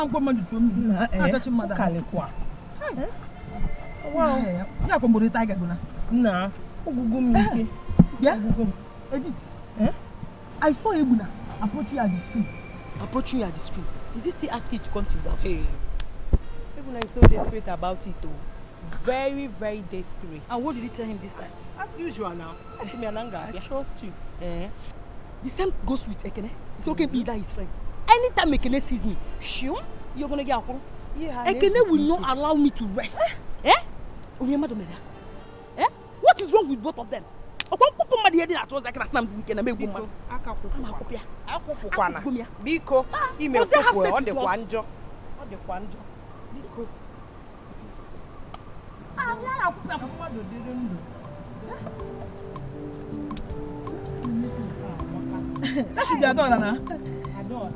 don't go man to me. I touch him, Mother. Wow, you are from the tiger. Nah, yeah, edit. I saw Ebuna approach you at the street. Approaching you at the street. Is he still asking you to come to his house? Hey, Ebuna is so desperate about it, though. Very, very desperate. And what did you tell him this time? As usual now. I see me Ananga. I trust you. The same goes with Ekene. It's okay be that his friend. Anytime Ekene sees me, sure, you're gonna get a call. Yeah, Ekene will not allow me to rest. What is wrong with both of them? Biko, email on the Wanjo. That should be Adora now. Adora.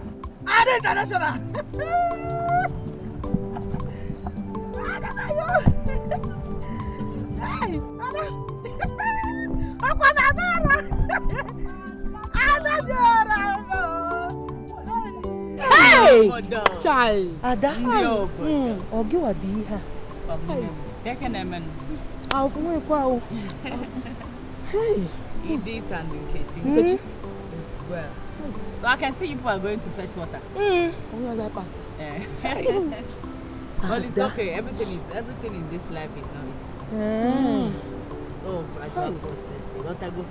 Ada international. Hey, Ada. Hey, child. Ada. Ogi wa bi ha. Dikeh nemen. I'll go kwa. Hey. Edith and Nkechi. Well, so I can see you people are going to fetch water. We are like pastor. But it's okay. Everything in this life is not easy. Oh, gradual process. You got to go.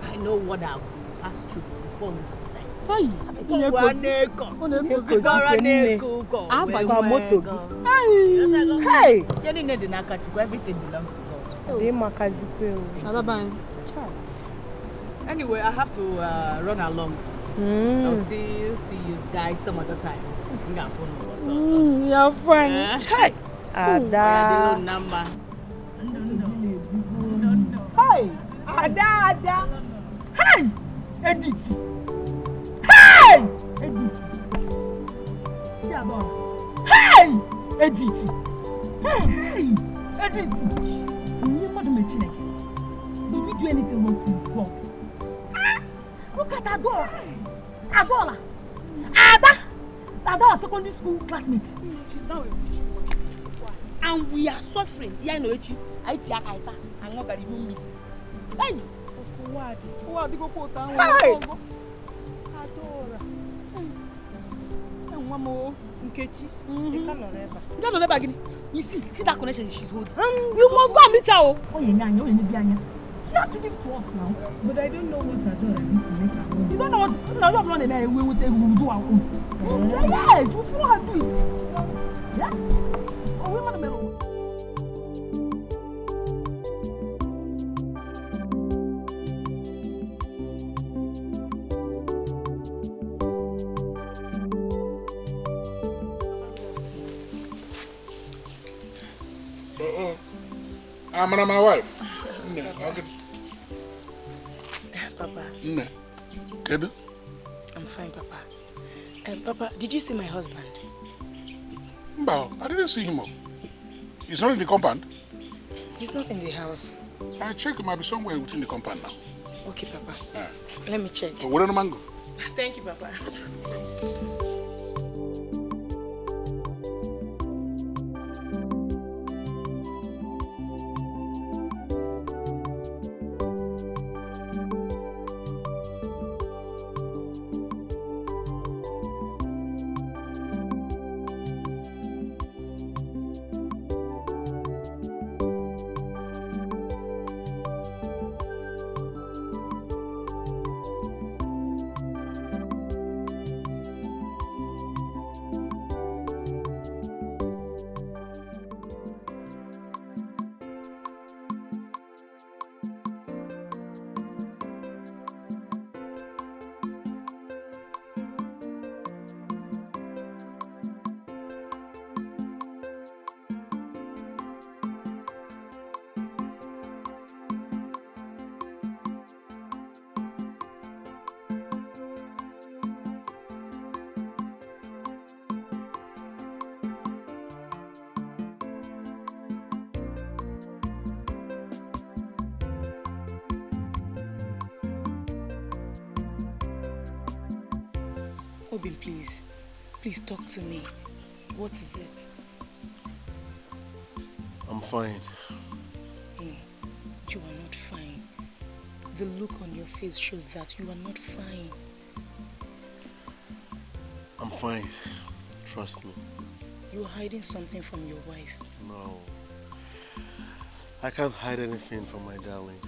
I know what I've passed through before we Hey, everything belongs to God. Anyway, I have to run along. I'll still see you guys some other time. Your friend. Hey, Ada. Number. Hey, Ada. Hey, Edith. Hey, Edith. Hey, Edith. Hey, Edith. You must make it. Did we do anything wrong to God? Look at that door. Adola. Ada. Ada, secondary school classmates. She's now a witch. And we are suffering. Yeah, no, Echi. I tia kaita. I'm not going to move me. Hey. What? Go put down. Hey. Adora. And one more. Nkechi. You cannot never again. You see that connection she's holding. You must go and meet her. Oh, yeah. You have to give to us now. But I don't know what Adora needs to make her own. You don't know what? No, not running there. We will do our own. Yes, we will have to do it. Yeah? Oh, we want to mellow. I'm my wife. Papa. Kedu? I'm fine, Papa. Papa, did you see my husband? No, I didn't see him. He's not in the compound. He's not in the house. I checked, he might be somewhere within the compound now. Okay, Papa. Let me check. So, where on the mango? Thank you, Papa. Please talk to me. What is it? I'm fine. No, you are not fine. The look on your face shows that you are not fine. I'm fine. Trust me. You are hiding something from your wife. No. I can't hide anything from my darling.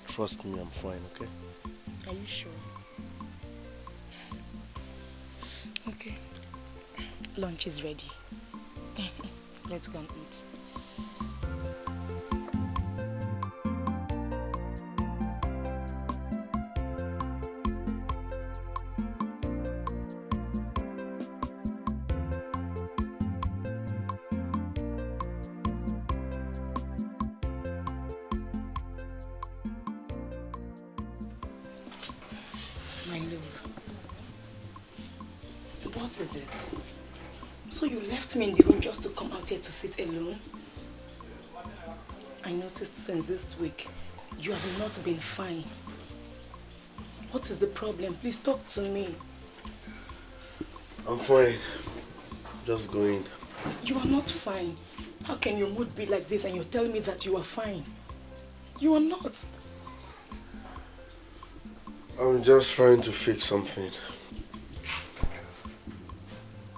Trust me, I'm fine, okay? Are you sure? Okay. Lunch is ready. Let's go and eat. My love, what is it? So you left me in the room just to come out here to sit alone? I noticed since this week, you have not been fine. What is the problem? Please talk to me. I'm fine. Just going. You are not fine. How can your mood be like this and you're telling me that you are fine? You are not. I'm just trying to fix something.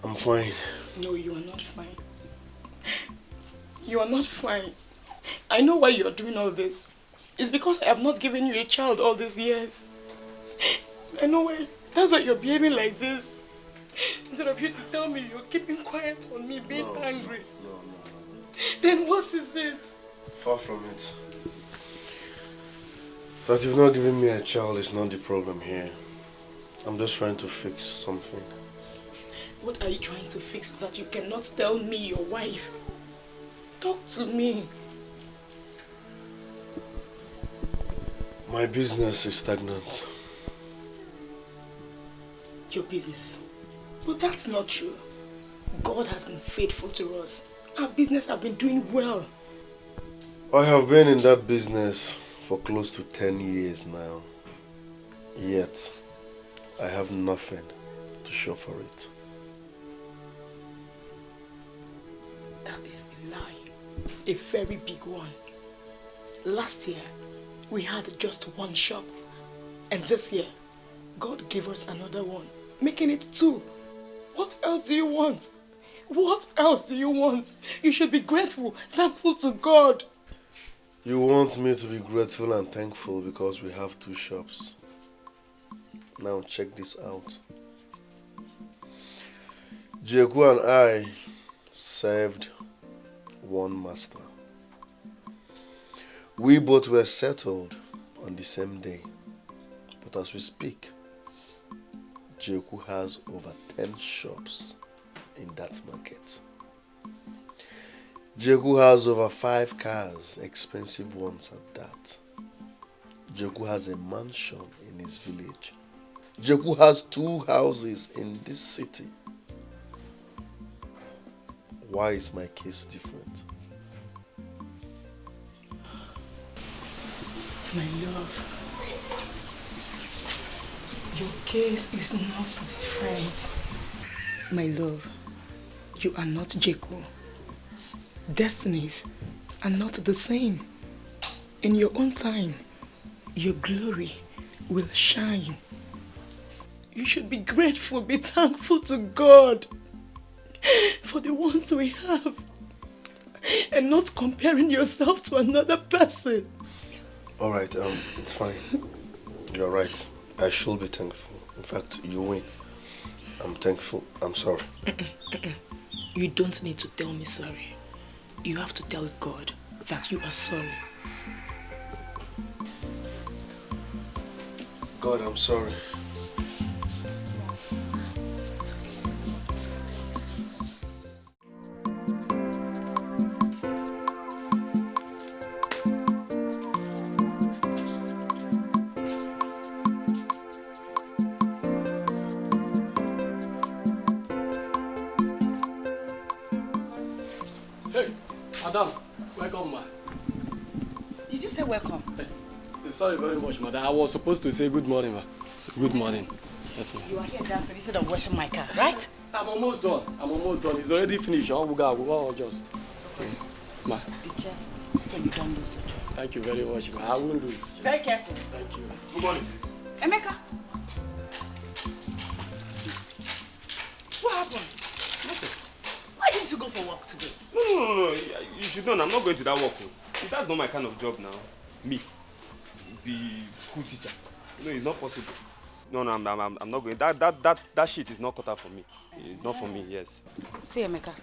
I'm fine. No, you are not fine. You are not fine. I know why you are doing all this. It's because I have not given you a child all these years. I know why. That's why you're behaving like this. Instead of you to tell me you're keeping quiet on me, being angry. No. Then what is it? Far from it. That you've not given me a child is not the problem here. I'm just trying to fix something. What are you trying to fix that you cannot tell me, your wife? Talk to me. My business is stagnant. Your business? But that's not true. God has been faithful to us. Our business has been doing well. I have been in that business for close to 10 years now. Yet, I have nothing to show for it. That is a lie. A very big one. Last year, we had just one shop. And this year, God gave us another one, making it 2. What else do you want? What else do you want? You should be grateful, thankful to God. You want me to be grateful and thankful because we have 2 shops. Now check this out. Jeku and I served one master. We both were settled on the same day. But as we speak, Jeku has over 10 shops in that market. Jeku has over 5 cars, expensive ones at that. Jeku has a mansion in his village. Jeku has 2 houses in this city. Why is my case different? My love, your case is not different. My love, you are not Jeku. Destinies are not the same. In your own time, your glory will shine. You should be grateful, be thankful to God for the ones we have and not comparing yourself to another person. Alright, it's fine. You're right. I should be thankful. In fact, you win. I'm thankful. I'm sorry. You don't need to tell me sorry. You have to tell God that you are sorry. Yes. God, I'm sorry. Hey, madam, welcome, ma. Did you say welcome? Hey, sorry very much, madam. I was supposed to say good morning, ma. So, good morning. Yes, ma. You are here dancing instead of washing my car, right? I'm almost done. It's already finished. I'll just. Ma. Be careful. So you don't lose your job. Thank you very much, ma. I won't lose. Very careful. Thank you. Good morning, sis. Emeka. What happened? Why didn't you go for work today? No. You should know I'm not going to that work. That's not my kind of job now. Me. Be school teacher. No, it's not possible. No, I'm not going. That shit is not cut out for me. It's not for me, yes. See, Emeka,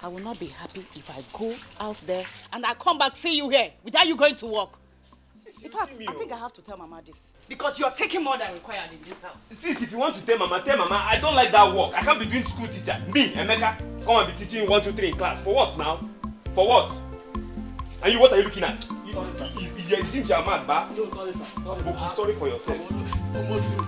I will not be happy if I go out there and I come back see you here without you going to work. In fact, I think I have to tell Mama this. Because you're taking more than required in this house. Sis, if you want to tell Mama, I don't like that work. I can't be doing school teacher. Me, Emeka, come and be teaching 1, 2, 3 in class. For what now? For what? And you, what are you looking at? Sorry, sir. You seem you're mad, ba? No, sorry, sir. Sorry, sir. Okay, sorry for yourself. Almost through.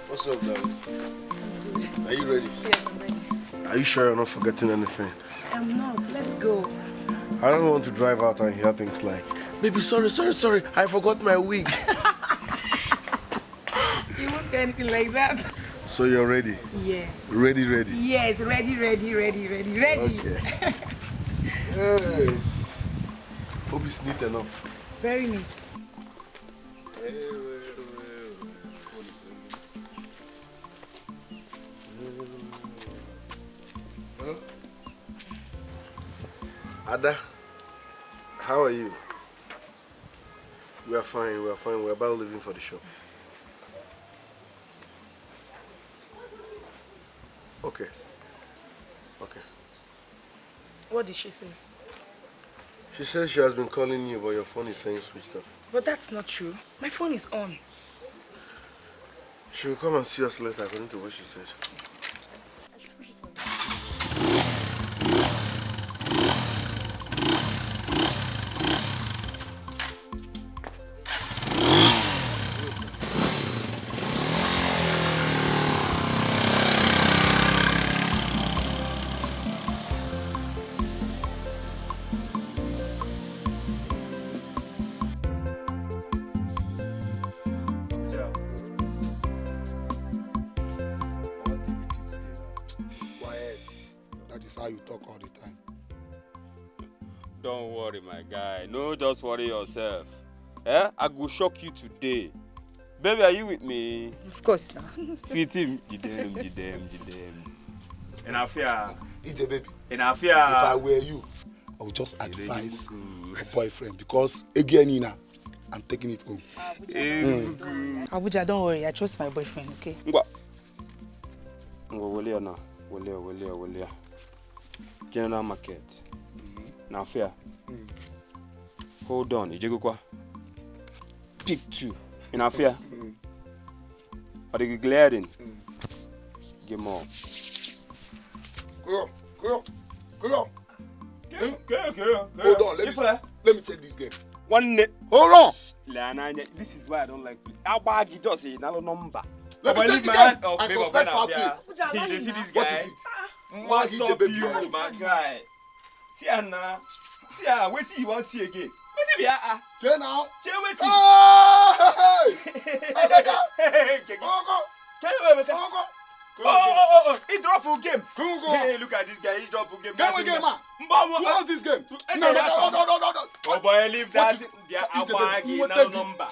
What's up, darling? I'm good. Are you ready? Yes, I'm ready. Are you sure you're not forgetting anything? I'm not. Let's go. I don't want to drive out and hear things like, baby, sorry, I forgot my wig. You won't get anything like that. So you're ready? Yes. Ready? Yes, ready. Okay. Hey. Hope it's neat enough. Very neat. Ada, how are you? We are fine. We're about leaving for the shop. Okay. What did she say? She says she has been calling you, but your phone is saying switched off. But that's not true. My phone is on. She will come and see us later, according to what she said. How you talk all the time. Don't worry, my guy. No, just worry yourself. I will shock you today. Baby, are you with me? Of course now. Sweetie, Jidem. And I fear. EJ, baby. And I fear. If I were you, I would just advise your boyfriend because again, Nina, I'm taking it home. Abuja, don't worry. I trust my boyfriend, okay? Will General Market. Now fair. Hold on, Ijegukwa. Pick 2. In Afia. Are they glaring? Give more. Go on. Hold on, let me check this game. One net. Hold on. This is why I don't like our bag just a number. Let me check the game. I suspect foul play. You see this guy? What is it? What's up, you, my guy? See Anna. See her. Wait till you want to see again. Wait till you are. Say now. Say wait till. Oh, he dropped a game. Hey, look at this guy. He dropped a game. Game, man. Who owns this game? No. Oh boy, leave that. Abagi number.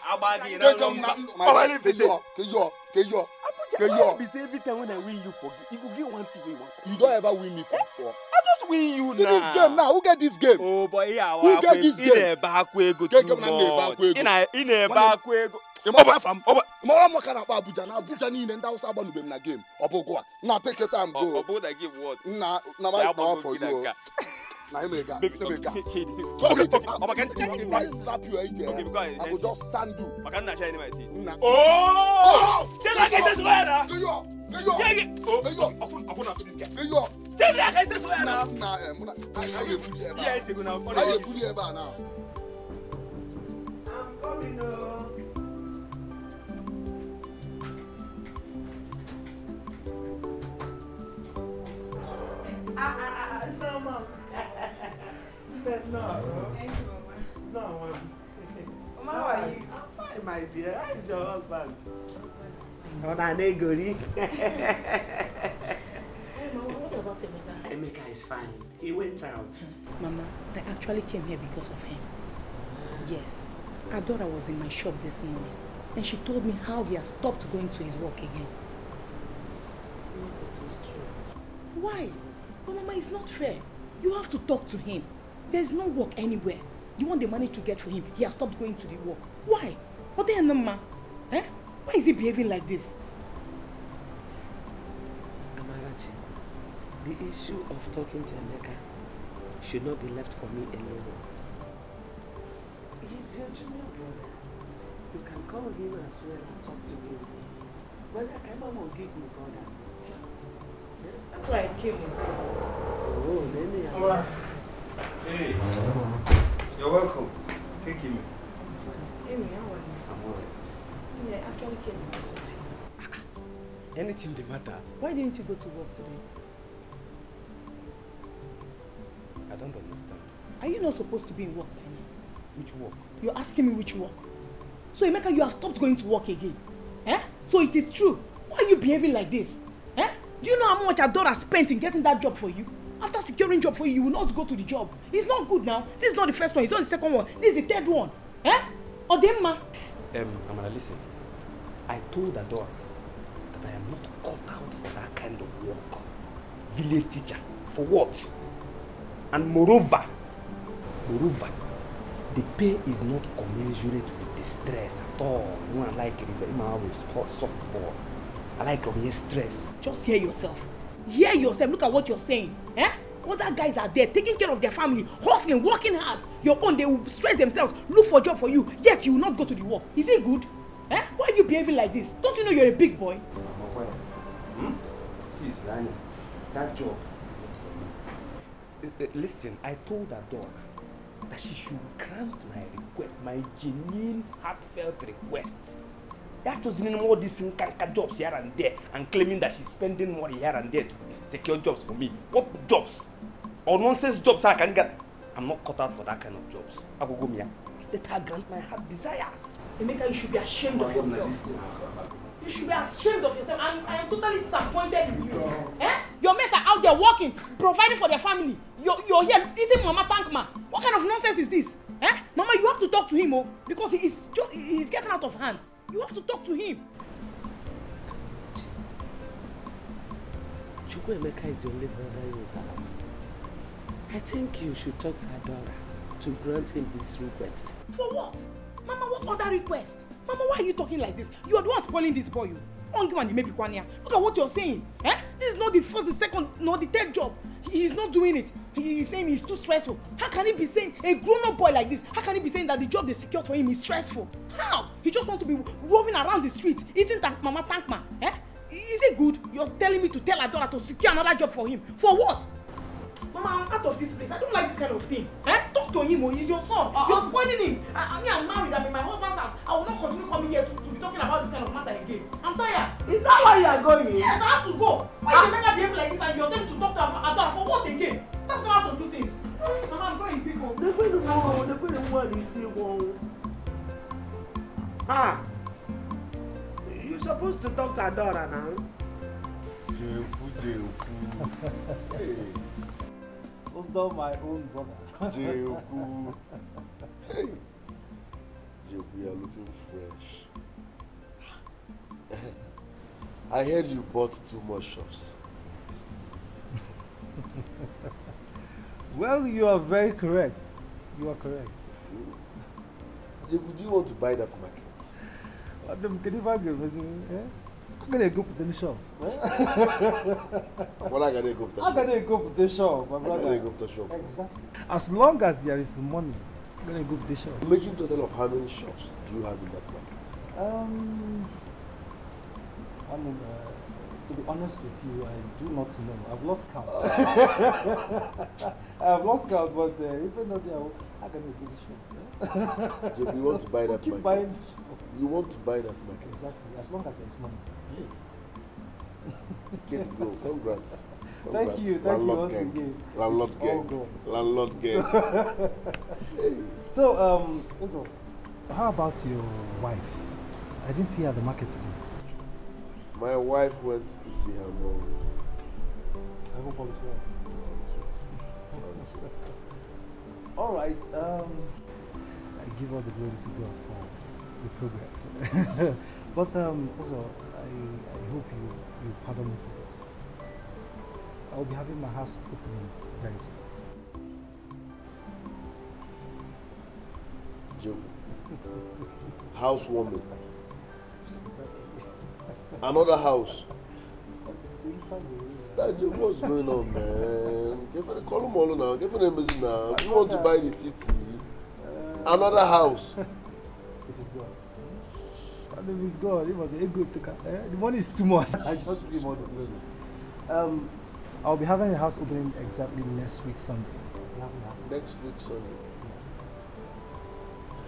Every time when I win you forget. You could get one thing we want. You don't ever win me for. I just win you now. See this game now. Who get this game? Oh boy, yeah. Who get this game? In a back way go too much. In a back way go. Abuja ni nenda usa abanu bem na game. Obogwa. Now take your time go. Obo that give what? Na my power for you. Emeka. Baby, Emeka. shade. Okay. If I slap you right there, okay, because I will just sand you. I can't share any my teeth. Oh! Tell me I can say swear now. Go yo. Yeah. Oh, I couldn't have this guy. Tell me I can say swear now. I will put you Yes, you now. I will put you now. I'm coming now. No, Mom. No. Thank you, Mama. No, Mom. Mama, how are you? I'm fine, my dear. How is your husband? Husband is fine. Oh, Nanegori. Hey, Mama, what about Emeka? Emeka is fine. He went out. Mama, I actually came here because of him. Yes. Adora was in my shop this morning and she told me how he has stopped going to his work again. No, it is true. Why? But Mama, it's not fair. You have to talk to him. There's no work anywhere. You want the money to get for him, he has stopped going to the work. Why? What the hell, Mama? Eh? Why is he behaving like this? Amarachi, the issue of talking to Emeka should not be left for me alone. He's your junior brother. You can call him as well and talk to him. But I can't give me brother. That's why I came. Oh, let me Hey, you're welcome. Thank you. Amy, how are you? I'm alright. Yeah, I actually came because of you. anything the matter? Why didn't you go to work today? I don't understand. Are you not supposed to be in work by now? Which work? You're asking me which work? So Emeka, you have stopped going to work again. Eh? So it is true. Why are you behaving like this? Eh? Do you know how much Adora spent in getting that job for you? After securing job for you, you will not go to the job. It's not good now. This is not the first one. It's not the second one. This is the third one. Eh? Odemma. Amara, listen. I told Adora that I am not cut out for that kind of work. Village teacher. For what? And moreover, the pay is not commensurate with the stress at all. You know, I like it. It's a soft ball. I like stress. Just hear yourself. Hear yourself. Look at what you're saying. Eh? Other guys are there taking care of their family, hustling, working hard. Your own, they will stress themselves, look for a job for you, yet you will not go to the work. Is it good? Eh? Why are you behaving like this? Don't you know you're a big boy? See, Rani, that job is not for me. Listen, I told Adora that she should grant my request, my genuine, heartfelt request. That doesn't mean all these jobs here and there and claiming that she's spending money here and there to secure jobs for me. What jobs? Or nonsense jobs I can get? I'm not cut out for that kind of jobs. I will go Mia. Let her grant my heart desires. Emeka, you should be ashamed of yourself. You should be ashamed of yourself. I am totally disappointed in you. Eh? Your mates are out there working, providing for their family. You're here eating Mama Tankma. What kind of nonsense is this? Eh? Mama, you have to talk to him, oh, because he's getting out of hand. You have to talk to him. Emeka is the only brother you have. I think you should talk to Adora to grant him his request. For what? Mama, what other request? Mama, why are you talking like this? You are the one spoiling this boy. Look at what you're saying. Eh? This is not the first, the second, nor the third job. He's not doing it. He's saying it's too stressful. How can he be saying, a grown-up boy like this, how can he be saying that the job they secured for him is stressful? How? He just wants to be roving around the street, eating Mama Tankma. Eh? Is it good? You're telling me to tell Adora to secure another job for him. For what? Mama, I'm out of this place. I don't like this kind of thing. Eh? Talk to him, he's your son. You're spoiling him. I'm married. I'm in my husband's house. I will not continue coming here to be talking about this kind of matter again. I'm tired. Is that why you are going? Yes, I have to go. Why is Emeka behaving like this and you're telling me to talk to Adora for what again? That's not how to do things. Mama, I'm going big home. You're supposed to talk to Adora now. Hey. Also my own brother. Jeku. Hey. Jeku, you are looking fresh. I heard you bought 2 more shops. Well, you are very correct. You are correct. Jeku, do you want to buy that market? What them can never give us, eh? I'm gonna go put in the shop. What I gotta go put I'm gonna go put the shop, my brother. I gotta go put the shop. Exactly. As long as there is money, I'm gonna go put the shop. Making total of how many shops do you have in that market? I mean, to be honest with you, I do not know. I've lost count. I've lost count, but even though they are, I can go the shop. So you want to buy that keep market? buying the shop. You want to buy that market? Exactly, as long as there's money. Get go. Congrats. Thank you once again. Landlord gang. Landlord gang. So, also, how about your wife? I didn't see her at the market today. My wife went to see her mom. I hope all is well. All right. I give all the glory to God for the progress. But also, I hope you pardon me for this. I'll be having my house opening very soon. Joe. Housewarming. Another house. That Joe, what's going on, man? Call him all now. Give him a message now. You want to buy the city? Another house. It is God. My name is God. It was a good taker. The money is too much. I just give all the glory. I'll be having a house opening exactly next week Sunday. Next week Sunday?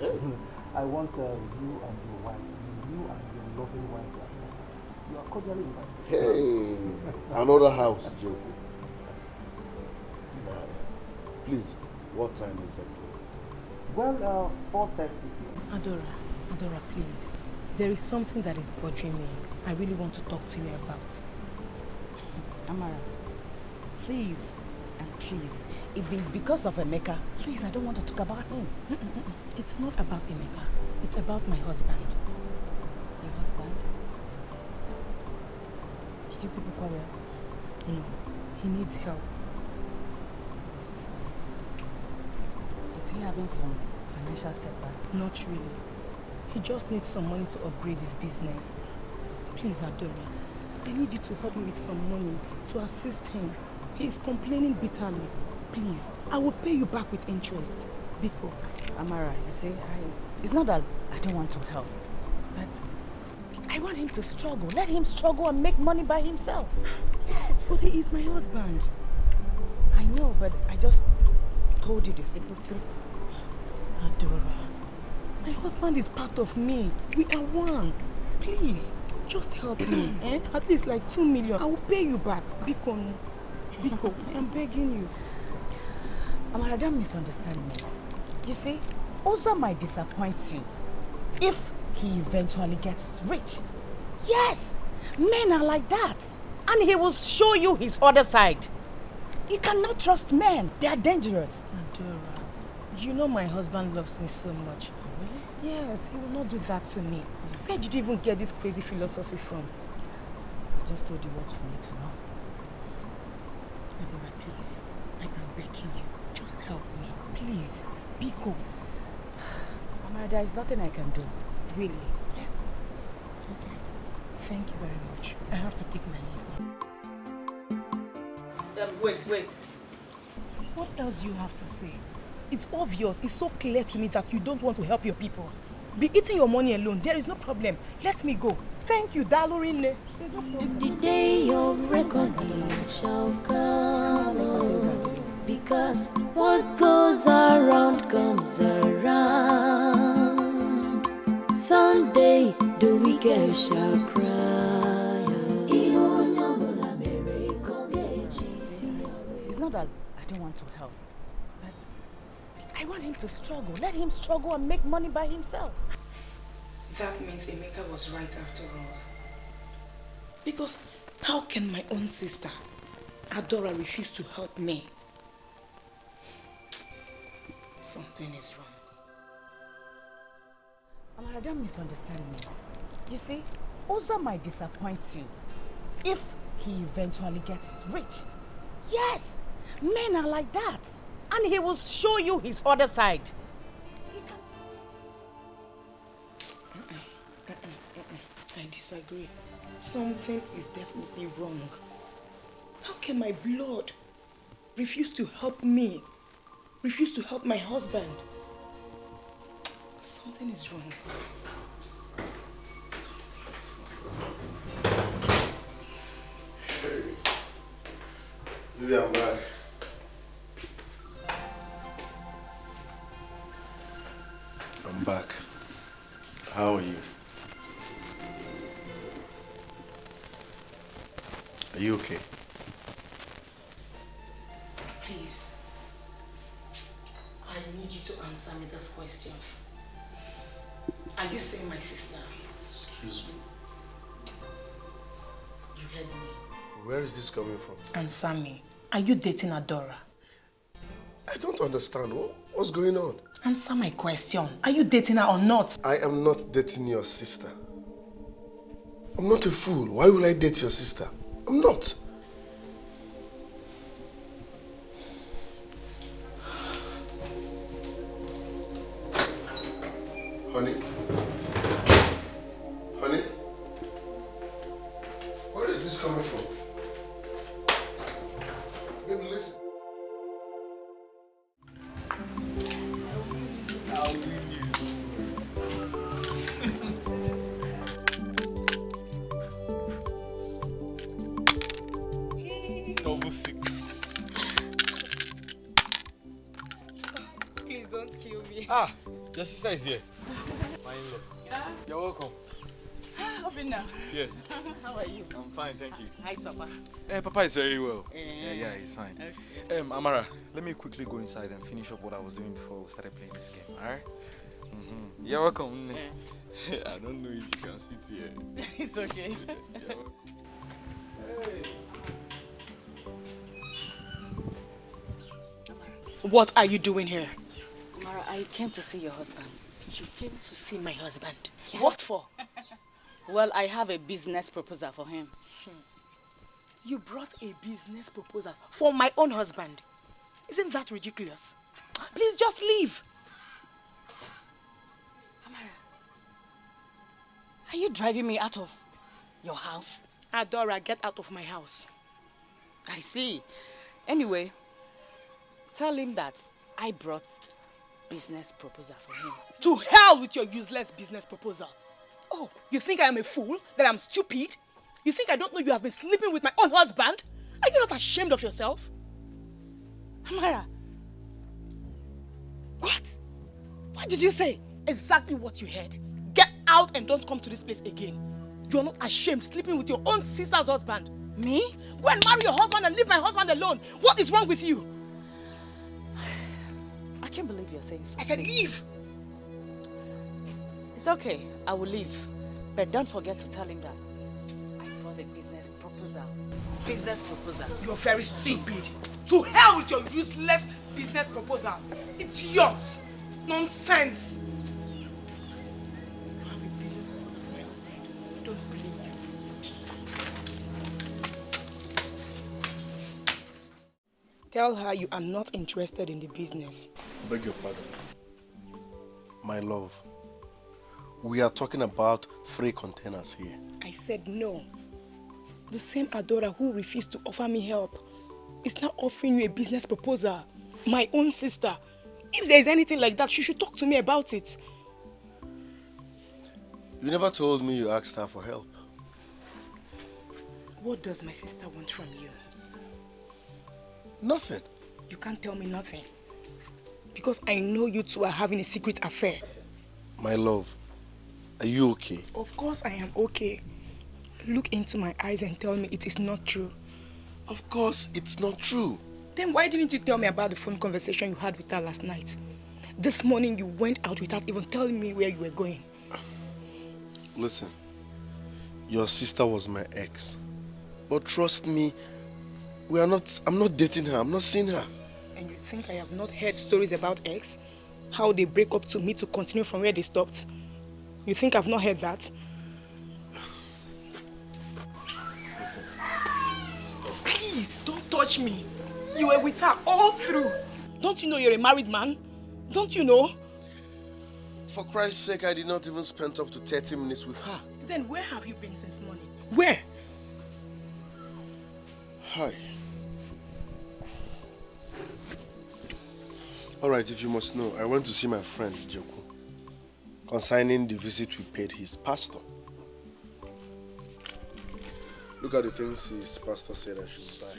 Yes. I want you and your wife, you and your loving wife, you are cordially invited. Hey, another house, Joe. Please, what time is it? Well, 4:30 p.m. Adora, please. There is something that is bothering me. I really want to talk to you about. Amara, please, if it's because of Emeka, please, I don't want to talk about him. It's not about Emeka. It's about my husband. Your husband? Did you people quarrel? No, he needs help. Is he having some financial setback? Not really. He just needs some money to upgrade his business. Please, Adora, I need you to help me with some money to assist him. He is complaining bitterly. Please, I will pay you back with interest. Biko. Amara, you see, it's not that I don't want to help, but I want him to struggle. Let him struggle and make money by himself. Yes. But he is my husband. I know, but I just told you the simple truth. Adora, my husband is part of me. We are one. Please, just help me. At least like 2 million. I will pay you back. Biko, I am begging you. Amara, don't misunderstand me. You see, Oza might disappoint you if he eventually gets rich. Yes, men are like that. And he will show you his other side. You cannot trust men. They are dangerous. Adora, you know my husband loves me so much. Really? Yes, he will not do that to me. Where did you even get this crazy philosophy from? I just told you what you need to know. Adora, please, I am begging you. Just help me, please. Biko. Amara, there is nothing I can do. Really? Yes. Okay. Thank you very much. So I have to take my leave now. Wait. What else do you have to say? It's obvious. It's so clear to me that you don't want to help your people. Be eating your money alone. There is no problem. Let me go. Thank you, Dalorine. It's the day of reckoning shall come, because what goes around comes around. Someday the wicked shall cry. It's not that I don't want to help, but I want him to struggle. Let him struggle and make money by himself. That means Emeka was right after all. Because how can my own sister, Adora, refuse to help me? Something is wrong. Amara, don't misunderstand me. You see, Oza might disappoint you if he eventually gets rich. Yes, men are like that. And he will show you his other side. I disagree. Something is definitely wrong. How can my blood refuse to help me? Refuse to help my husband? Something is wrong. Something is wrong. Hey. Maybe I'm back. I'm back. How are you? Are you okay? Please, I need you to answer me this question. Are you saying my sister? Excuse me. You heard me. Where is this coming from? Answer me. Are you dating Adora? I don't understand. What's going on? Answer my question. Are you dating her or not? I am not dating your sister. I'm not a fool. Why will I date your sister? I'm not. Honey? Honey? Where is this coming from? Baby, listen. I'll leave you. Double 6. Please don't kill me. Ah, your sister is here. My in-law. Yeah. You're welcome. Open now. Yes. How are you? I'm fine, thank you. Hi, Papa. Papa is very well. Yeah, he's fine. Okay. Amara, let me quickly go inside and finish up what I was doing before we started playing this game, alright? You're welcome. I don't know if you can sit here. It's okay. What are you doing here? Amara, I came to see your husband. You came to see my husband? Yes. What for? Well, I have a business proposal for him. You brought a business proposal for my own husband? Isn't that ridiculous? Please just leave. Amara, are you driving me out of your house? Adora, get out of my house. I see. Anyway, tell him that I brought business proposal for him. To hell with your useless business proposal. Oh, you think I am a fool? That I'm stupid? You think I don't know you have been sleeping with my own husband? Are you not ashamed of yourself? Amara. What? What did you say? Exactly what you heard. Get out and don't come to this place again. You are not ashamed sleeping with your own sister's husband. Me? Go and marry your husband and leave my husband alone. What is wrong with you? I can't believe you're saying so. I said leave. It's okay. I will leave. But don't forget to tell him that I brought a business proposal. Business proposal. You're very stupid. To hell with your useless business proposal. It's yours. Nonsense. You have a business proposal for my husband. I don't believe you. Tell her you are not interested in the business. Beg your pardon. My love, we are talking about 3 containers here. I said no. The same Adora who refused to offer me help is now offering you a business proposal. My own sister. If there is anything like that, she should talk to me about it. You never told me you asked her for help. What does my sister want from you? Nothing. You can't tell me nothing. Because I know you two are having a secret affair. My love, are you okay? Of course I am okay. Look into my eyes and tell me it is not true. Of course, it's not true. Then why didn't you tell me about the phone conversation you had with her last night? This morning you went out without even telling me where you were going. Listen, your sister was my ex. But trust me, I'm not dating her, I'm not seeing her. And you think I have not heard stories about ex? How they break up to me to continue from where they stopped? You think I've not heard that? Listen, stop. Please, don't touch me. You were with her all through. Don't you know you're a married man? Don't you know? For Christ's sake, I did not even spend up to 30 minutes with her. Then where have you been since morning? Where? Hi. Alright, if you must know, I went to see my friend, Joku, concerning the visit we paid his pastor. Look at the things his pastor said I should buy.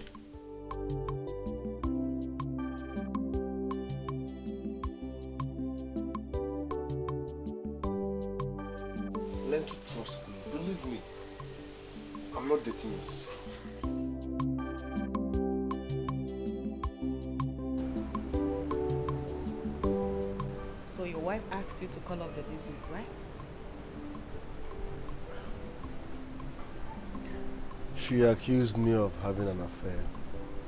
Learn to trust me. Believe me. I'm not dating your sister. So your wife asked you to call off the business, right? She accused me of having an affair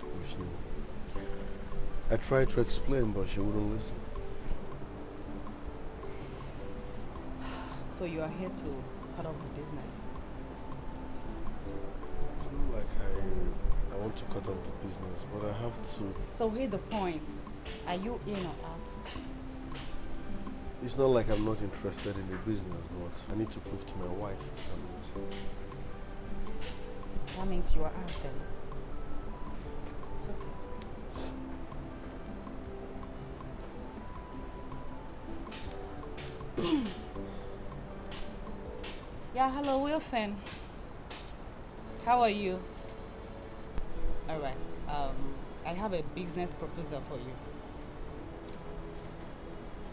with you. I tried to explain, but she wouldn't listen. So you are here to cut off the business? It's not like I want to cut off the business, but I have to. So here's the point. Are you in or out? It's not like I'm not interested in the business, but I need to prove to my wife I'm innocent. That means you are out then. It's okay. Yeah, hello Wilson. How are you? Alright. I have a business proposal for you.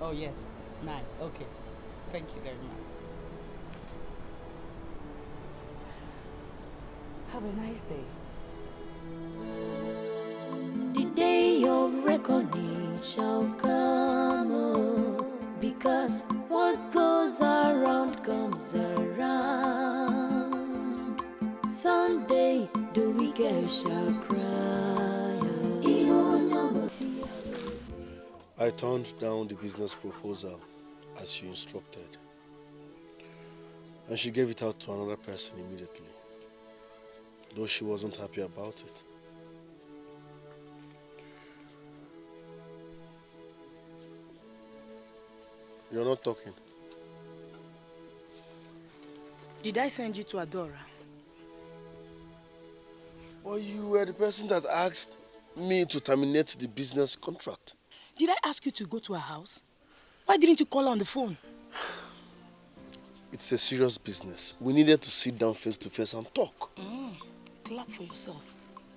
Oh yes. Nice. Okay. Thank you very much. Have a nice day. The day of reckoning shall come, oh, because what goes around comes around. Someday the wicked shall cry. I turned down the business proposal as you instructed, and she gave it out to another person immediately, though she wasn't happy about it. You're not talking. Did I send you to Adora? Well, you were the person that asked me to terminate the business contract. Did I ask you to go to her house? Why didn't you call her on the phone? It's a serious business. We needed to sit down face to face and talk. Clap for yourself.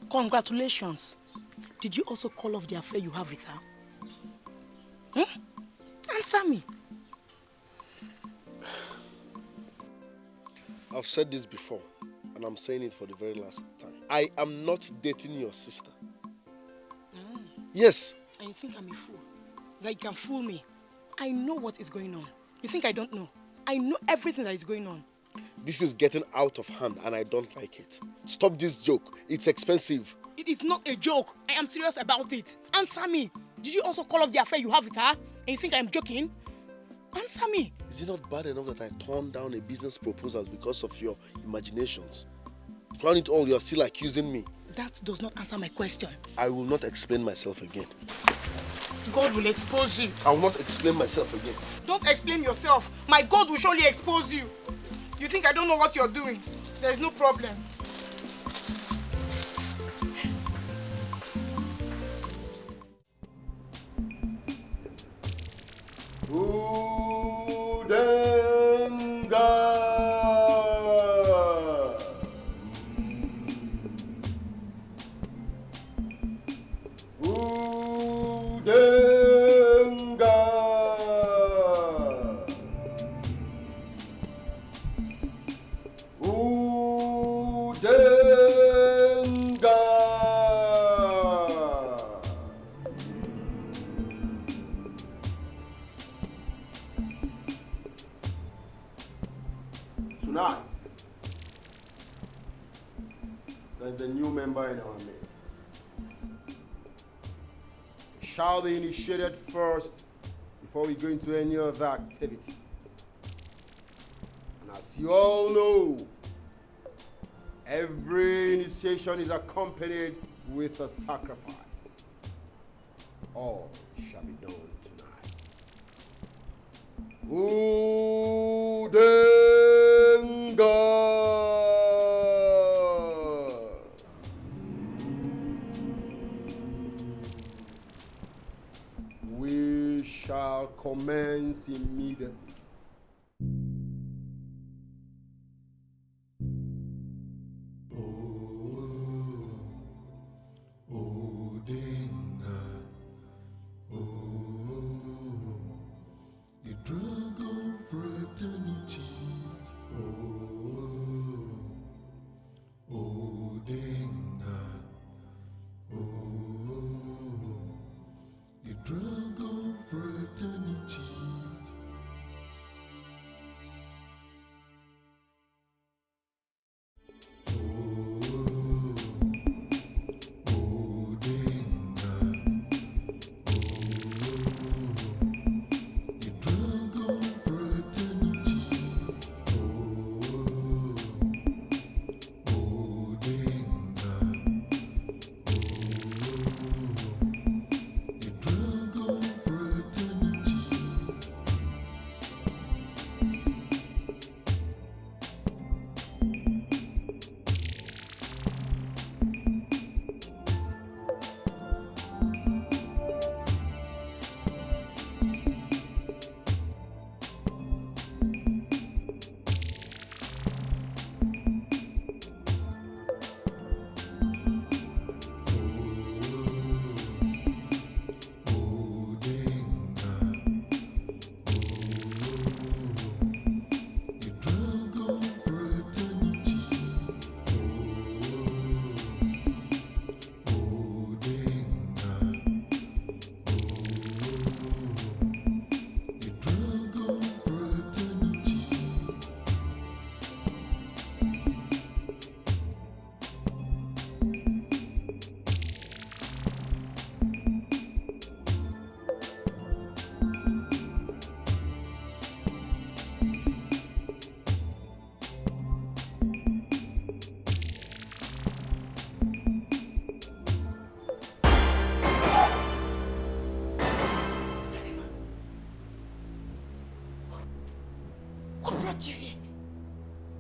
Congratulations. Did you also call off the affair you have with her? Answer me. I've said this before, and I'm saying it for the very last time. I am not dating your sister. Yes. And you think I'm a fool? That you can fool me? I know what is going on. You think I don't know? I know everything that is going on. This is getting out of hand, and I don't like it. Stop this joke. It's expensive. It is not a joke. I am serious about it. Answer me. Did you also call off the affair you have with her? And you think I'm joking? Answer me. Is it not bad enough that I turned down a business proposal because of your imaginations? Crown it all, you're still accusing me. That does not answer my question. I will not explain myself again. God will expose you. I will not explain myself again. Don't explain yourself. My God will surely expose you. You think I don't know what you're doing? There is no problem. Tonight, there's a new member in our midst. It shall be initiated first before we go into any other activity. And as you all know, every initiation is accompanied with a sacrifice. All shall be done tonight. We shall commence immediately.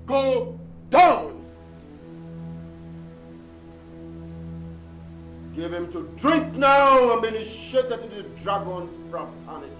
Go down! Give him to drink now and be initiated into the dragon fraternity.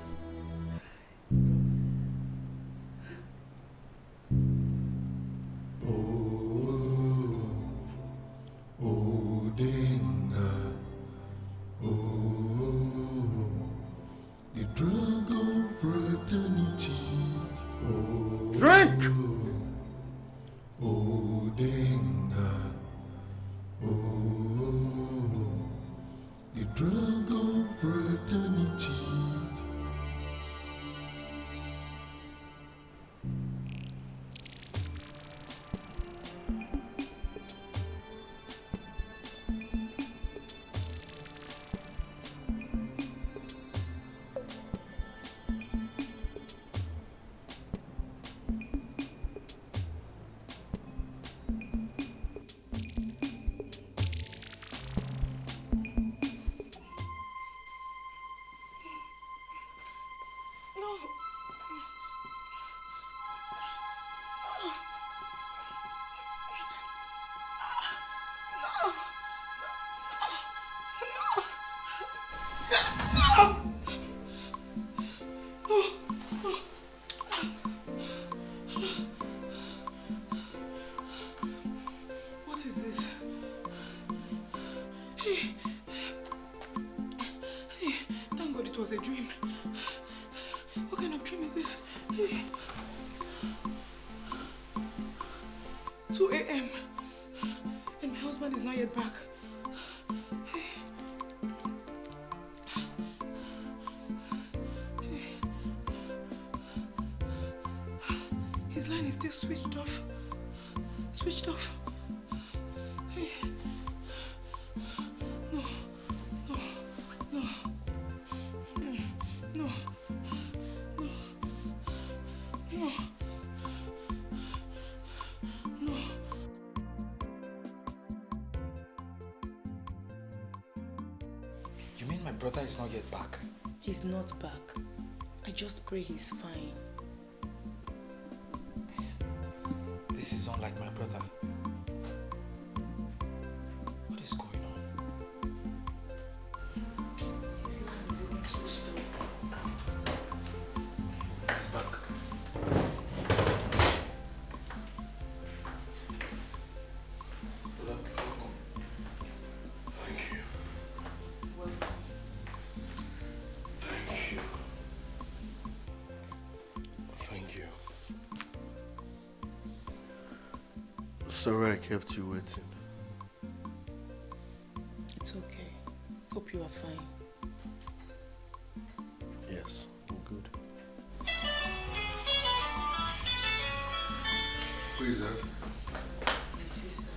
was a dream. What kind of dream is this? 2 a.m. and my husband is not yet back. His line is still switched off. Switched off. No. No. No. No. No. No. No. You mean my brother is not yet back? He's not back. I just pray he's fine. This is unlike my brother. What is going on? He's back. Thank you. Thank you. Thank you. Sorry I kept you waiting. It's okay. Hope you are fine. Yes, I'm good. Who is that? My sister.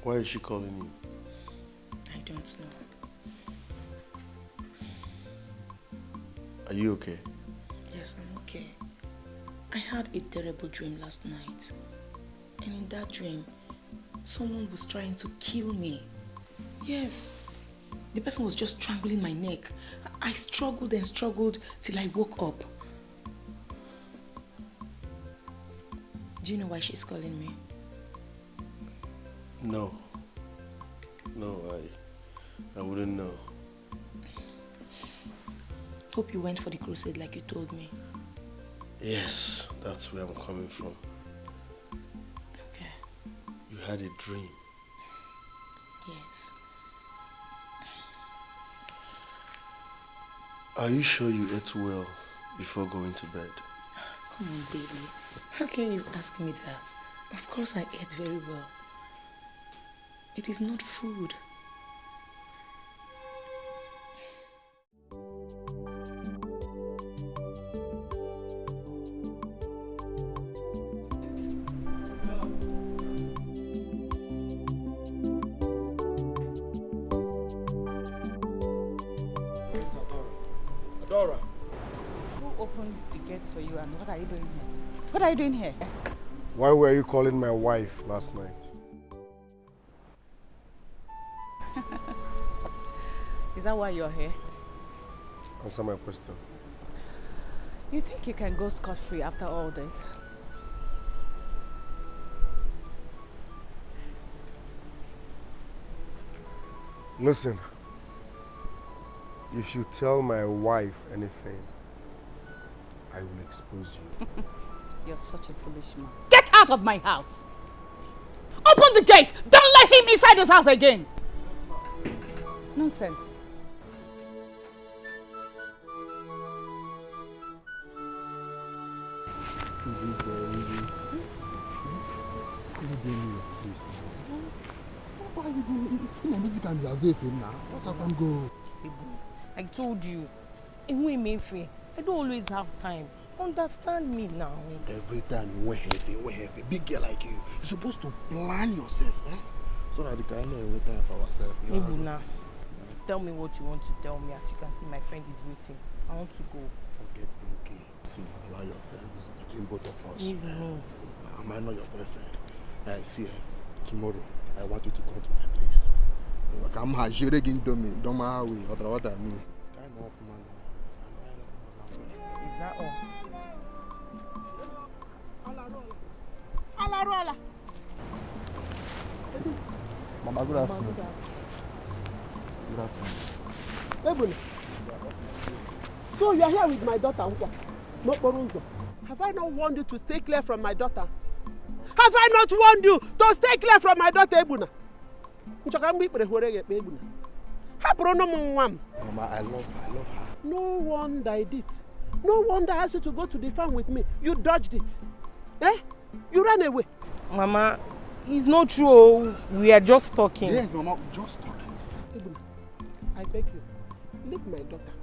Why is she calling you? I don't know. Are you okay? Yes, I'm okay. I had a terrible dream last night. And in that dream, someone was trying to kill me. Yes. The person was just strangling my neck. I struggled and struggled till I woke up. Do you know why she's calling me? No. No, I wouldn't know. Hope you went for the crusade like you told me. Yes, that's where I'm coming from. Okay. You had a dream. Yes. Are you sure you ate well before going to bed? Come on, baby. How can you ask me that? Of course I ate very well. It is not food. Adora. Who opened the gate for you and what are you doing here? What are you doing here? Why were you calling my wife last night? Is that why you're here? Answer my question. You think you can go scot-free after all this? Listen, if you tell my wife anything, I will expose you. You're such a foolish man. Get out of my house! Open the gate! Don't let him inside this house again! Nonsense. Why are you doing in a music and you are doing now? What can go? I told you, I don't always have time. Understand me now. Every time you went heavy, big girl like you, you're supposed to plan yourself, eh? So that you can every time for ourselves. Ebuna, tell me what you want to tell me. As you can see, my friend is waiting. I want to go. Forget Inky. See, allow your friend. It's between both of us. Leave me. Am I not your boyfriend? I see, tomorrow, I want you to come to my place. I'm Hajire Gindomi, don't matter what I mean. Kind of man. Is that all? Alarola. Mama, good afternoon. Good afternoon. Ebony. So you are here with my daughter, no Borunzo. Have I not warned you to stay clear from my daughter? Have I not warned you to stay clear from my daughter, Ebuna? Mama, I love her. No wonder I did. No wonder I asked you to go to the farm with me. You dodged it. Eh? You ran away. Mama, it's not true. We are just talking. Yes, Mama, just talking. Ebuna, I beg you, leave my daughter.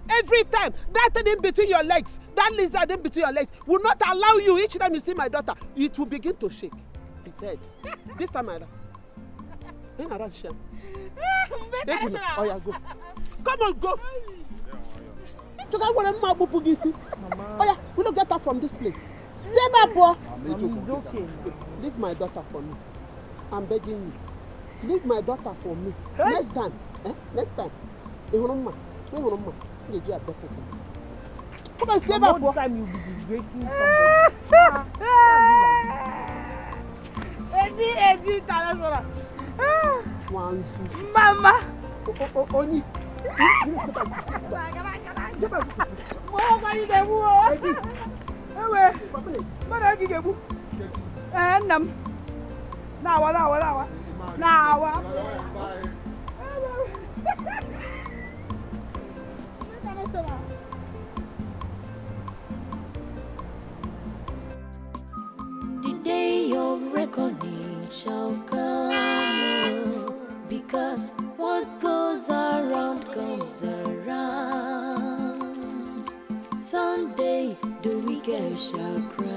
Every time that thing in between your legs, that lizard in between your legs, will not allow you. Each time you see my daughter, it will begin to shake his head. This time around. Oh yeah, go. Come on, go. Oh yeah, we don't get her from this place. Say that, boy. It's okay. Leave my daughter for me. I'm begging you. Leave my daughter for me. Hey. Next time. Next time. One time you'll be disgracing somebody. Mama. Oni. Mama, you get who? Ewe. Mana you get who? Nam. Nawa. The day of reckoning shall come, because what goes around comes around. Someday the wicked shall cry.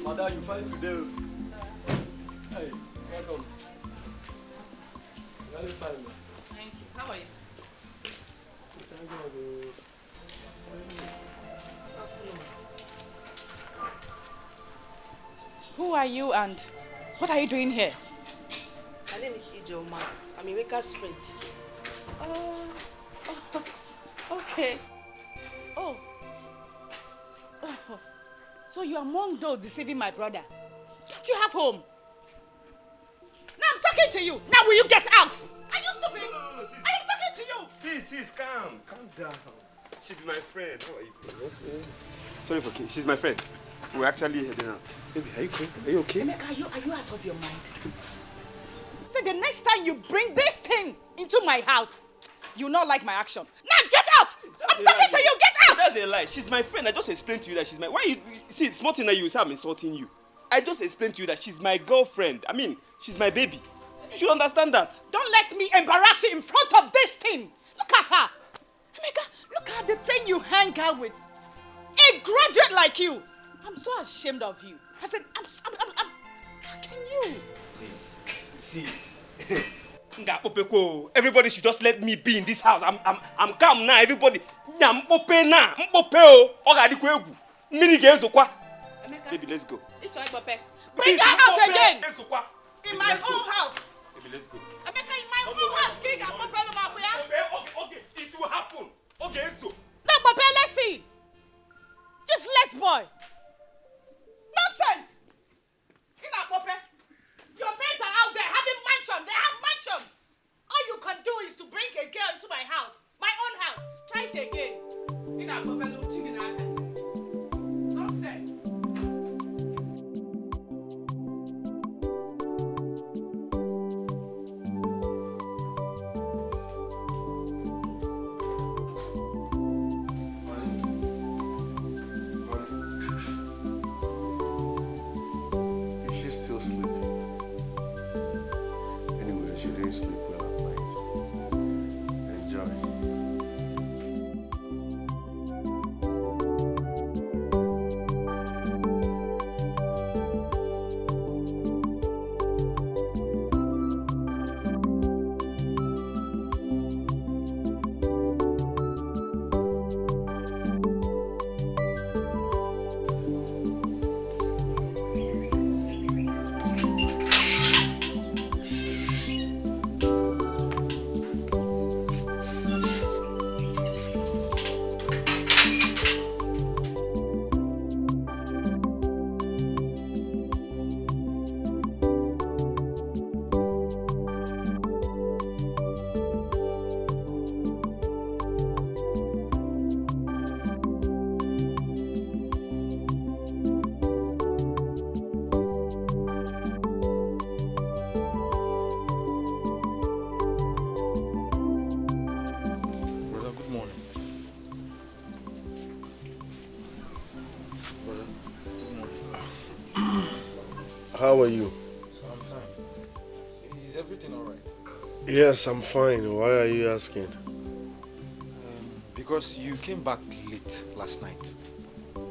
Madam, you find today. Hey, welcome. Very fine. Thank you. How are you? Thank you. Who are you and what are you doing here? My name is Ijoma. I'm Emeka's friend. Okay. Oh. So you're among those deceiving my brother. Don't you have home? Now I'm talking to you. Now will you get out? Are you stupid? No, Are you talking to you? Sis, calm down. She's my friend. How are you? Sorry for kidding. She's my friend. We're actually heading out. Baby, are you okay? Are you okay? Emeka, are you out of your mind? So the next time you bring this thing into my house, you not like my action. Now get out! I'm talking to you, get out! That's a lie. She's my friend. I just explained to you that she's my... Why you... See, it's not in that you say I'm insulting you. I just explained to you that she's my girlfriend. I mean, she's my baby. You should understand that. Don't let me embarrass you in front of this thing. Look at her. Emeka, look at the thing you hang out with. A graduate like you. I'm so ashamed of you. I said, I'm how can you? Sis. Everybody should just let me be in this house. I'm calm now. Everybody. Baby, let's go. Bring her out again. In my own house. Baby, let's go. Emeka, in my own house. Okay, it will happen. Okay, so. No, Papa, let's see. Just let's boy. Nonsense. Your parents are out there having mansion. They have mansion. All you can do is to bring a girl into my house. My own house. Try it again. Nonsense. Is she still sleeping? Anyway, she didn't sleep well at night. Enjoy. How are you? So I'm fine. Is everything alright? Yes, I'm fine. Why are you asking? because you came back late last night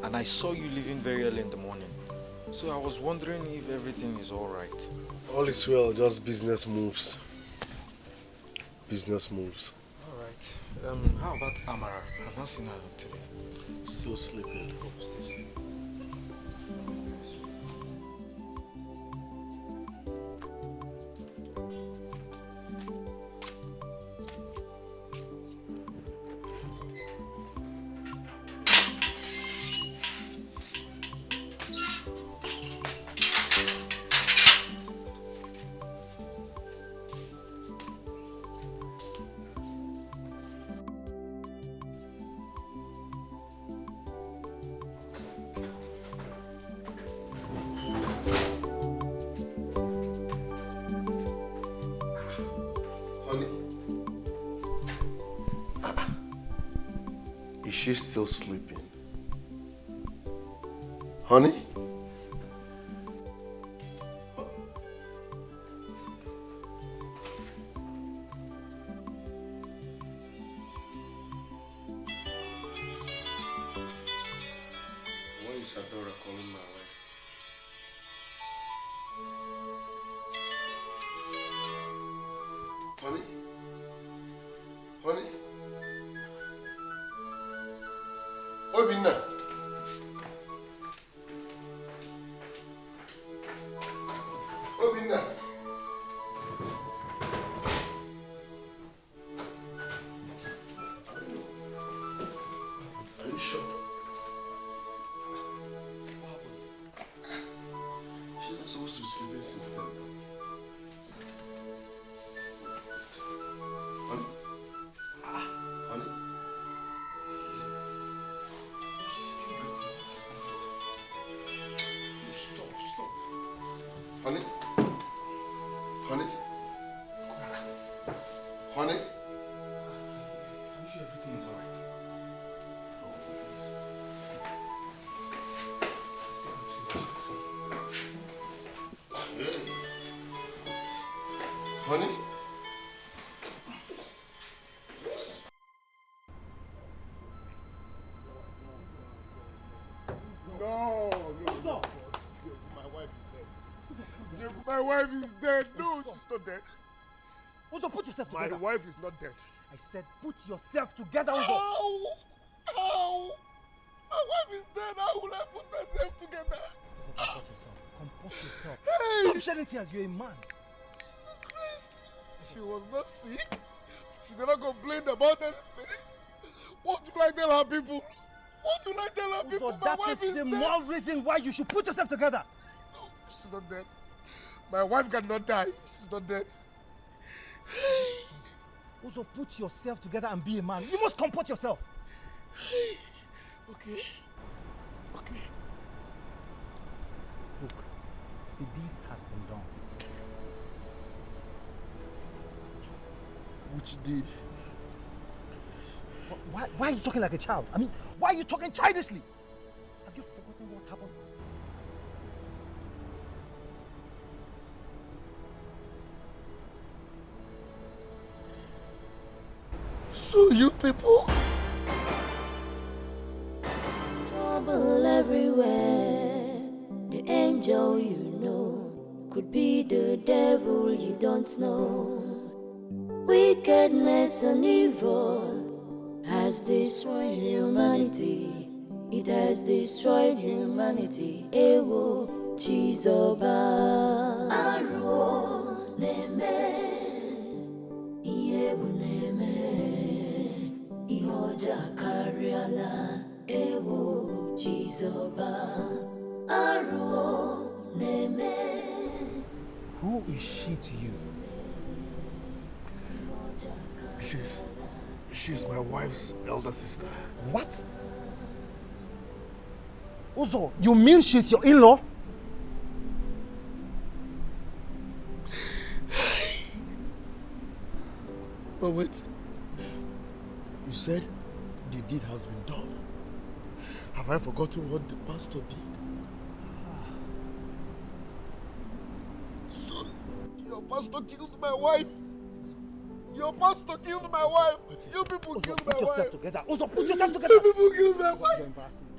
and I saw you leaving very early in the morning. So I was wondering if everything is all right. All is well, just business moves. Business moves. All right. How about Amara? I've not seen her today. Still sleeping. Oh, still sleeping. She's still sleeping. Honey? Why is Adora calling my wife? Honey? Honey? Obinna. Obinna. Are you sure? She's not supposed to be sleeping since then. Honey? Honey? Honey? Honey? Honey? I'm sure everything is alright. Oh, please. Hey. Honey? No. My wife is dead. No, she's not dead. Uzo, put yourself together. My wife is not dead. I said put yourself together, Uzo. How? How? My wife is dead. How will I put myself together? Uzo, comport yourself. Comport yourself. Hey! Stop shedding tears. You're a man. Jesus Christ. She was not sick. She never complained about anything. What will I tell her people? What will I tell her people? Uzo, that is the more reason why you should put yourself together. No, she's not dead. My wife cannot die. She's not dead. Also, put yourself together and be a man. You must comport yourself. Okay. Okay. Look, the deed has been done. Which deed? Why are you talking like a child? I mean, why are you talking childishly? Have you forgotten what happened? So you people? Trouble everywhere. The angel you know could be the devil you don't know. Wickedness and evil has destroyed humanity. It has destroyed humanity. Ewo Chizoba Aruo Neme Iyebu Neme Ihoja Kariala Ewo Chizoba Aruo Neme. Who is she to you? She's my wife's elder sister. What? Uzo, you mean she's your in-law? But wait, you said the deed has been done. Have I forgotten what the pastor did? So, your pastor killed my wife. Your pastor killed my wife. You people killed my wife. Put yourself together. Also, put yourself together. You people killed my wife.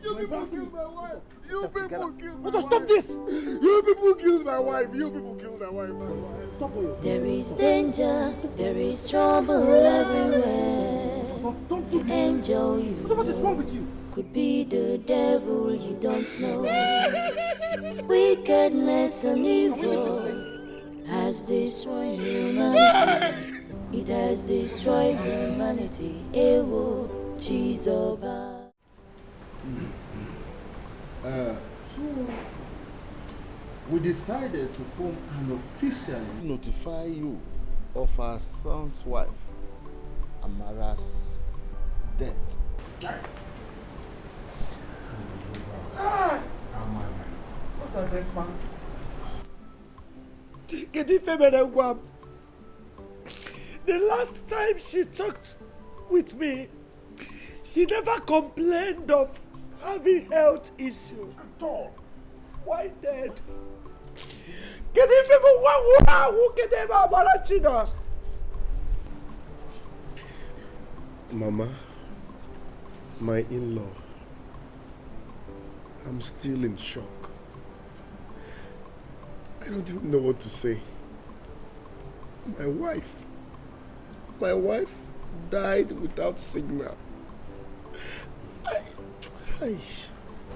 You people killed my wife. You people killed my wife. Stop this. You people killed my wife. You people killed my wife. Stop it. There is danger, there is trouble everywhere. Don't do this. Angel, you What is wrong with you? could be the devil, you don't know. Wickedness and evil has destroyed humanity. It has destroyed humanity. Ewo, Chizoba. So, we decided to come and officially notify you of our son's wife, Amara's death. What's her name, man? Get it, Philmond. The last time she talked with me, she never complained of having health issue at all. Why dead? Get it, who can never Malachina? Mama, my in-law, I'm still in shock. I don't even know what to say. My wife died without signal.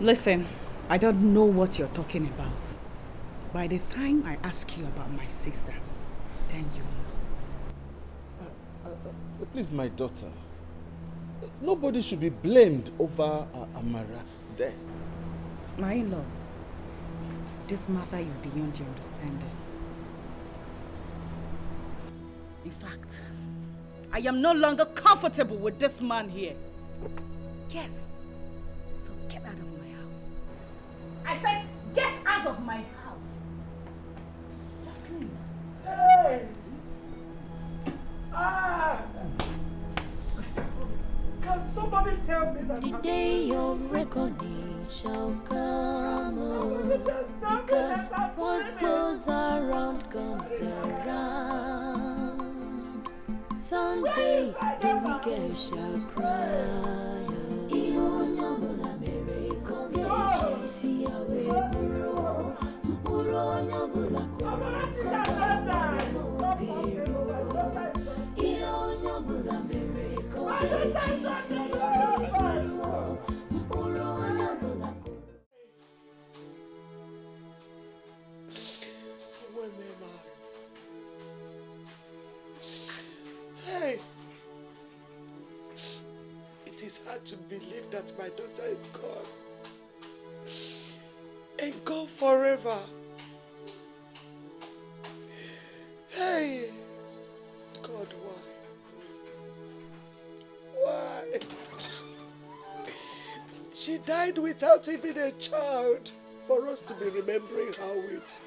Listen, I don't know what you're talking about. By the time I ask you about my sister, then you know. Please, my daughter, nobody should be blamed over Amara's death. My in-law, this matter is beyond your understanding. In fact, I am no longer comfortable with this man here. Yes. So get out of my house. I said get out of my house. Just leave. Hey! Ah! Can somebody tell me that? The day of reckoning shall come, because what goes around comes around. Someday the wicked shall cry. Hey, it is hard to believe that my daughter is gone. And gone forever. Hey, God, why? She died without even a child for us to be remembering her with.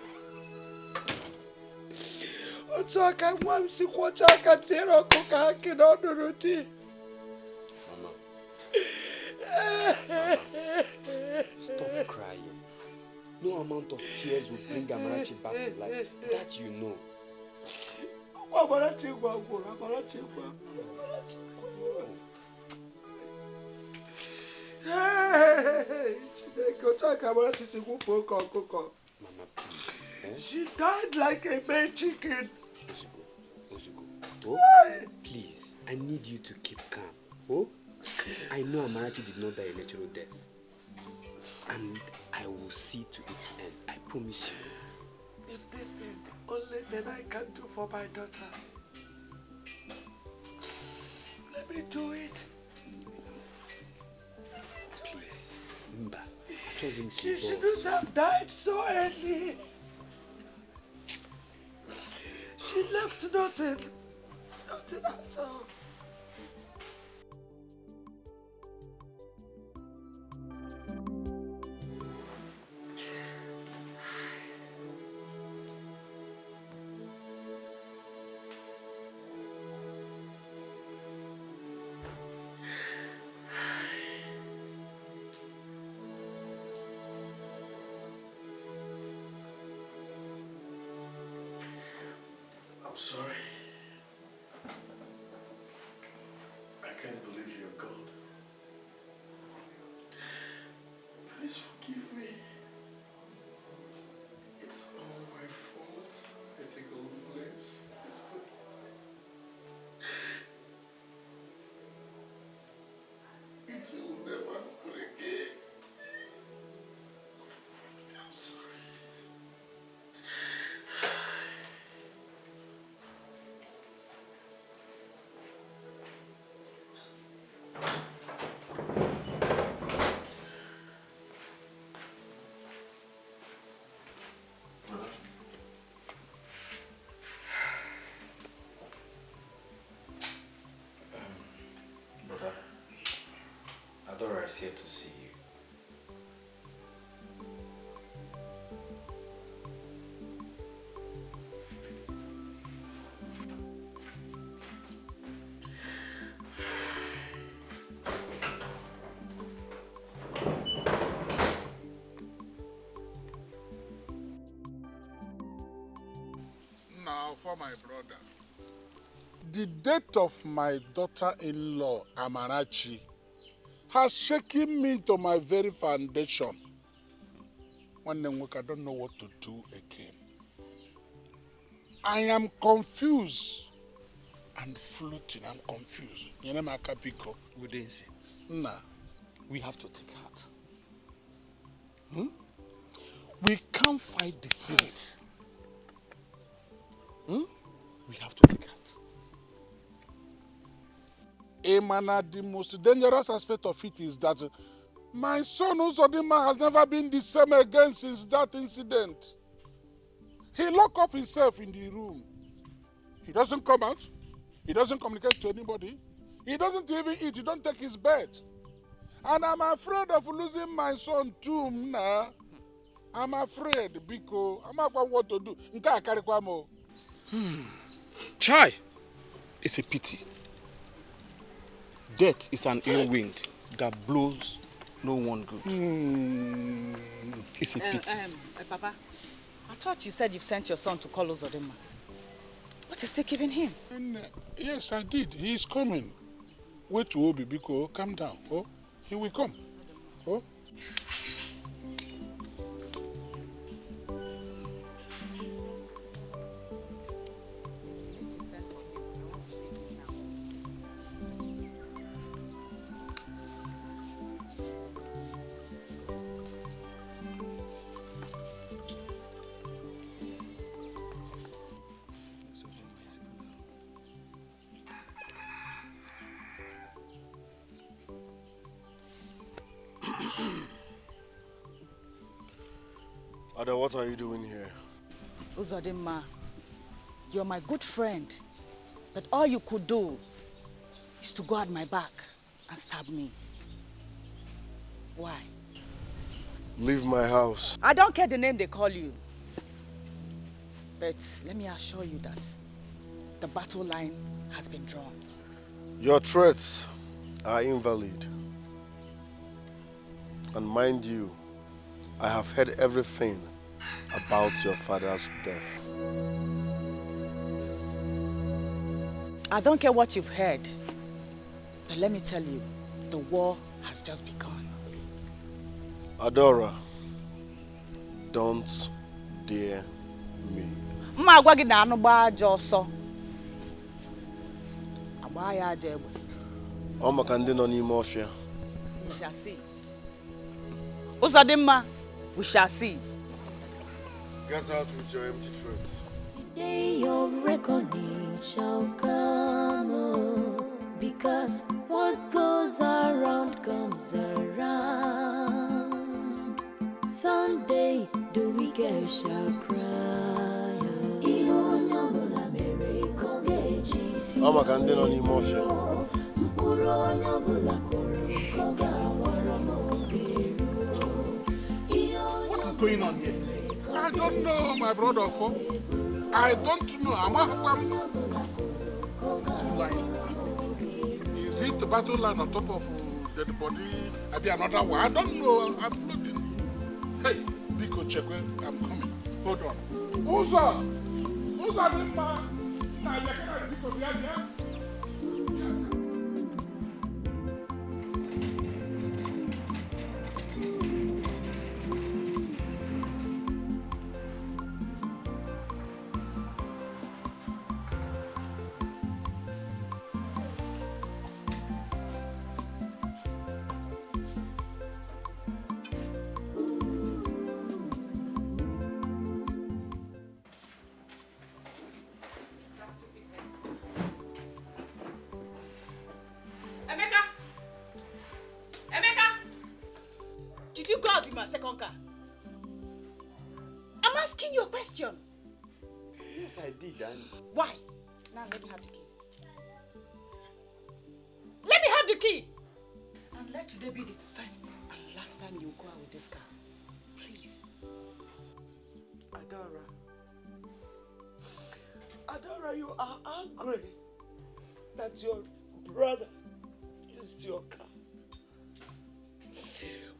Mama. Stop crying. No amount of tears will bring Amarachi back to life. That you know. Mama, please. She died like a bad chicken. Ozugo. Oh, please, I need you to keep calm. Oh, I know Amarachi did not die a natural death. And I will see to its end. I promise you. If this is the only thing I can do for my daughter, let me do it. Please, Mba, she shouldn't have died so early. She left nothing at all. I'm sorry. can't believe you're gone. Please forgive me. It's all my fault. I take all the blames. It's good. It will never happen again. I'm sorry. Brother, Adora is here to see you. Now for my brother. The death of my daughter-in-law, Amarachi, has shaken me to my very foundation. One day, I don't know what to do again. I am confused and floating. I'm confused. You know, We didn't see. Nah. We have to take heart. We can't fight the spirit. We have to take heart. Emana, the most dangerous aspect of it is that my son Uzodinma has never been the same again since that incident. He locked up himself in the room. He doesn't come out. He doesn't communicate to anybody. He doesn't even eat. He don't take his bed. And I'm afraid of losing my son too now. I'm afraid because I'm not what to do. Chai! It's a pity. Death is an ill wind that blows no one good. It's a pity. Papa, I thought you said you've sent your son to call Uzodinma. What is still keeping him? Yes, I did. He is coming. Wait to Obi Biko. Calm down. Oh, he will come. Oh. Ada, what are you doing here? Uzodinma, you're my good friend, but all you could do is to go at my back and stab me. Why? Leave my house. I don't care the name they call you. But let me assure you that the battle line has been drawn. Your threats are invalid. And mind you, I have heard everything about your father's death. I don't care what you've heard, but let me tell you, the war has just begun. Adora, don't dare me. We shall see. Uzodinma, we shall see. Get out with your empty threats. The day of reckoning shall come, because what goes around comes around. Someday the wicked shall cry. What is going on here? I don't know, my brother. I don't know. Is it the battle line on top of dead body? Maybe another one. I don't know. I'm floating. Hey, Biko, check where I'm coming. Hold on. Uza! Uza, second car? I'm asking you a question. Yes, I did, and... Why? Now let me have the key. Let me have the key! And let today be the first and last time you go out with this car. Please. Adora, you are angry that your brother used your car.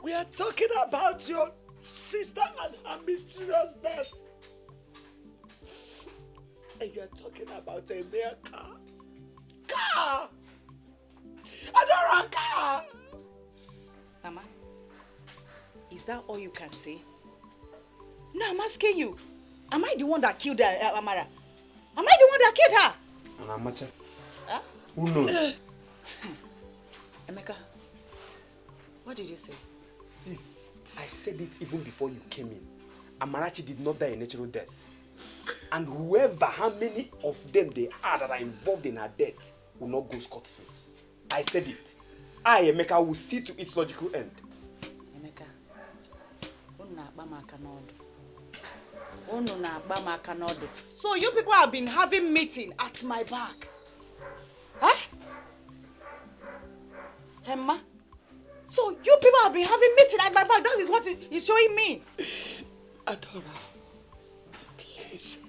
We are talking about your sister and her mysterious death. And you are talking about a mere car. Car! Adora, car! Mama, is that all you can say? No, I'm asking you. Am I the one that killed Amara? Am I the one that killed her? And Amacha? Huh? Who knows? Emeka, what did you say? Sis, I said it even before you came in. Amarachi did not die a natural death. And whoever, how many of them they are that are involved in her death will not go scot-free. I said it. I, Emeka, will see to its logical end. Emeka, so you people have been having meeting at my back. Huh? Emma? So you people have been having meeting at my back. That is what is showing me. Adora, please.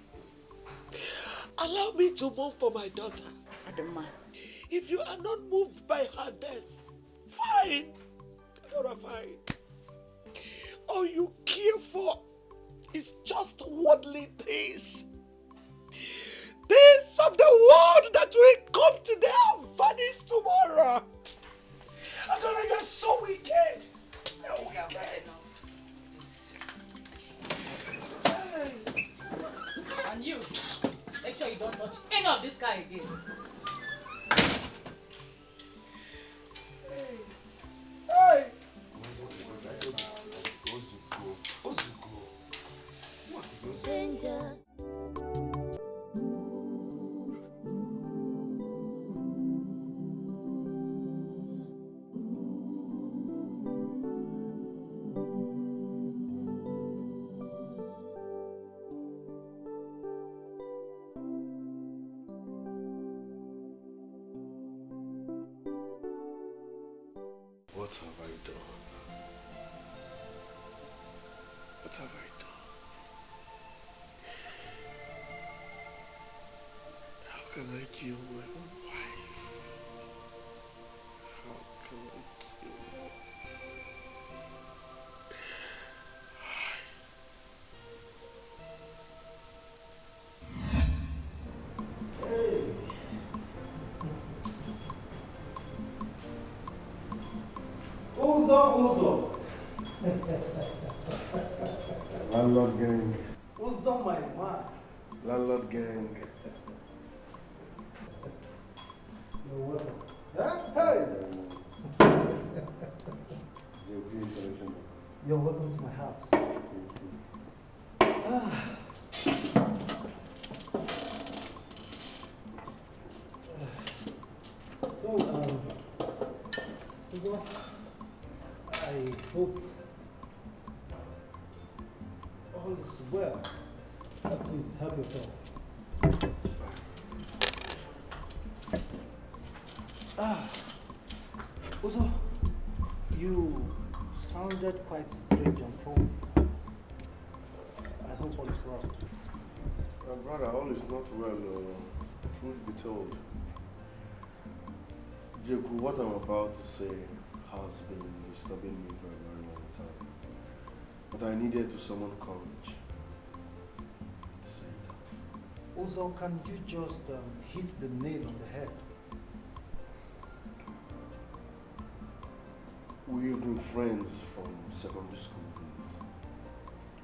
Allow me to mourn for my daughter. Adama. If you are not moved by her death, fine. Adora, fine. All you care for is just worldly things. Things of the world that will come today and vanish tomorrow. Adora, you're so wicked. You're wicked. And you, make sure you don't touch any of this guy again. Hey! Danger. What have I done? What have I done? How can I kill my own wife? How can I kill her? Uzo. Landlord gang. Uzo, my man. Landlord gang. You're welcome. Huh? Hey! You're welcome to my house. So, Uzo, I hope all is well. Please help yourself. Uzo, you sounded quite strange on phone. I hope all is well. Brother, all is not well, truth be told. Jeku, what I'm about to say has been disturbing me for a very long time. But I needed to summon courage to say that. Uzo, can you just hit the nail on the head? We've been friends from secondary school days.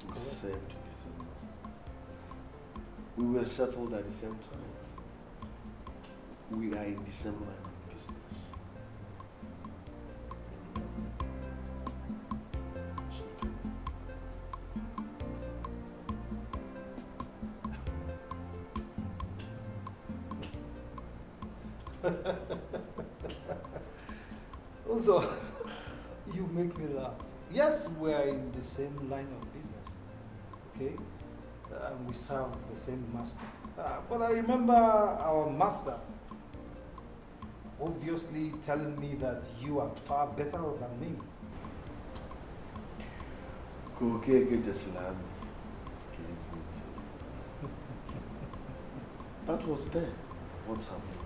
We served the same master. We were settled at the same time. We are in the same line of business. Uzo, you make me laugh. Yes, we are in the same line of business, okay? And we serve the same master. But I remember our master obviously telling me that you are far better than me. Okay, just land. That was there. What's happening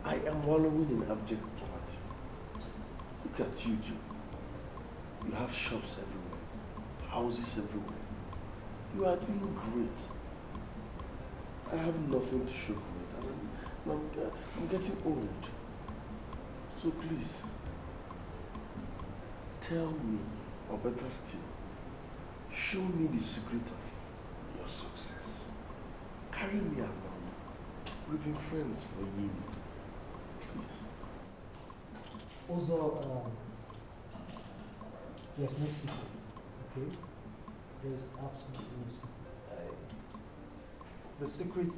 now? I am wallowing in abject poverty. Look at you, Joe. You have shops everywhere, houses everywhere. You are doing great. I have nothing to show for it, and I'm getting old. So please, tell me, or better still, show me the secret of your success. Carry me along. We've been friends for years. Please. Also, there's no secret, okay? There's absolutely no secret. The secret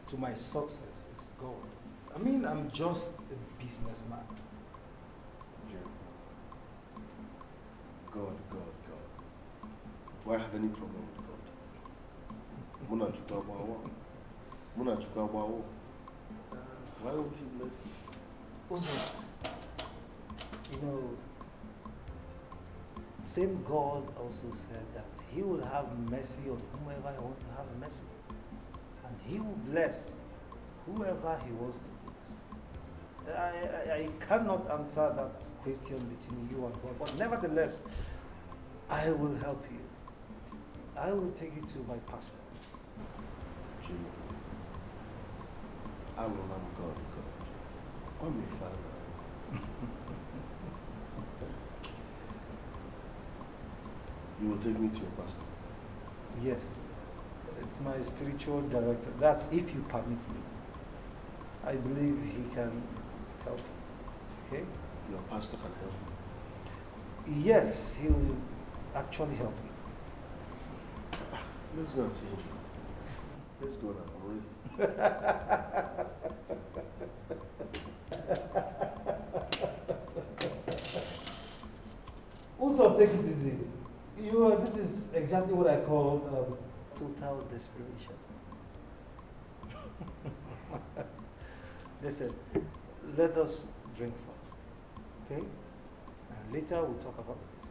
to my success is God. I mean, I'm just a businessman. God. Do I have any problem with God? Why won't he bless me? Also, you know, same God also said that he will have mercy on whomever he wants to have mercy. And he will bless whoever he wants to bless. I cannot answer that question between you and God, but nevertheless, I will help you. I will take you to my pastor. Jimmy, I will not God. I'm your father. You will take me to your pastor? Yes. It's my spiritual director. That's if you permit me. I believe he can help you. Okay? Your pastor can help you? Yes, he will actually help you. Let's go and see him. Let's go now. I'm ready. Also, take it easy. This is exactly what I call total desperation. Listen, let us drink first, okay? And later we'll talk about this.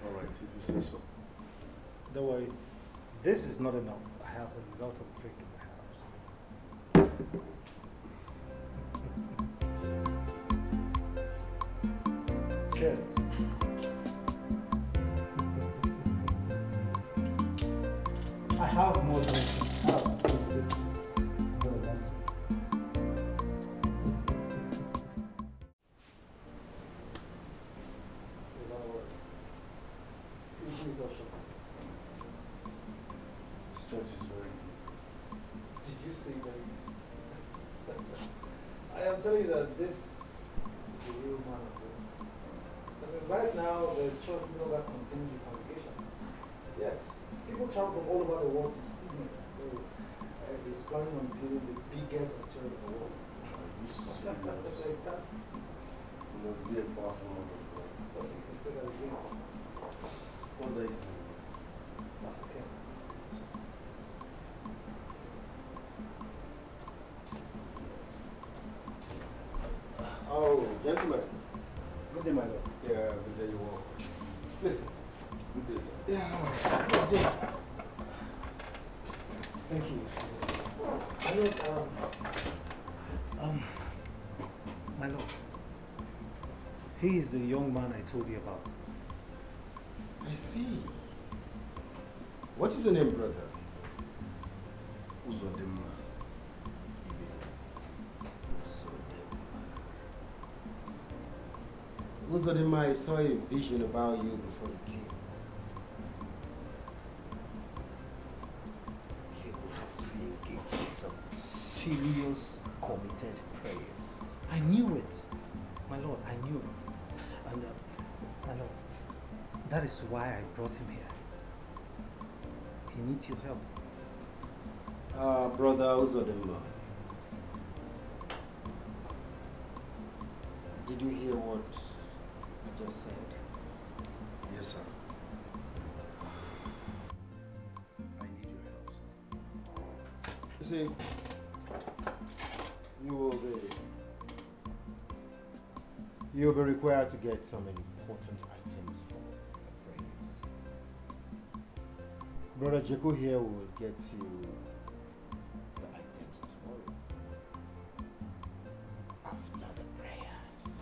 All right, if you say so. Don't worry, this is not enough. I have a lot of drink in the house. Cheers. I have more drinks in the house. This is good enough. This church is very good. Did you see that? I am telling you that this is a real man of God. Right now, the church no longer contains the congregation. Yes, people travel from all over the world to see me. So he's planning on building the biggest hotel in the world. Exactly. It must be a powerful man of God. Okay, you can say that again. What's that his name? Master Ken. Oh, gentlemen. Good day, my lord. Yeah, good day, you walk. Listen. Good day, sir. Yeah, good day. Thank you. My lord, my lord, he is the young man I told you about. I see. What is your name, brother? Uzodimma. Uzodimma, I saw a vision about you before you came. You will have to be engaged in some serious, committed prayers. I knew it. My lord, I knew it. And, my lord, that is why I brought him here. He needs your help. Brother Uzodimma, Did you hear what I just said? Yes, sir. I need your help, sir. You see, you'll be required to get some important items for the prayers. Brother Jeku here will get you the items tomorrow after the prayers.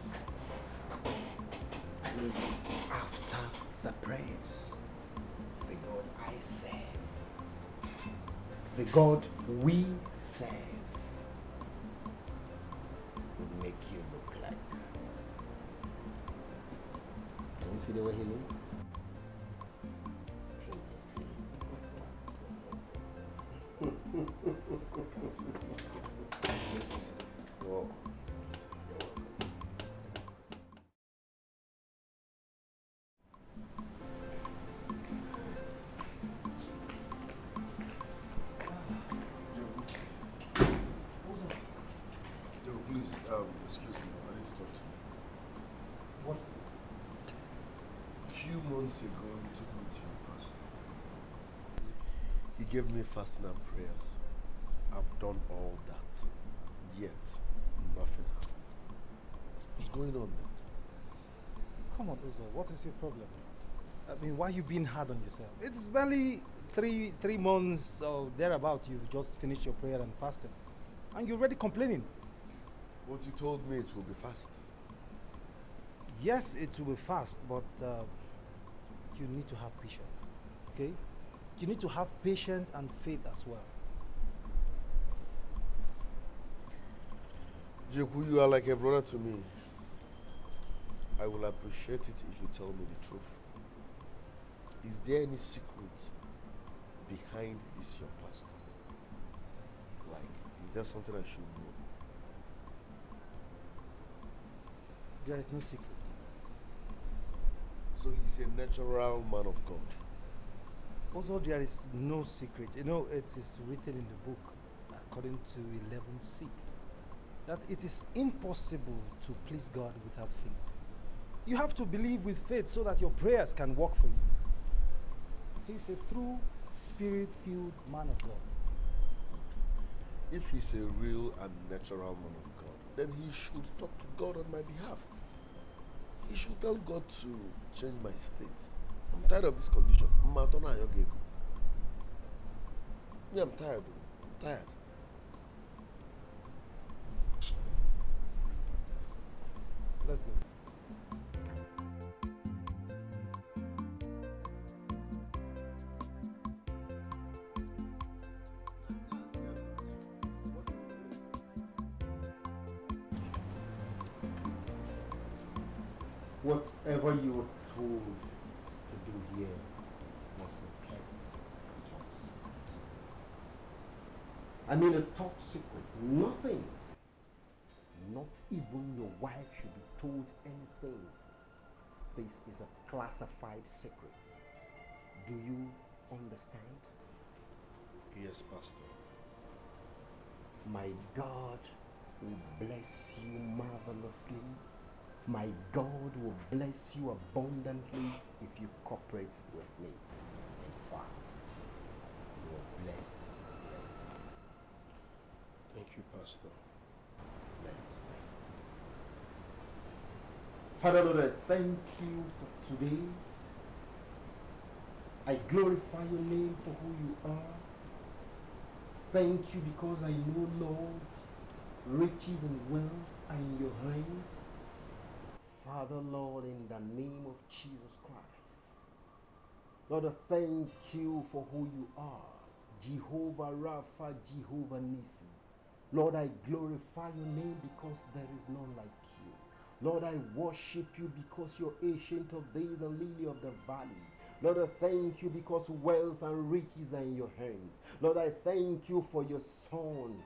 After the prayers, the God I serve, the God we serve, will make you look like. Can you see the way he looks? Whoa. Yo, please, excuse me, I need to talk to you. What? A few months ago, he took me to your pastor. He gave me fasting and prayers. I've done all that, yet nothing happened. What's going on, man? Come on, Uzo, what is your problem? I mean, why are you being hard on yourself? It's barely three months or thereabout. You've just finished your prayer and fasting, and you're already complaining. What you told me, it will be fast. Yes, it will be fast, but you need to have patience, okay? You need to have patience and faith as well. Jeku, you are like a brother to me. I will appreciate it if you tell me the truth. Is there any secret behind this your pastor? Like, is there something I should know? There is no secret. So he's a natural man of God. Also, there is no secret. You know, it is written in the book, according to 11:6, that it is impossible to please God without faith. You have to believe with faith so that your prayers can work for you. He's a true, spirit-filled man of God. If he's a real and natural man of God, then he should talk to God on my behalf. He should tell God to change my state. I'm tired of this condition. Me, I'm tired. I'm tired. Let's go. Whatever you were told to do here must be kept top secret. I mean a top secret. Nothing. Not even your wife should be told anything. This is a classified secret. Do you understand? Yes, Pastor. My God will bless you marvelously. My God will bless you abundantly if you cooperate with me. In fact, you are blessed. Thank you, Pastor. Let us pray. Father Lord, I thank you for today. I glorify your name for who you are. Thank you because I know, Lord, riches and wealth are in your hands. Father, Lord, in the name of Jesus Christ, Lord, I thank you for who you are. Jehovah Rapha, Jehovah Nissi. Lord, I glorify your name because there is none like you. Lord, I worship you because you're ancient of days and lily of the valley. Lord, I thank you because wealth and riches are in your hands. Lord, I thank you for your son,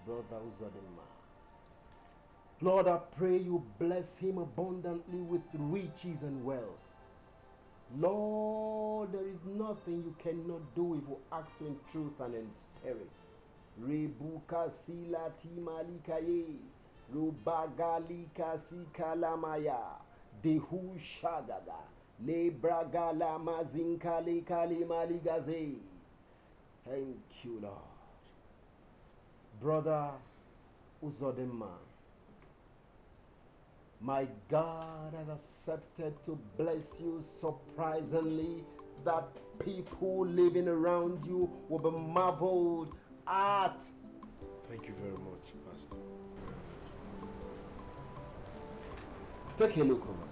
Brother Uzodinma. Lord, I pray you bless him abundantly with riches and wealth. Lord, there is nothing you cannot do if you ask you in truth and in spirit. Rebuka silati malikaye. Rubagalika sikalamaya. Dehu shagaga. Lebragala mazinkali kalimaligaze. Thank you, Lord. Brother Uzodema, my God has accepted to bless you surprisingly that people living around you will be marveled at. Thank you very much, Pastor. Take a look over there.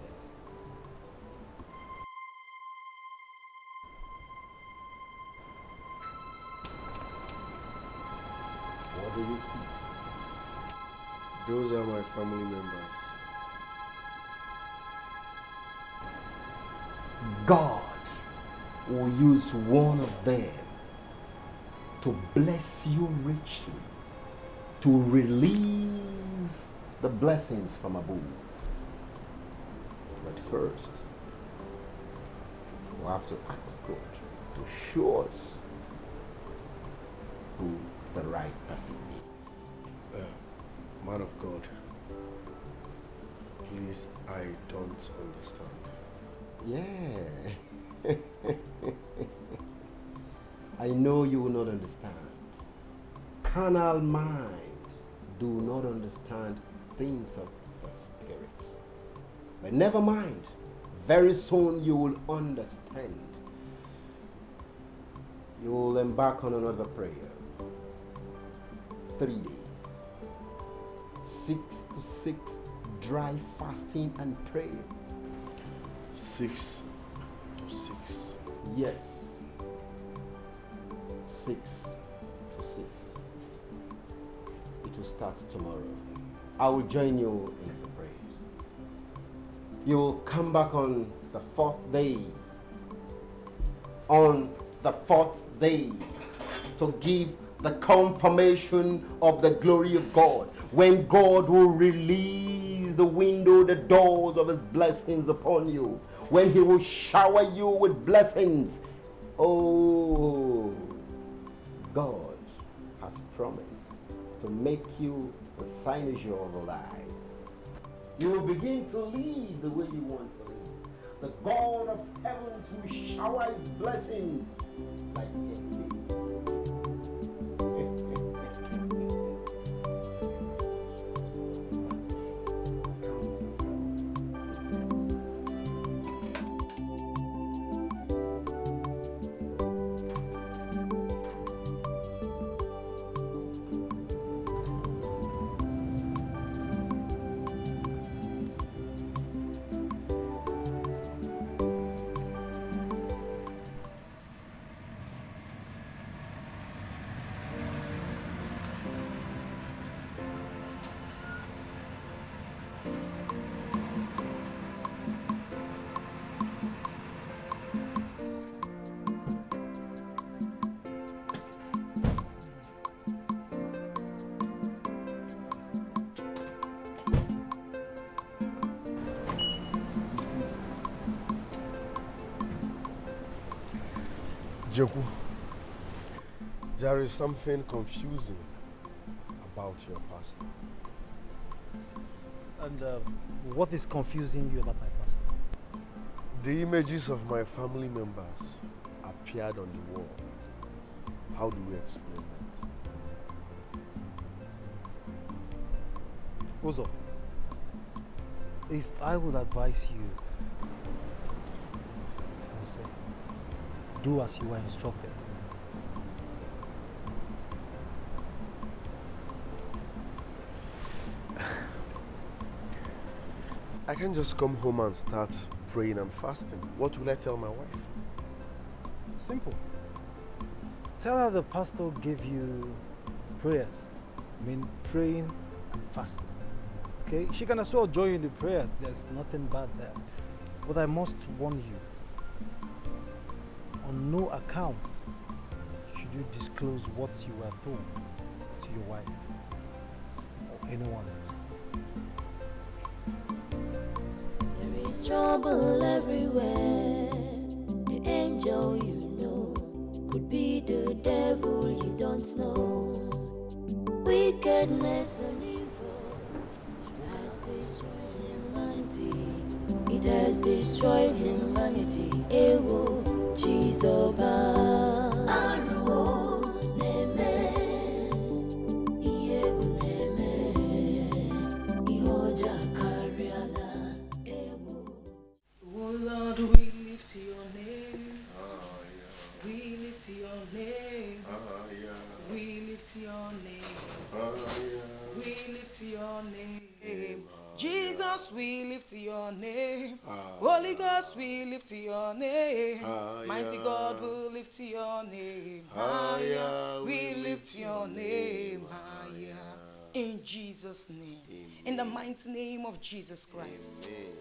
What do you see? Those are my family members. God will use one of them to bless you richly, to release the blessings from above. But first, we'll have to ask God to show us who the right person is. Man of God, please, I don't understand. Yeah. I know you will not understand. Carnal minds do not understand things of the spirit. But never mind. Very soon you will understand. You will embark on another prayer. 3 days. 6 to 6 dry fasting and prayer. 6 to 6. Yes. 6 to 6. It will start tomorrow. I will join you in the prayers. You will come back on the 4th day. On the 4th day to give the confirmation of the glory of God. When God will release the window, the doors of his blessings upon you. When he will shower you with blessings. Oh, God has promised to make you the cynosure of our lives. You will begin to live the way you want to live. The God of heavens will shower his blessings like you can see. Joku, there is something confusing about your pastor. And what is confusing you about my pastor? The images of my family members appeared on the wall. How do we explain that? Uzo, if I would advise you, I would say, do as you were instructed. I can't just come home and start praying and fasting. What will I tell my wife? Simple. Tell her the pastor gave you prayers. I mean, praying and fasting. Okay? She can as well join in the prayer. There's nothing bad there. But I must warn you, on no account should you disclose what you were told to your wife or anyone else. There is trouble everywhere. The angel you know could be the devil you don't know. Wickedness and evil destroyed humanity. Ewo, Jesus. Aruo, neme, Iyewu neme, Ihoja kariala, Ewo. Oh Lord, we lift your name. We lift your name. We lift your name. We lift your name. Jesus, we lift your name. Holy Ghost, we lift your name. Mighty God, we lift your name. Higher, we lift your name. Higher. In Jesus' name. In the mighty name of Jesus Christ.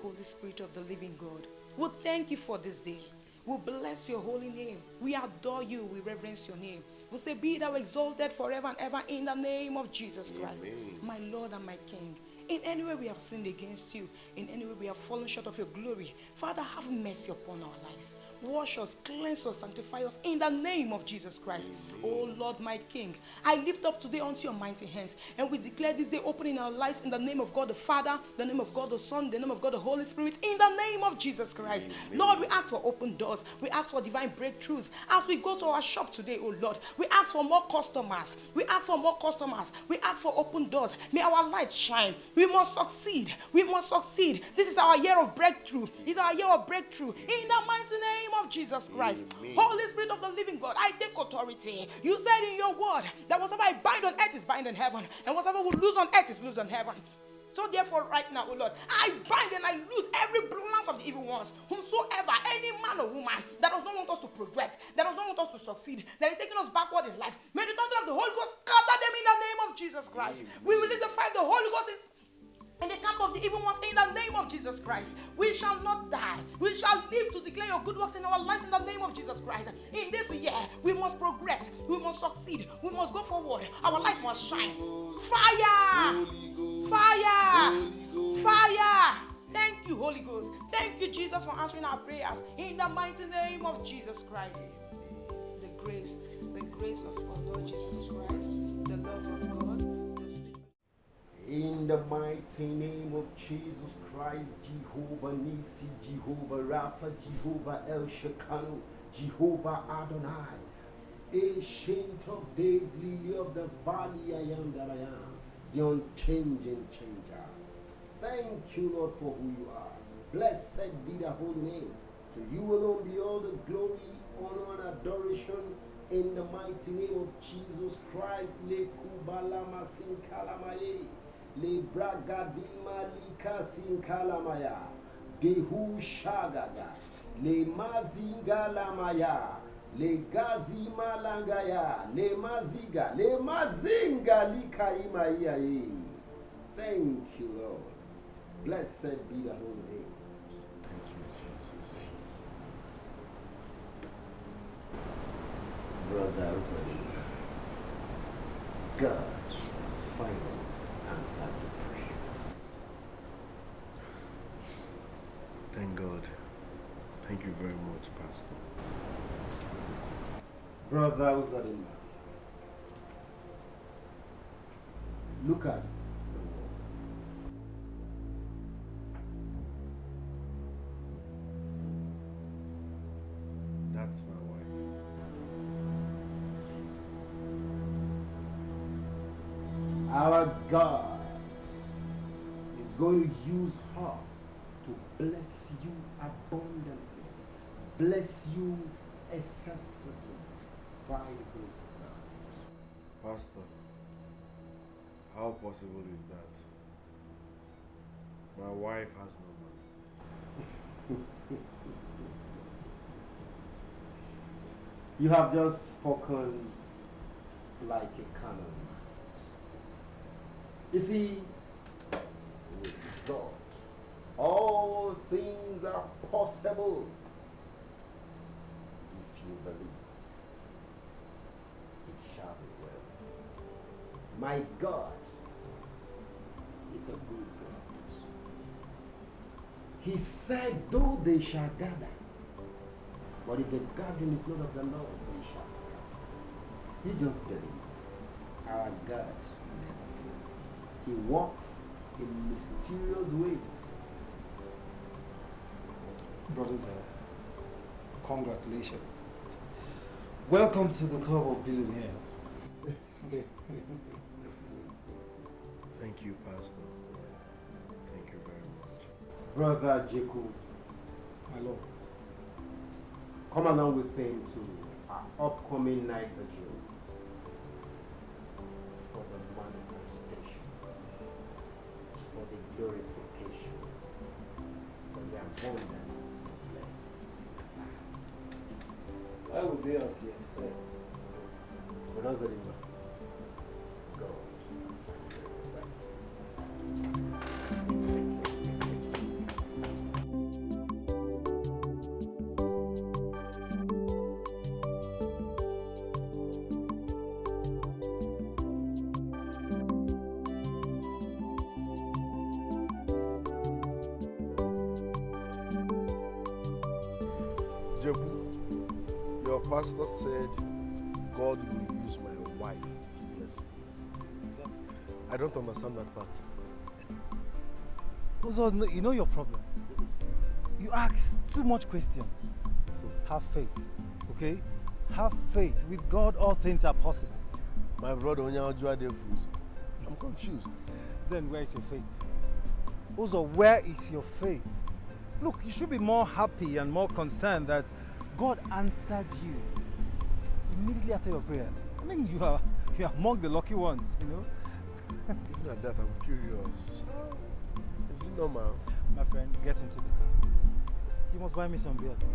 Holy Spirit of the living God, we thank you for this day. We bless your holy name. We adore you. We reverence your name. We say, be thou exalted forever and ever in the name of Jesus Christ. My Lord and my King. In any way we have sinned against you, in any way we have fallen short of your glory, Father, have mercy upon our lives. Wash us, cleanse us, sanctify us in the name of Jesus Christ. Oh Lord, my King, I lift up today unto your mighty hands, and we declare this day open in our lives in the name of God the Father, the name of God the Son, the name of God the Holy Spirit, in the name of Jesus Christ. Lord, we ask for open doors. We ask for divine breakthroughs. As we go to our shop today, oh Lord, we ask for more customers. We ask for more customers. We ask for open doors. May our light shine. We must succeed. We must succeed. This is our year of breakthrough. It's our year of breakthrough. In the mighty name of Jesus Christ. Holy Spirit of the living God, I take authority. You said in your word that whatever I bind on earth is bind in heaven, and whatever we lose on earth is lose on heaven. So therefore right now, oh Lord, I bind and I lose every plans of the evil ones, whomsoever, any man or woman that does not want us to progress, that does not want us to succeed, that is taking us backward in life, may the thunder of the Holy Ghost scatter them in the name of Jesus Christ. We release the fire of the Holy Ghost in the camp of the evil ones in the name of Jesus Christ. We shall not die. We shall live to declare your good works in our lives in the name of Jesus Christ. In this year, we must progress. We must succeed. We must go forward. Our light must shine. Fire! Fire! Fire! Thank you, Holy Ghost. Thank you, Jesus, for answering our prayers. In the mighty name of Jesus Christ. The grace of our Lord Jesus Christ, the love of God. In the mighty name of Jesus Christ, Jehovah Nisi, Jehovah Rapha, Jehovah El Shekinah, Jehovah Adonai, Ancient of Days, Lily of the Valley, I am that I am, the unchanging changer. Thank you, Lord, for who you are. Blessed be the holy name. To you alone be all the glory, honor, and adoration. In the mighty name of Jesus Christ, Le Kubalama Sinkalamaye. Le bragadima lika sinkalamaya, dehu shagaga, le mazingalamaya, le gazima langaya, le mazinga likarimaya. Thank you, Lord. Blessed be the holy name. Thank you, Jesus. Brothers and God has finally answered the prayer. Thank God. Thank you very much, Pastor. Brother Uzadima, look at the wall. That's my wife. Our God is going to use her to bless you abundantly, bless you excessively by the grace of God. Pastor, how possible is that? My wife has no money. You have just spoken like a canon. You see, with God, all things are possible if you believe. It shall be well. My God is a good God. He said, though they shall gather, but if the gathering is not of the Lord, they shall scatter. You just believe. Our God never fails. He walks in mysterious ways. Brothers, congratulations. Welcome to the club of billionaires. Thank you, Pastor. Thank you very much. Brother Jacob, my lord, come along with him to our upcoming night vigil for the manifestation, for the glorification, for the abundance of blessings. Why would they, as you have said? But also remember, God has Jebu, your pastor said God will use my wife to bless me. I don't understand that part. Also, you know your problem. You ask too much questions. Have faith, okay? Have faith. With God, all things are possible. My brother, I'm confused. Then where is your faith? Also, where is your faith? Look, you should be more happy and more concerned that God answered you immediately after your prayer. I mean, you are among the lucky ones, you know? Even at that, I'm curious. Is it normal? My friend, get into the car. You must buy me some beer today.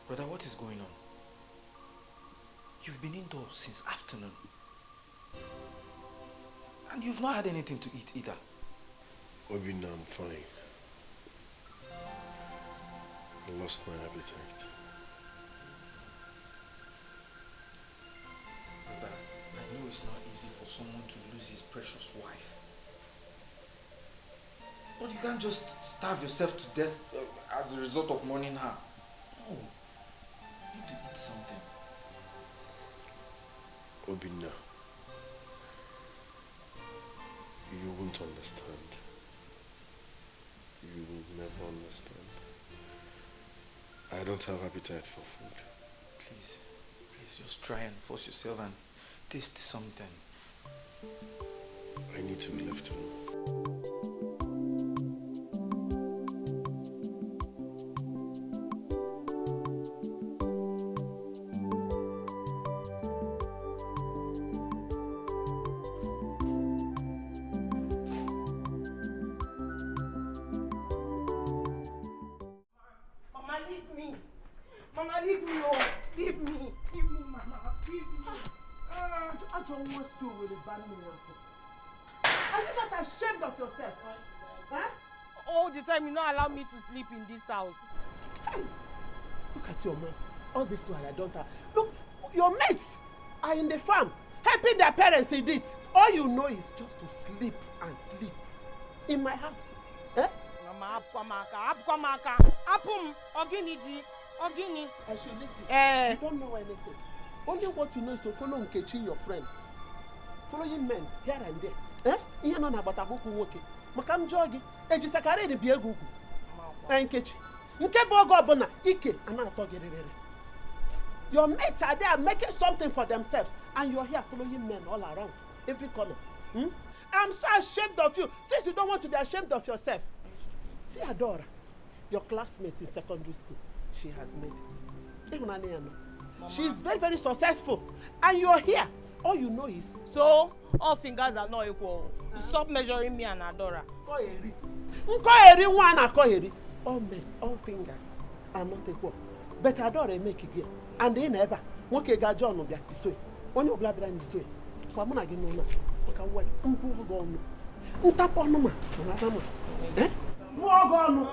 Brother, what is going on? You've been indoors since afternoon. And you've not had anything to eat either. Obina, I'm fine. I lost my appetite. Brother, I know it's not easy for someone to lose his precious wife. But you can't just starve yourself to death as a result of mourning her. No. You need to eat something. Obina, you won't understand. You will never understand. I don't have appetite for food. Please just try and force yourself and taste something. I need to be left alone. Me to sleep in this house. Hey, look at your mates. All this while I don't have. Look, your mates are in the farm helping their parents in it. All you know is just to sleep and sleep in my house. Eh? Mama, apumaka, apum, ogini di, ogini. I should leave you. You don't know anything. Only what you know is to follow Nkechi, your friend. Following men here and there. Eh? Ihe no na batabuku nwoke. Maka m jogi, ejisakare ni bie gugu. Nkechi, nke bụ oge ọbụla ike ana-atọ gị rịrịrị. Your mates are there making something for themselves and you're here following men all around, every corner. I'm so ashamed of you since you don't want to be ashamed of yourself. See Adora, your classmate in secondary school, she has made it. She's very, very successful. And you're here. All you know is... So, all fingers are not equal. Stop measuring me and Adora. All fingers are not equal. But Adora make it. And they never. One can get John of their so. One of Blabber and so. For Mona Gino. Okay, what? Tap on them. Eh? More gone.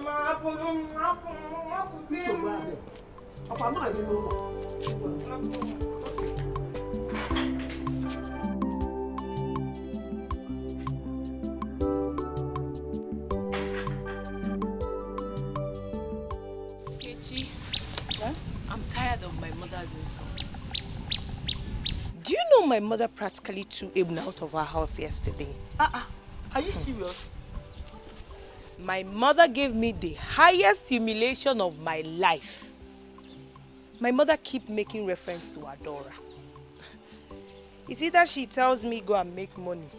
I'm tired of my mother's insult. Do you know my mother practically threw Abner out of our house yesterday? Are you serious? My mother gave me the highest humiliation of my life. My mother keep making reference to Adora. It's either she tells me go and make money.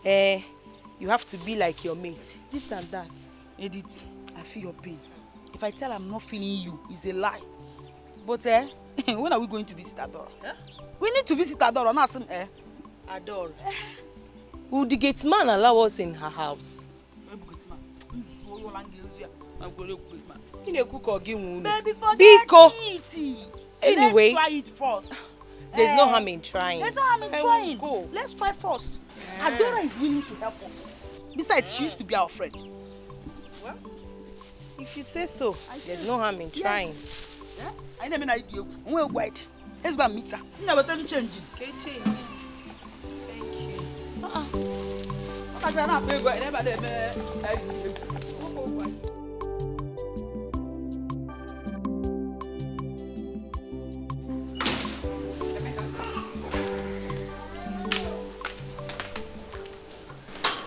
You have to be like your mate. This and that. Edith, I feel your pain. If I tell I'm not feeling you, it's a lie. But when are we going to visit Adora? Huh? We need to visit Adora, not some Adora. Will the gate man allow us in her house? Baby, forget it. Anyway, let's try it first. There's no harm in trying. There's no harm in trying. Go. Let's try first. Adora is willing to help us. Besides, she used to be our friend. Well, if you say so, there's no harm in trying. Yeah? I never know you. We're white. Let's go and meet her. You never tell me change. Okay, change. Thank you.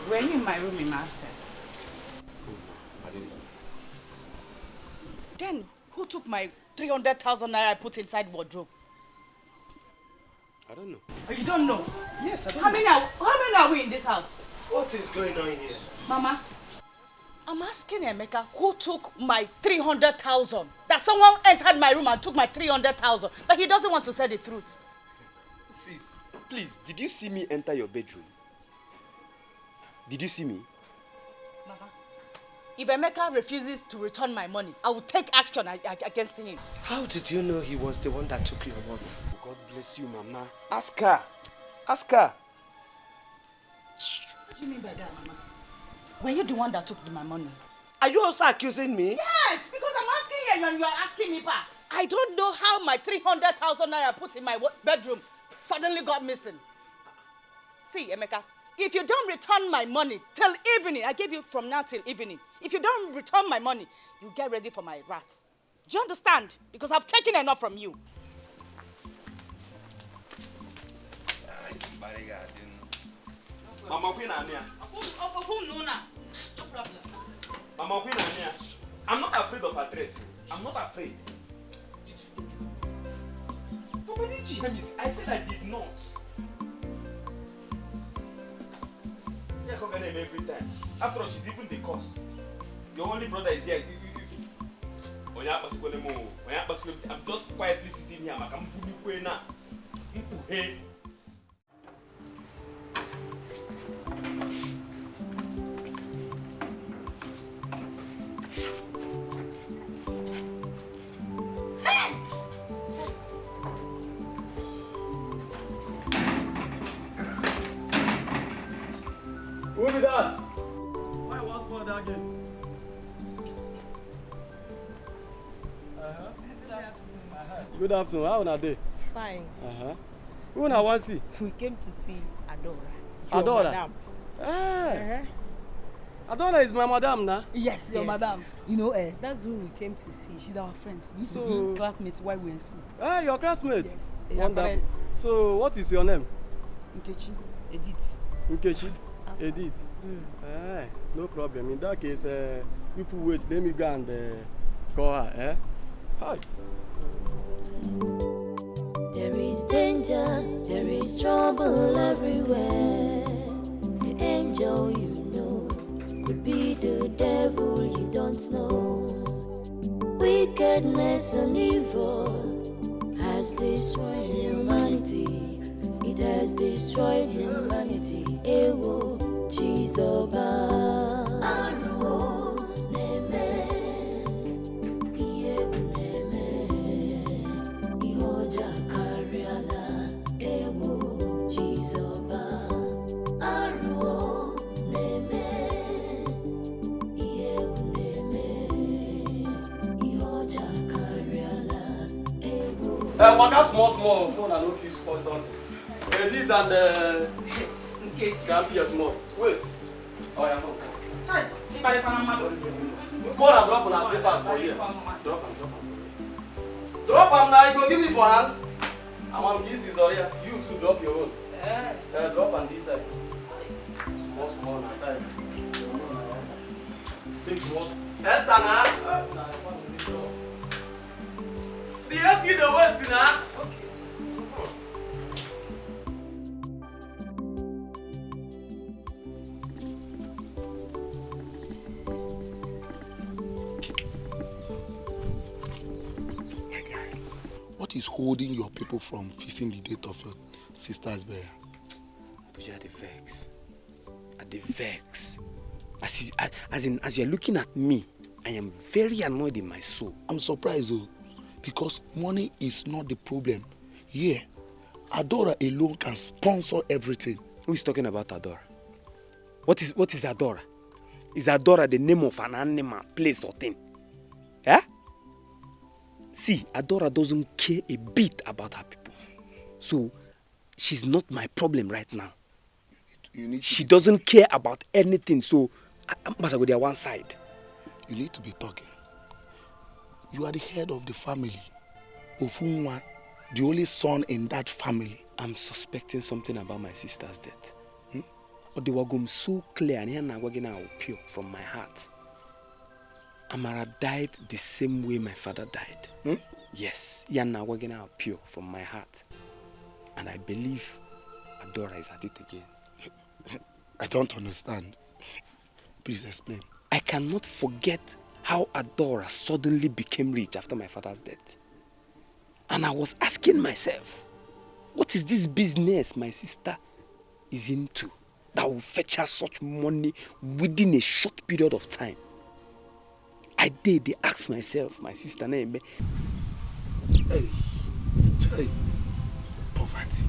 Were you in my room in my absence? I didn't know. Then, who took my 300,000 naira I put inside wardrobe? I don't know. Oh, you don't know? Yes, I don't know. How many are we in this house? What is going on here? Mama, I'm asking Emeka who took my 300,000. That someone entered my room and took my 300,000, but he doesn't want to say the truth. Sis, please, did you see me enter your bedroom? Did you see me? Mama, if Emeka refuses to return my money, I will take action against him. How did you know he was the one that took your money? God bless you, Mama. Ask her. Ask her. What do you mean by that, Mama? Were you the one that took my money? Are you also accusing me? Yes, because I'm asking you and you are asking me back. I don't know how my 300,000 naira put in my bedroom suddenly got missing. See, Emeka, if you don't return my money till evening, I gave you from now till evening. If you don't return my money, you get ready for my rats. Do you understand? Because I've taken enough from you. Mama Queen Ania. No problem. Mama Queen Ania. I'm not afraid of her threats. I'm not afraid. But why didn't you hear me? I said I did not. Yeah, come get him every time. After all, she's even the cause. Your only brother is here. I'm just quietly sitting here. Who be that? Why was for that gate? Good afternoon. How are they? Fine. Who na want see? We came to see Adora. Adora? Madam. Adora is my madam, na? Yes, your madam. You know, that's who we came to see. She's our friend. We used to be classmates while we were in school. Ah, your classmate? Yes. Wonderful. So, what is your name? Nkechi. Edith. Nkechi? Edith? No problem. In that case, people wait. Let me go and call her. Hi. There is danger, there is trouble everywhere. The angel you know could be the devil you don't know. Wickedness and evil has destroyed humanity. It has destroyed humanity. Ewo, Chizoba. Aruo, Neme. Iyewu Neme. Ihoja Kariala. Ewo, Chizoba. Aruo, Neme. Iyewu Neme. Ihoja Kariala. Ewo. Waka small, no, I don't feel spoil something. Edit and Scampi small. Wait. Oh, yeah, no. Go and drop on our slippers for you. Drop them. Drop them now, you go give me for hand. I want this is all here. You too, drop your own. Drop on this side. Small, now, guys. Take small. Enter now. Do you see the waist now? What is holding your people from fixing the date of your sister's burial? But you are the vex. As you're looking at me, I am very annoyed in my soul. I'm surprised though, because money is not the problem. Yeah, Adora alone can sponsor everything. Who is talking about Adora? What is Adora? Is Adora the name of an animal, place or thing? Yeah? See, Adora doesn't care a bit about her people. So, she's not my problem right now. She doesn't care about anything, so I'm going to go there one side. You need to be talking. You are the head of the family. Ofunwa, the only son in that family. I'm suspecting something about my sister's death. But they were going so clear and here pure from my heart. Amara died the same way my father died. Yes, Yana Wagena pure from my heart. And I believe Adora is at it again. I don't understand. Please explain. I cannot forget how Adora suddenly became rich after my father's death. And I was asking myself, what is this business my sister is into that will fetch her such money within a short period of time? I asked myself, my sister name. Hey, poverty.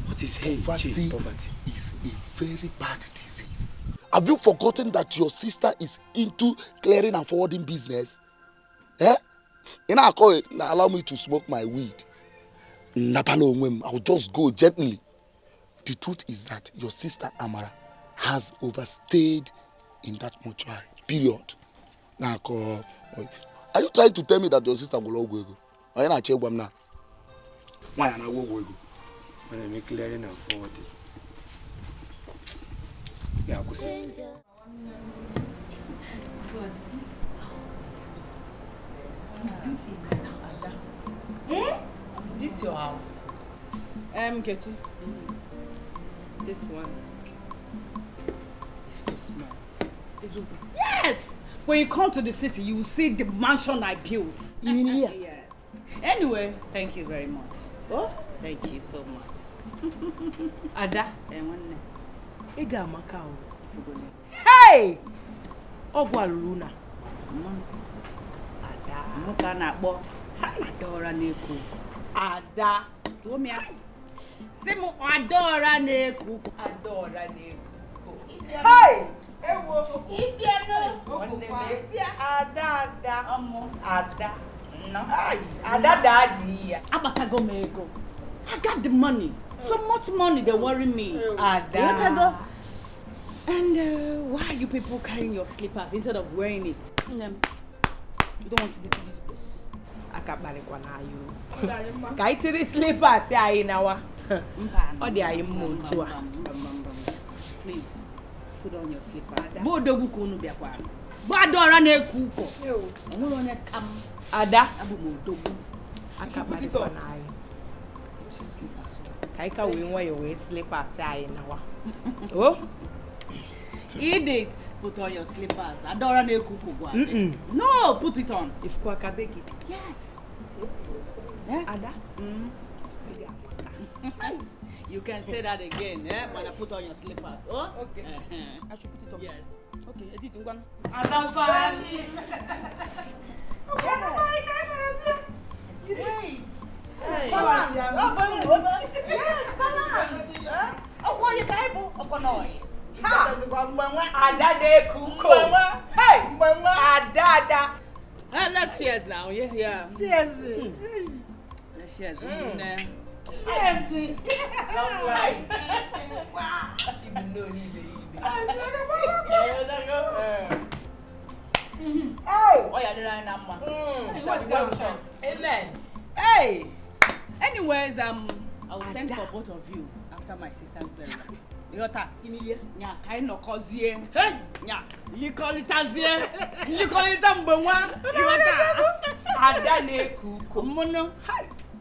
What is poverty? Poverty is a very bad disease. Have you forgotten that your sister is into clearing and forwarding business? And I call it, now allow me to smoke my weed. I'll just go gently. The truth is that your sister Amara has overstayed in that mortuary. Period. Now, are you trying to tell me that your sister will not go? Are you not check them now? Why are you not go? When I make clearing and forwarding. Yeah, I see. But this house is beauty. Eh? Is this your house? Ketty. This one is too small. It's open. Yes! When you come to the city, you will see the mansion I built. You mean here? Yeah. Anyway, thank you very much. Oh, thank you so much. Ada, Ega Macau. Hey! Ogwaluna. Ada. Mukana bo. Adora Neku. Ada. Tomia. Simu Adora Neku. Adora Neku. Hey! Ewo. Ada. Ada. No. Ada daddy. Abakago mego. I got the money. So much money they worry me. Ada. And why are you people carrying your slippers instead of wearing it? You don't want to get to this place. I can't buy one you. Kaitiri slippers ya inawa. Odi ayi montua. Please put on your slippers. Bo dogu ko nu biakwa. Bo adora na eku ko. Onwuro net kam. Ada abu mo dogu. Aka buy one ayi. Kaika we nwa your slippers ya inawa. Oh? Eat it. Put on your slippers. Adora na eku. No, put it on. If Kwaka beg it. Yes. Yeah. Ada. You can say that again, eh? When I put on your slippers. Oh? Okay. I should put it on. Yes. Okay, edit in one. Adavani. Wait. Hey. Balance. Yes, balance. Oh, what you got? Oh, no. Adade kuko. Hey. Adada. Let's cheers now. Yeah. Cheers. Let's cheers. Yes. Long life. Even though he baby. Oh, yeah, the line number. Amen. Hey. Anyways, I will send for both of you after my sister's burial. Yota, Emilia, nya kind of cozie. Hey, nya, likolitazie, likolita mbwa. Yota, ada ne kuko. Mono,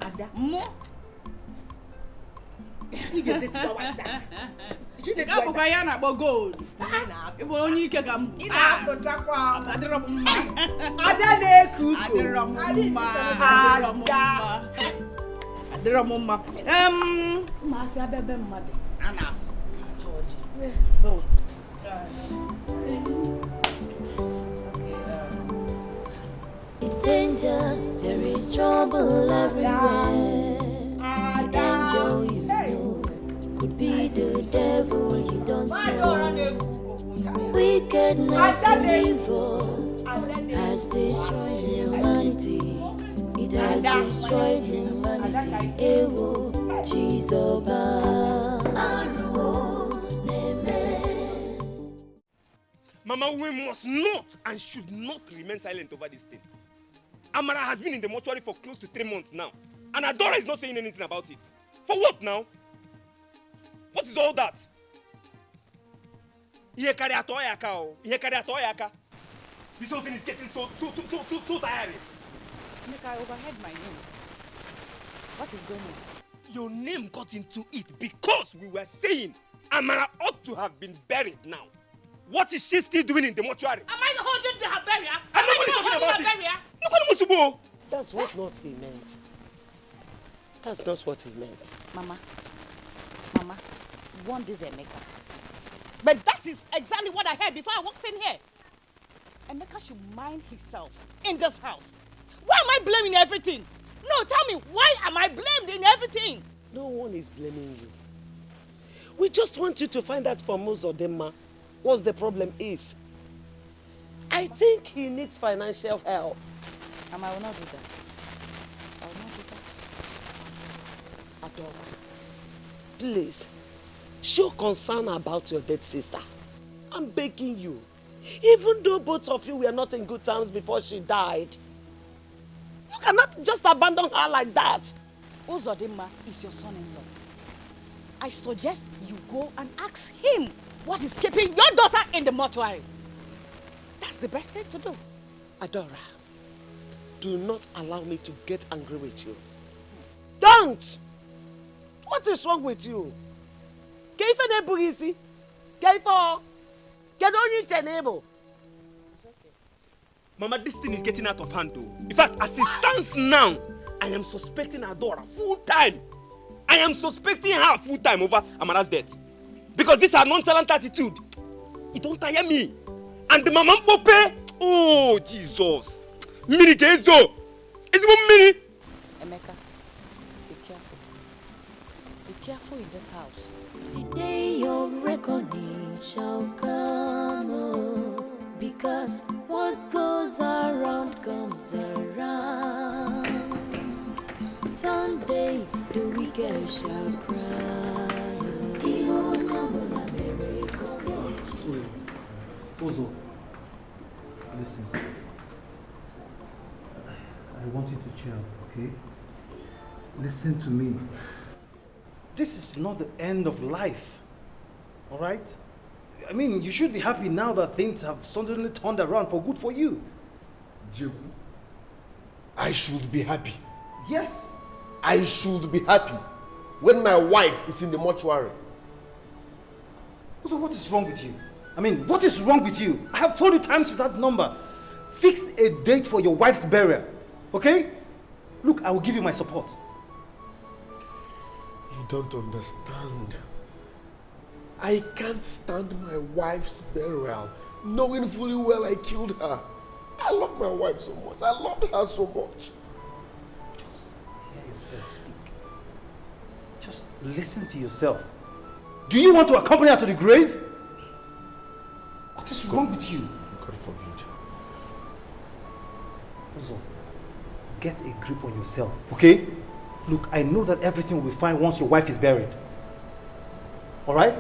ada mo. You get it to what? You get to Bukayana bo gold. Ibo only ike gam. Ina kotakwa. Adirom. Ada ne kuko. Adirom. Adirom. Masi abebe mmade. Anas. George. So. It's danger. There is trouble everywhere. The angel you know could be the devil you don't know. Wickedness and evil has destroyed humanity. It has destroyed humanity. Ewo, Chizoba. Mama, we must not and should not remain silent over this thing. Amara has been in the mortuary for close to 3 months now. And Adora is not saying anything about it. For what now? What is all that? This whole thing is getting so tiring. Nick, I overheard my name. What is going on? Your name got into it because we were saying Amara ought to have been buried now. What is she still doing in the mortuary? Am I holding her burial? I'm not talking about it. That's what he meant. That's not what he meant. Mama, you want this Emeka. But that is exactly what I heard before I walked in here. Emeka should mind himself in this house. Why am I blaming everything? No, tell me, why am I blamed in everything? No one is blaming you. We just want you to find out from Uzodimma what the problem is. I think he needs financial help. And I will not do that. I will not do that. Adora, please, show concern about your dead sister. I'm begging you. Even though both of you were not in good terms before she died, you cannot just abandon her like that. Uzodimma is your son-in-law. I suggest you go and ask him what is keeping your daughter in the mortuary. That's the best thing to do. Adora, do not allow me to get angry with you. Don't! What is wrong with you? Mama, this thing is getting out of hand though. In fact, as it stands now, I am suspecting Adora full time. I am suspecting her full time over Amara's death. Because this is her nonchalant attitude. It don't tire me. And the Mama Pope, oh Jesus. Mini Jezo. It's one mini. Emeka, be careful. Be careful in this house. The day of reckoning shall come, oh, because what goes around comes around. Someday the wicked shall cry. Ozo, listen. I want you to chill, okay? Listen to me. This is not the end of life, all right? I mean, you should be happy now that things have suddenly turned around for good for you. Jebu, I should be happy. Yes. I should be happy when my wife is in the mortuary. So what is wrong with you? I mean, what is wrong with you? I have told you times with that number. Fix a date for your wife's burial, okay? Look, I will give you my support. You don't understand. I can't stand my wife's burial, knowing fully well I killed her. I love my wife so much. I loved her so much. Just hear yourself speak. Just listen to yourself. Do you want to accompany her to the grave? What is wrong with you? God forbid. Uzo, get a grip on yourself, okay? Look, I know that everything will be fine once your wife is buried. All right?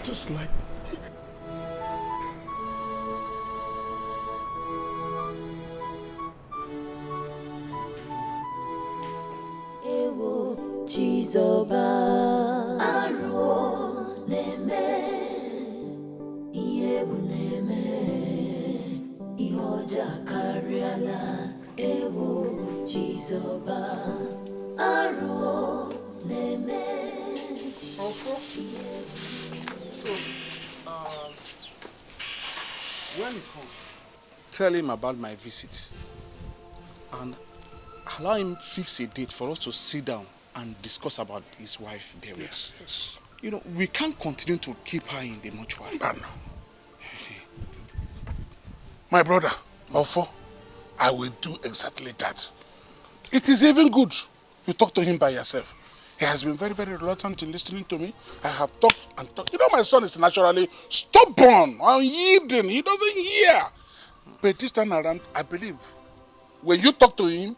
Just like... Ewo Chizoba Aruo Neme Iyebu Neme Ihoja Kariala Ewo Chizoba Aruo Neme. Also, so, when he comes, tell him about my visit and allow him fix a date for us to sit down and discuss about his wife burial. Yes, yes. You know, we can't continue to keep her in the mortuary. My brother, Ofo, I will do exactly that. It is even good you talk to him by yourself. He has been very, very reluctant in listening to me. I have talked and talked. You know, my son is naturally stubborn, unyielding. He doesn't hear. But this time around, I believe, when you talk to him,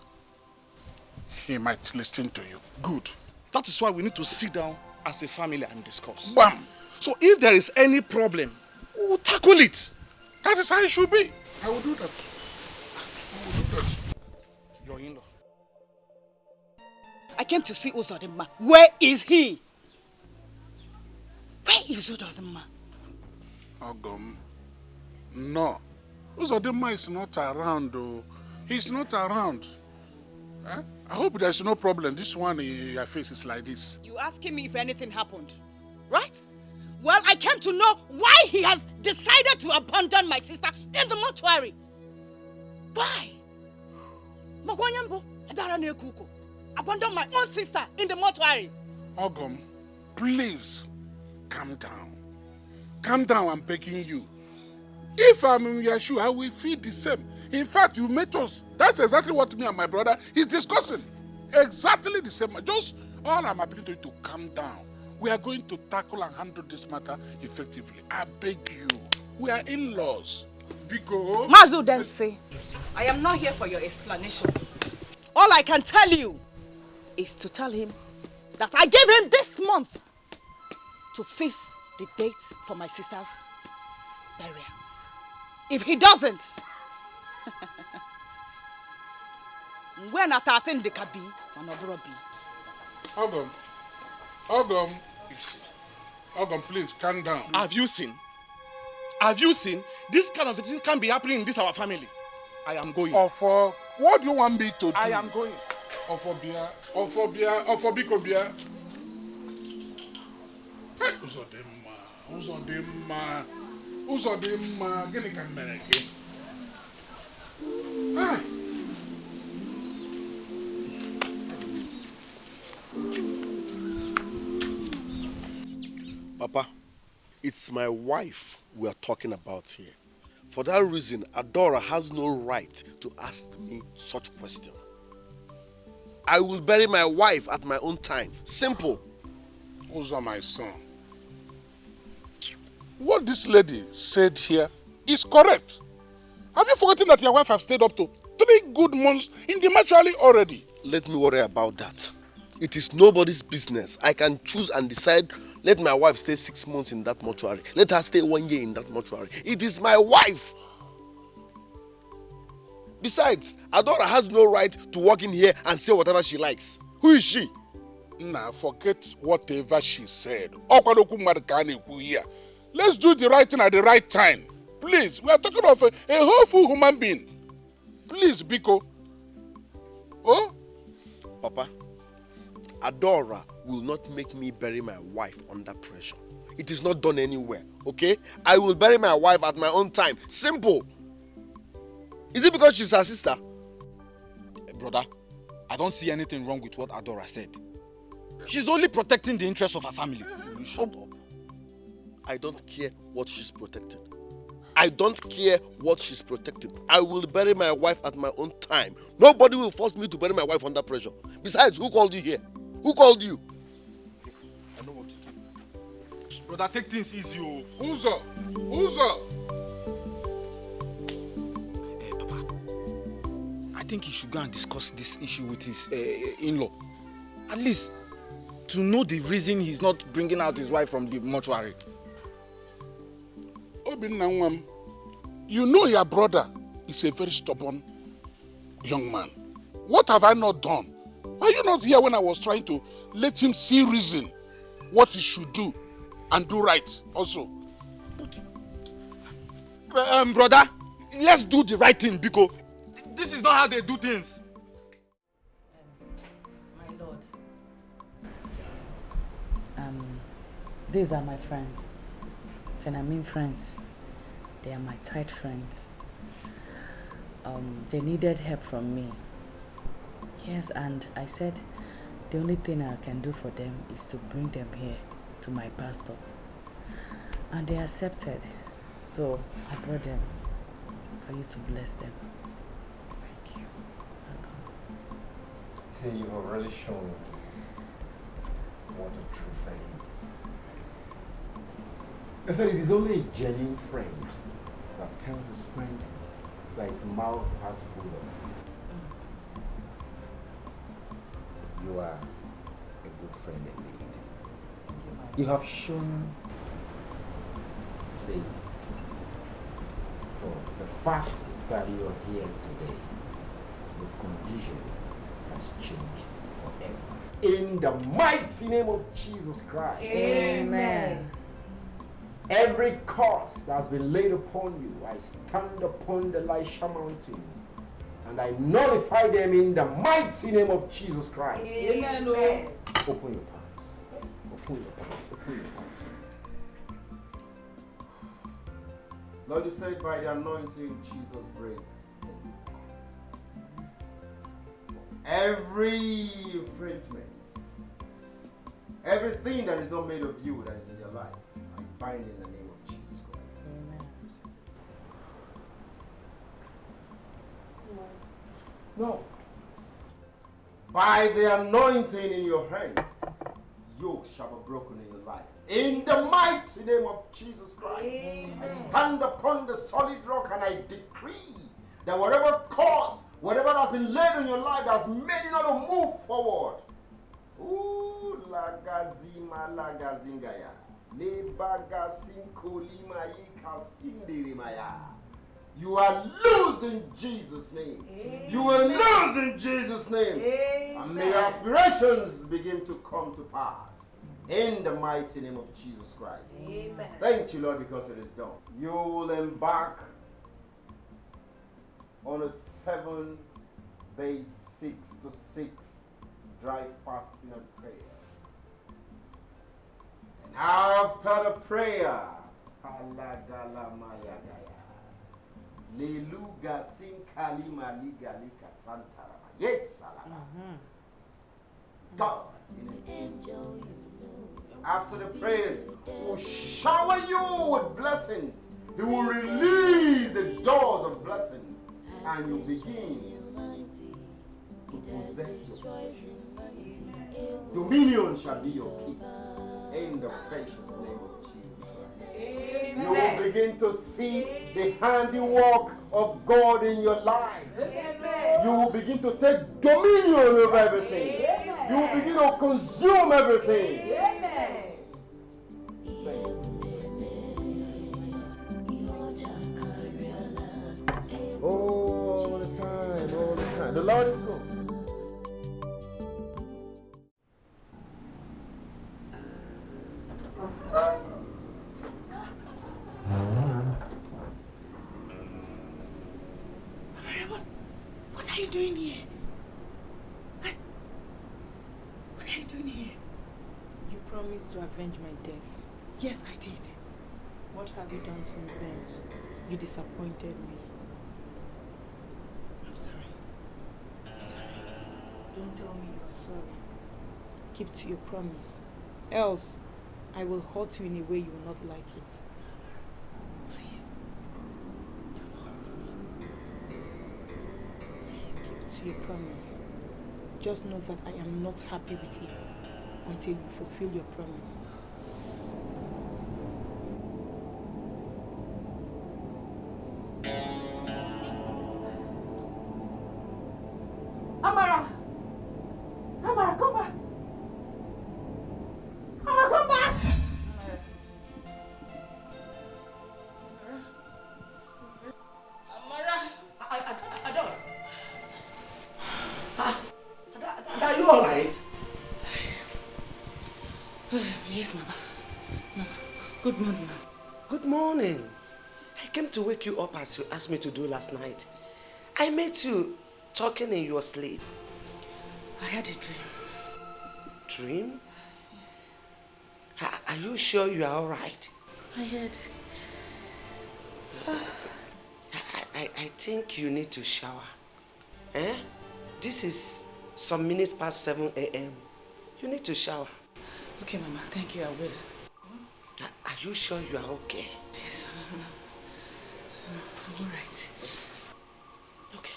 he might listen to you. Good. That is why we need to sit down as a family and discuss. Bam! So if there is any problem, we will tackle it. That is how it should be. I will do that. I will do that. Your in-law. I came to see Uzodimma. Where is he? Where is Uzodimma? Ogum. No. Uzodimma is not around, though. He's not around. Eh? I hope there's no problem. This one, your face is like this. You asking me if anything happened, right? Well, I came to know why he has decided to abandon my sister in the mortuary. Why? Magwanyambo, Adarane Kuko. Abandon my own sister in the mortuary. Ogum, please, calm down. Calm down, I'm begging you. If I'm in your shoe, I will feel the same. In fact, you met us. That's exactly what me and my brother is discussing. Exactly the same. Just all I'm appealing to you to calm down. We are going to tackle and handle this matter effectively. I beg you. We are in-laws. Because... Mazu then say, I am not here for your explanation. All I can tell you is to tell him that I gave him this month to fix the date for my sister's burial. If he doesn't, when I started the kabi, Ogum, Ogum, you see, Ogum, please calm down. Have you seen? Have you seen? This kind of thing can't be happening in this our family. I am going. Ofo, what do you want me to do? I am going. Ofobia, Ofobikobia. Hey, Uzodimma, gini ka mere gị? Hi. Papa, it's my wife we are talking about here. For that reason, Adora has no right to ask me such question. I will bury my wife at my own time. Simple. Uzo, my son. What this lady said here is correct. Have you forgotten that your wife has stayed up to 3 good months in the mortuary already? Let me worry about that. It is nobody's business. I can choose and decide, let my wife stay 6 months in that mortuary. Let her stay 1 year in that mortuary. It is my wife. Besides, Adora has no right to walk in here and say whatever she likes. Who is she? Nah, forget whatever she said. Let's do the right thing at the right time. Please, we are talking of a hopeful human being. Please, Biko. Oh? Papa, Adora will not make me bury my wife under pressure. It is not done anywhere, okay? I will bury my wife at my own time. Simple. Is it because she's her sister? Brother, I don't see anything wrong with what Adora said. She's only protecting the interests of her family. You shut up. I don't care what she's protecting. I don't care what she's protecting. I will bury my wife at my own time. Nobody will force me to bury my wife under pressure. Besides, who called you here? Who called you? I know what to do. Brother, take things easy, oh. Uzo! Uzo! I think he should go and discuss this issue with his in-law. At least to know the reason he's not bringing out his wife from the mortuary. Obinna, you know your brother is a very stubborn young man. What have I not done? Are you not here when I was trying to let him see reason what he should do and do right also? Brother, let's do the right thing because this is not how they do things. My lord, these are my friends. When I mean friends, they are my tight friends. They needed help from me. Yes, and I said the only thing I can do for them is to bring them here to my pastor. And they accepted. So I brought them for you to bless them. Thank you. See, you've already shown what a true friend is. I said it is only a genuine friend that tells his friend that his mouth has full of. You are a good friend indeed. You have shown, see, for the fact that you are here today, the condition has changed forever. In the mighty name of Jesus Christ. Amen. Every curse that has been laid upon you, I stand upon the Elisha mountain and I nullify them in the mighty name of Jesus Christ. Amen. Open your palms. Open your palms. Open your palms. Lord, you said by the anointing Jesus break. Every infringement, everything that is not made of you that is in your life, I bind in the name of Jesus Christ. Amen. No. By the anointing in your hands, yokes shall be broken in your life. In the mighty name of Jesus Christ, amen. I stand upon the solid rock and I decree that whatever cause, whatever has been laid on your life that has made you not to move forward. Ooh, lagazima lagazingaya. You are loose in Jesus' name. Amen. You are loose in Jesus' name. Amen. And may your aspirations begin to come to pass. In the mighty name of Jesus Christ. Amen. Thank you, Lord, because it is done. You will embark on a 7 days, 6 to 6 dry fasting and prayer. And after the prayer, yes, God in his angel. After the prayers, will shower you with blessings. He will release the doors of blessings, and you begin to possess your possession. Dominion shall be your key. In the precious name of Jesus Christ. Amen. You will begin to see the handiwork of God in your life. Amen. You will begin to take dominion over everything. Amen. You will begin to consume everything. Amen. All the time, all the time. The Lord is good. What are you doing here? What are you doing here? You promised to avenge my death. Yes, I did. What have you done since then? You disappointed me. I'm sorry. I'm sorry. Don't tell me you're sorry. Keep to your promise. Else, I will hurt you in a way you will not like it. Please. Don't hurt me. Please keep to your promise. Just know that I am not happy with you until you fulfill your promise. Amara! Amara, come back! Amara, come back! Amara! I don't. Are you alright? Yes, Mama. Mama, good morning, Mama. Good morning. I came to wake you up as you asked me to do last night. I met you talking in your sleep. I had a dream. Dream? Are you sure you are alright? I had. I think you need to shower. Eh? This is some minutes past 7 a.m. You need to shower. Okay, Mama. Thank you. I will. Are you sure you are okay? Yes, I'm all right. Okay.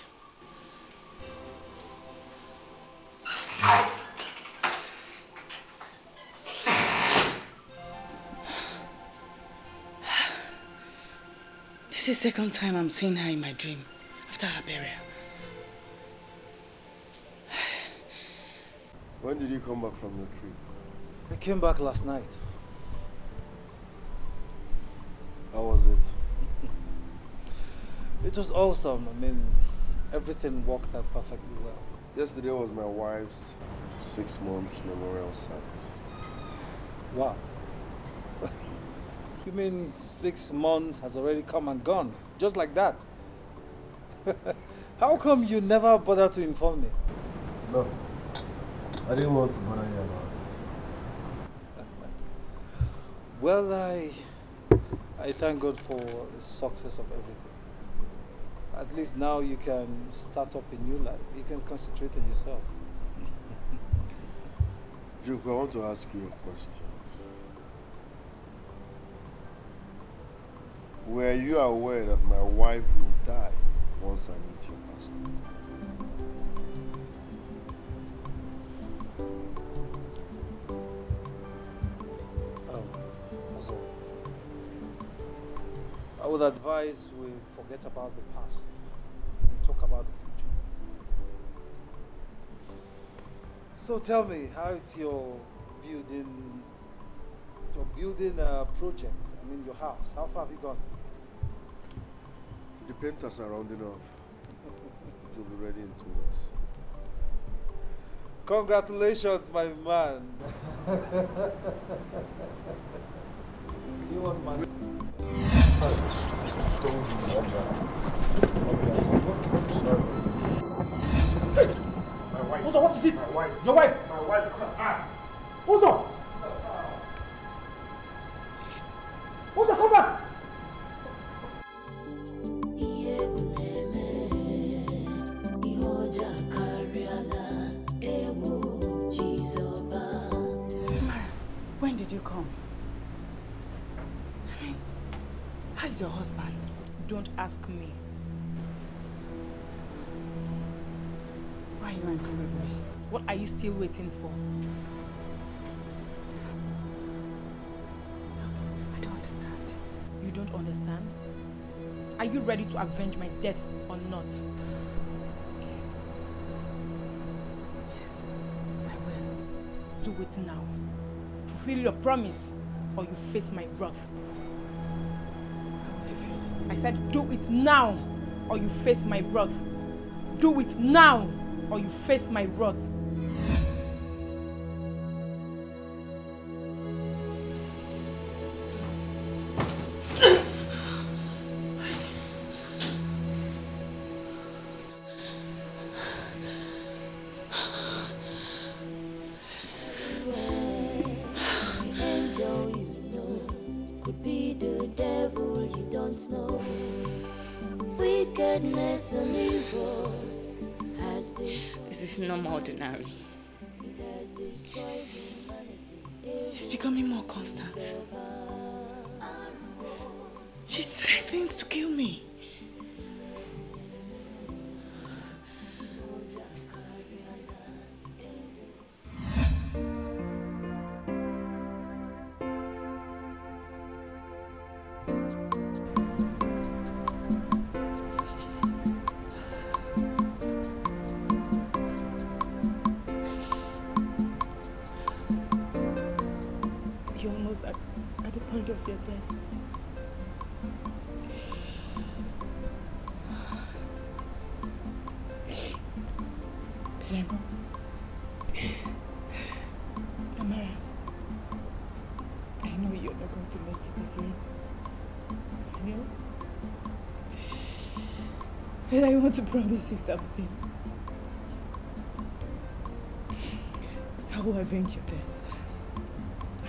This is the second time I'm seeing her in my dream after her burial. When did you come back from your trip? I came back last night. How was it? It was awesome. I mean, everything worked out perfectly well. Yesterday was my wife's 6 months memorial service. Wow. You mean 6 months has already come and gone? Just like that? How come you never bothered to inform me? No. I didn't want to bother you about it. Well, I thank God for the success of everything. At least now you can start up a new life. You can concentrate on yourself. Duke, I want to ask you a question. Were you aware that my wife will die once I meet you, Pastor? I would advise we forget about the past and talk about the future. So tell me, how is your building project? I mean, your house. How far have you gone? The painters are rounding off. It will be ready in 2 weeks. Congratulations, my man. You want money? My wife. Ozo, what is it? My wife. Your wife. My wife. Ozo! Ozo, come back! When did you come? I mean, how is your husband? Don't ask me. Why are you angry with me? What are you still waiting for? I don't understand. You don't understand? Are you ready to avenge my death or not? Yes, I will. Do it now. Fulfill your promise or you face my wrath. I will fulfill it. I said do it now or you face my wrath. Do it now or you face my wrath. Wickedness and evil has This is not more ordinary. It's becoming more constant. She threatens to kill me. You're almost at the point of your death. Lemo. Amara, I know you're not going to make it again. I know. But I want to promise you something. I will avenge your death.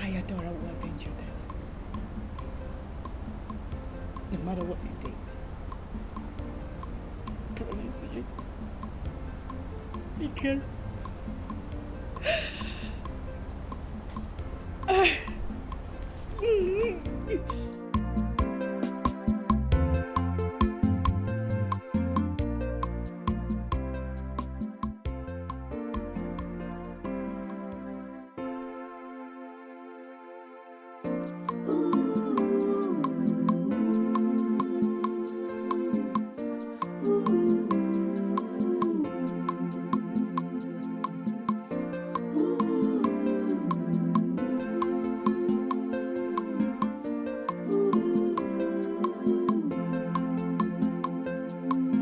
Adora will avenge your death. No matter what it takes. I promise you. Because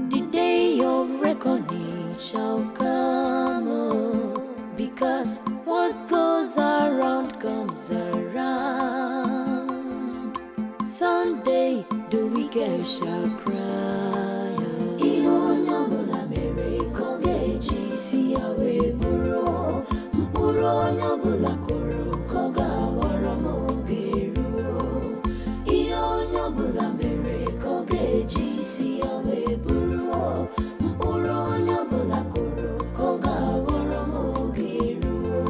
The day of reckoning shall come, because what goes around comes around. Someday the wicked shall cry. Ihe onye ọbụla mere ka ọ ga-eji isi ya wee bụrụ. Mkpụrụ onye ọbụla kụrụ ka ọ ga-aghọrọ ma oge ruo. Ihe onye ọbụla mere ka ọ ga-eji isi ya wee bụrụ. Mkpụrụ onye ọbụla kụrụ ka ọ ga-aghọrọ ma oge ruo.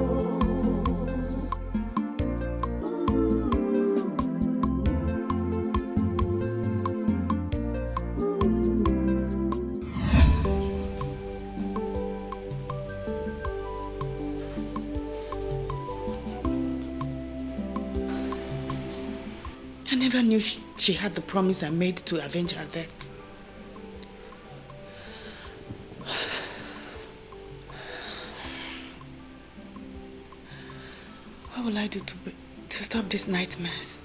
I never knew she had the promise I made to avenge her death. What will I do to stop these nightmares?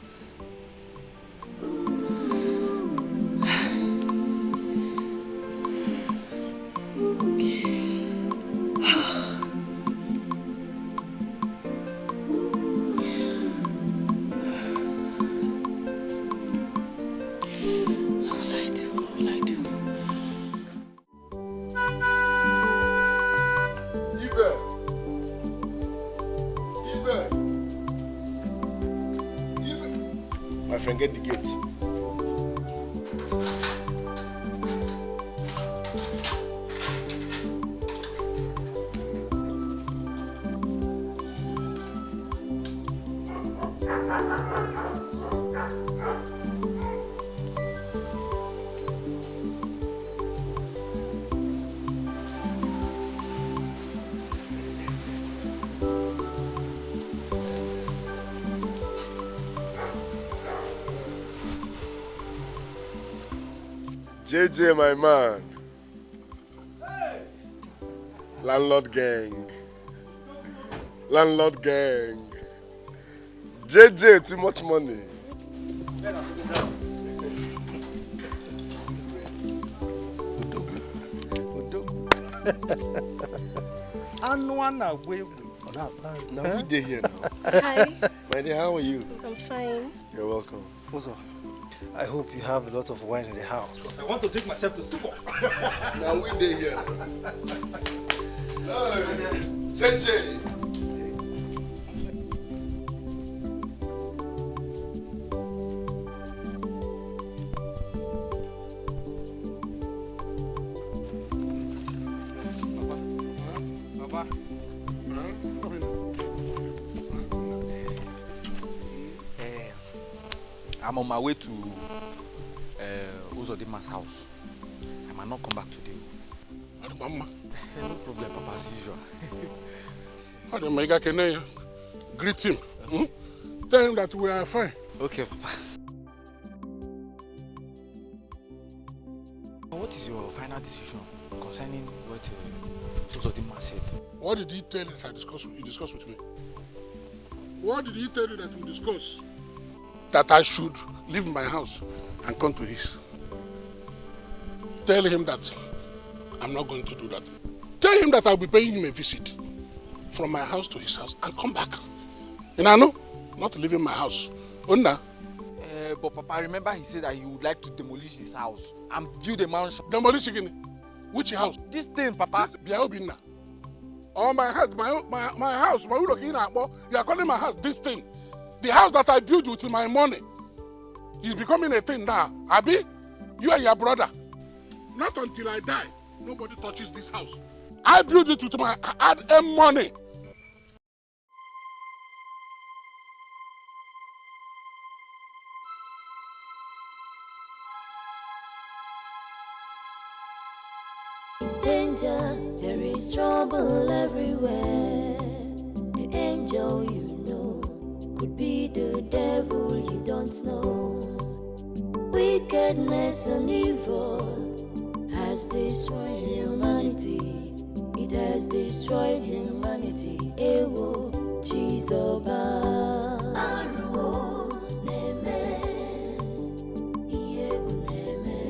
My friend, get the gate. JJ, my man. Hey. Landlord gang. Landlord gang. JJ, too much money. Now we day here now. Hi. My dear, how are you? I'm fine. You're welcome. Also, I hope you have a lot of wine in the house. Because I want to take myself to stupor. Now we day here. JJ. I'm on my way to Uzodima's house. I might not come back today. Mama. No problem, Papa, as usual. Greet him. Tell him that we are fine. Okay, Papa. What is your final decision concerning what Uzodima said? What did he tell you that you discussed with me? What did he tell you that we discussed? That I should leave my house and come to his. Tell him that I'm not going to do that. Tell him that I'll be paying him a visit from my house to his house and come back. And I know, not leaving my house. But Papa, remember he said that he would like to demolish his house and build a mansion. Demolish again? Which house? This thing, Papa. Oh, my house, my house, you are calling my house this thing. The house that I built with my money is becoming a thing now. Abi, you and your brother. Not until I die, nobody touches this house. I built it with my hard-earned money. Danger, there is trouble everywhere. The angel you know could be the devil you don't know. Wickedness and evil has destroyed humanity. It has destroyed humanity. Ewo, Chizoba. Aruo, Neme. Iyebu Neme.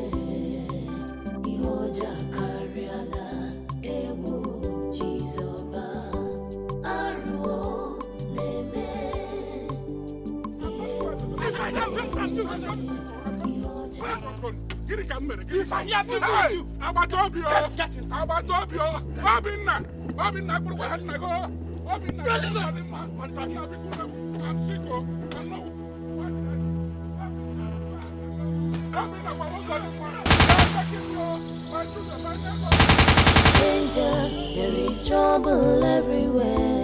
Ihoja Kariala. Ewo, Chizoba. Aruo, Neme. Danger, there is trouble everywhere.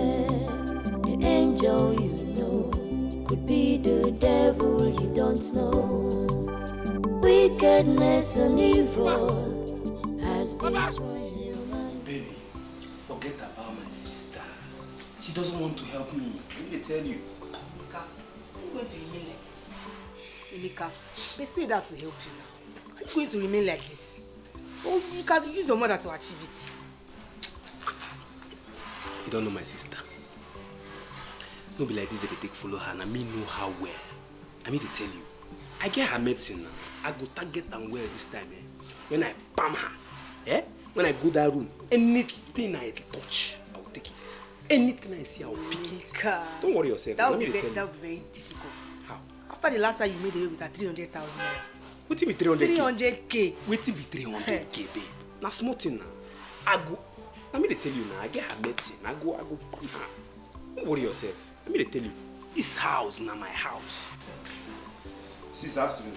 The angel you know could be the devil you don't know. Wickedness and evil has destroyed humanity. Baby, forget about my sister. She doesn't want to help me. Let me tell you. Emeka, I'm going to remain like this. Emeka, persuade her to help you now. Are you going to remain like this? So you can use your mother to achieve it. You don't know my sister. No be like this that they take follow her and I mean know her well. I mean to tell you, I get her medicine now. I go target and well this time. When I bam her, when I go that room, anything I touch, I will take it. Anything I see, I will pick it. Don't worry yourself. That would be very difficult. How? After the last time you made away with her 300,000 naira. What be 300K? 300K. What be 300K, babe? Now small thing now. I go. Let me tell you now. I get her medicine. I go bam her. Don't worry yourself. Let me tell you. This house now my house. This afternoon.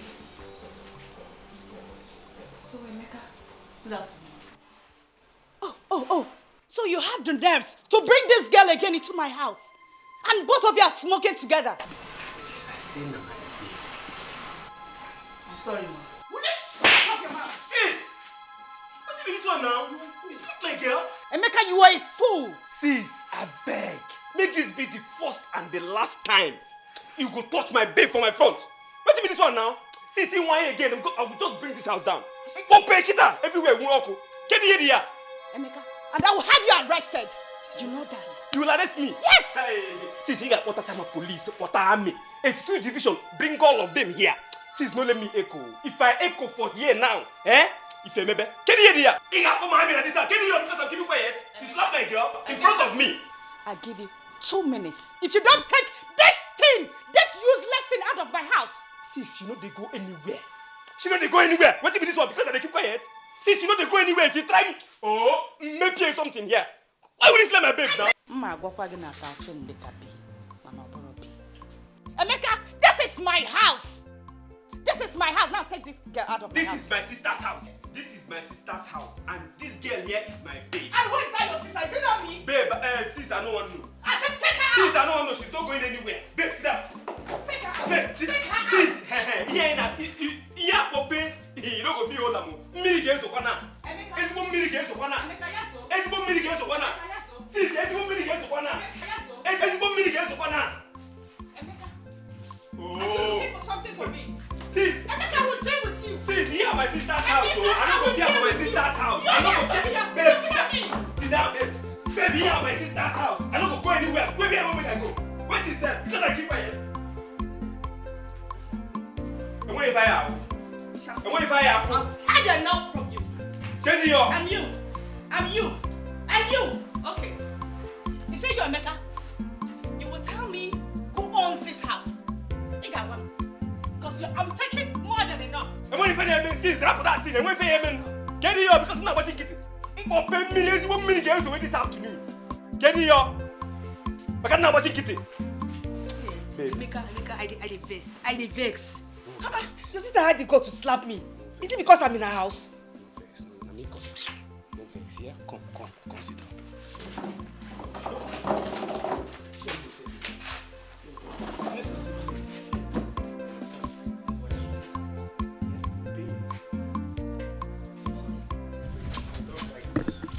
So Emeka, good afternoon. Oh. So you have the nerves to bring this girl again into my house. And both of you are smoking together. Sis, I say now my babe. I'm sorry, ma. Will you shut up your mouth? Sis! What's even this one now? You speak like girl? Emeka, you are a fool. Sis, I beg. Make this be the first and the last time you go touch my babe for my front. What's even this one now? Sis, in one again, I will just bring this house down. Go pay kita everywhere we walk. Get the area. Emeka, and I will have you arrested. You know that. You will arrest me? Yes! Hey, sis, you got Water Chama police, Water Army, 82 division, bring all of them here. Sis, no let me echo. If I echo for here now, if you remember, get the area. You got my hand in this house. Get the area because I'm keeping quiet. You slap my girl in front of me. I give you 2 minutes. If you don't take this useless thing out of my house. Sis, you know they go anywhere. She know they go anywhere. What if this one? Because they keep quiet. Sis, you know they go anywhere. If you try me, maybe something here. Why would you slap my babe now? Emeka, this is my house. This is my house. Now take this girl out of my house. This is my sister's house. This is my sister's house. And this girl here is my babe. And who is that your sister? Is it not me? Babe, sis, I don't want to know. I said take her out. Sis, I don't want to know. She's not going anywhere. Babe, sit down. Take her out. Babe, sit down. Sis, at my sister's house, oh. I don't go there for my sister's house. I don't go there. Sit down, babe. Babe, here at my sister's house. I don't go anywhere. Where I want me to go? What is that? Just I keep quiet. And what if I have? And what if I have? I've had enough from you. Get here. And you. And you. And you. Okay. You say you're Emeka. You will tell me who owns this house. Think I want. Because I'm taking more than enough. And what if I have been since after that scene? And what if I have been? Get here because I'm not watching kitty. For 10 millions, 1 million girls away this afternoon. Get here. I can't watching kitty. Yes. Emeka, I dey vex. Your sister had the go to slap me. Is it because I'm in her house? No vex, no vex, yeah? Come, sit down.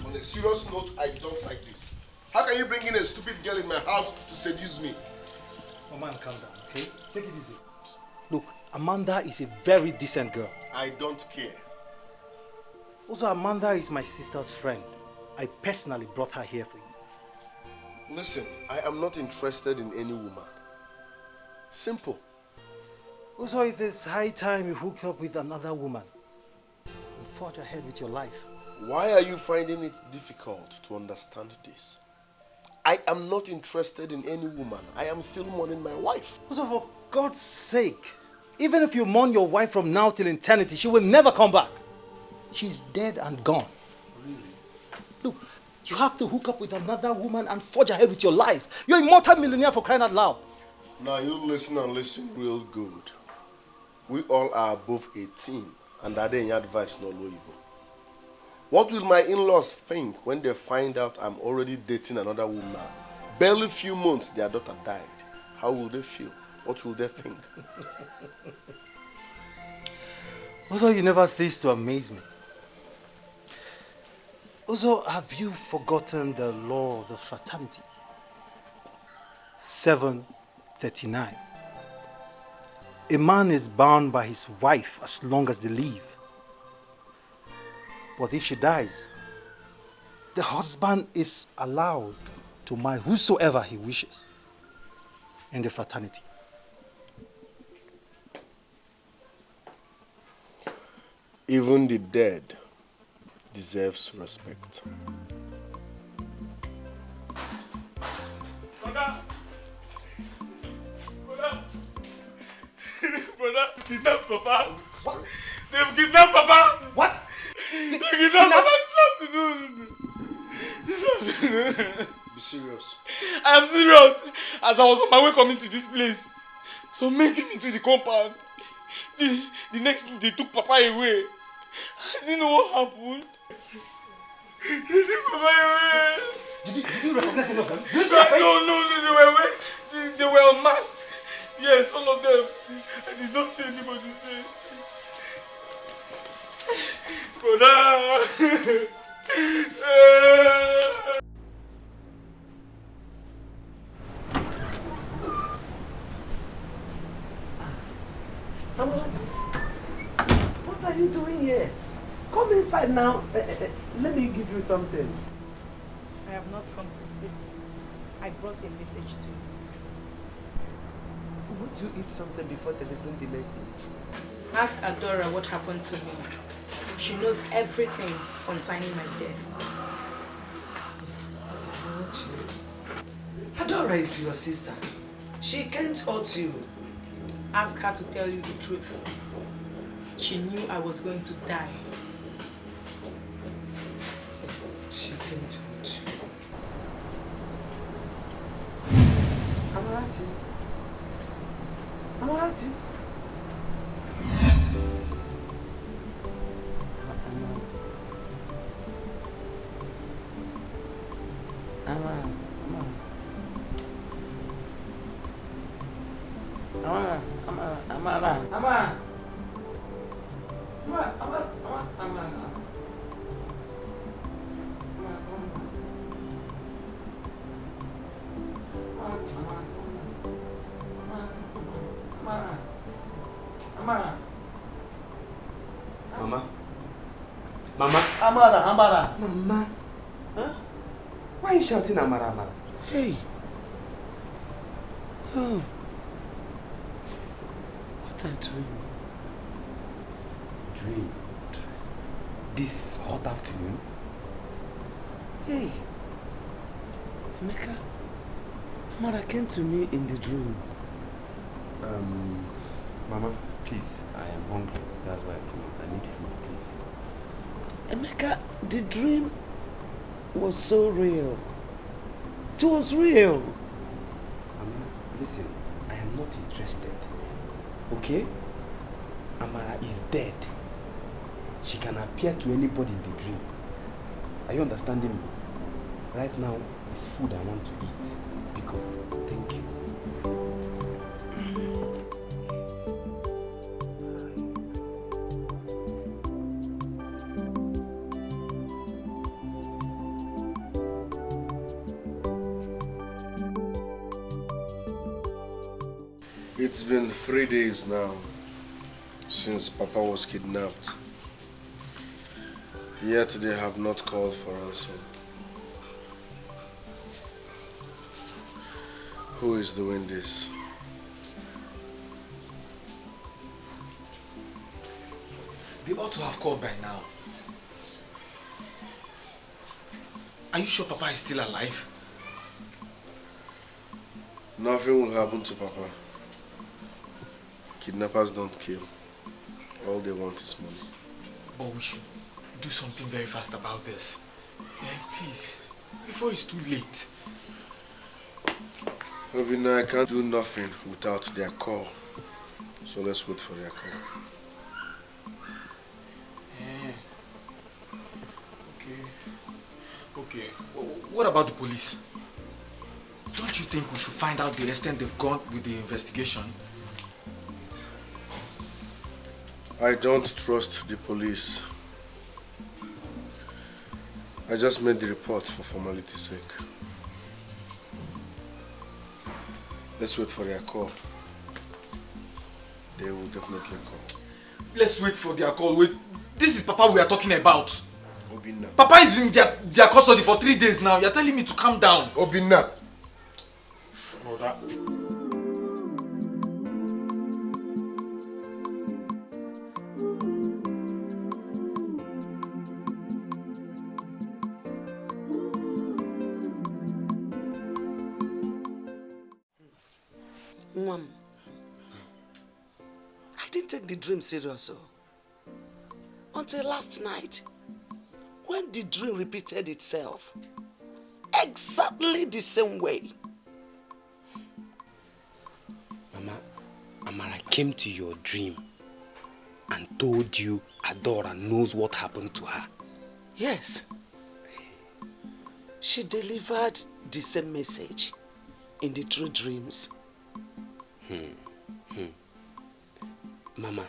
On a serious note, I don't like this. How can you bring in a stupid girl in my house to seduce me? Oh man, calm down, okay? Take it easy. Look, Amanda is a very decent girl. I don't care. Also, Amanda is my sister's friend. I personally brought her here for you. Listen, I am not interested in any woman. Simple. Also, it is high time you hooked up with another woman and forge ahead with your life. Why are you finding it difficult to understand this? I am not interested in any woman. I am still mourning my wife. Also, for God's sake, even if you mourn your wife from now till eternity, she will never come back. She's dead and gone. Really? Look, you have to hook up with another woman and forge ahead with your life. You're a multi-millionaire for crying out loud. Now you listen and listen real good. We all are above 18 and are there in advice no Nollywood. What will my in-laws think when they find out I'm already dating another woman? Barely a few months their daughter died. How will they feel? What will they think? Also, you never cease to amaze me. Also, have you forgotten the law of the fraternity? 739. A man is bound by his wife as long as they live. But if she dies, the husband is allowed to marry whosoever he wishes in the fraternity. Even the dead deserves respect. Brother, kidnap Papa. What? They've kidnapped Papa. What? They kidnapped Papa this afternoon. Be serious. I am serious. As I was on my way coming to this place, so making it to the compound, the next thing they took Papa away. I didn't know what happened. They took Papa away. Did you recognize any of them? No, they were unmasked. Yes, all of them. I did not see anybody's face. Brother! What are you doing here? Come inside now. Let me give you something. I have not come to sit. I brought a message to you. Would you eat something before delivering the message? Ask Adora what happened to me. She knows everything concerning my death. Adora is your sister. She can't hurt you. Ask her to tell you the truth. She knew I was going to die. She can't hurt you. Amarachi. Amarachi. Mama. Mama. Amara. Mama. Huh? Why are you shouting Amara? Hey. Oh. What a dream. Dream? This hot afternoon? Hey. Emeka. Amara came to me in the dream. Mama, please, I am hungry. That's why I came out. I need food, please. Emeka, the dream was so real. It was real. Mama, listen, I am not interested. Okay? Amara is dead. She can appear to anybody in the dream. Are you understanding me? Right now, it's food I want to eat. Biko, thank you. It's been 3 days now since Papa was kidnapped. Yet they have not called for ransom. Who is doing this? They ought to have called by now. Are you sure Papa is still alive? Nothing will happen to Papa. Kidnappers don't kill. All they want is money. But we should do something very fast about this. Yeah, please, before it's too late. Obina, I can't do nothing without their call. So let's wait for their call. Yeah. Okay. What about the police? Don't you think we should find out the extent they've gone with the investigation? I don't trust the police. I just made the report for formality's sake. Let's wait for their call. They will definitely call. Let's wait for their call. Wait. This is Papa we are talking about. Obina. Papa is in their custody for 3 days now. You're telling me to calm down. Obina. Brother. Mom, I didn't take the dream serious until last night when the dream repeated itself exactly the same way. Mama, Amara came to your dream and told you Adora knows what happened to her. Yes. She delivered the same message in the true dreams. Mama,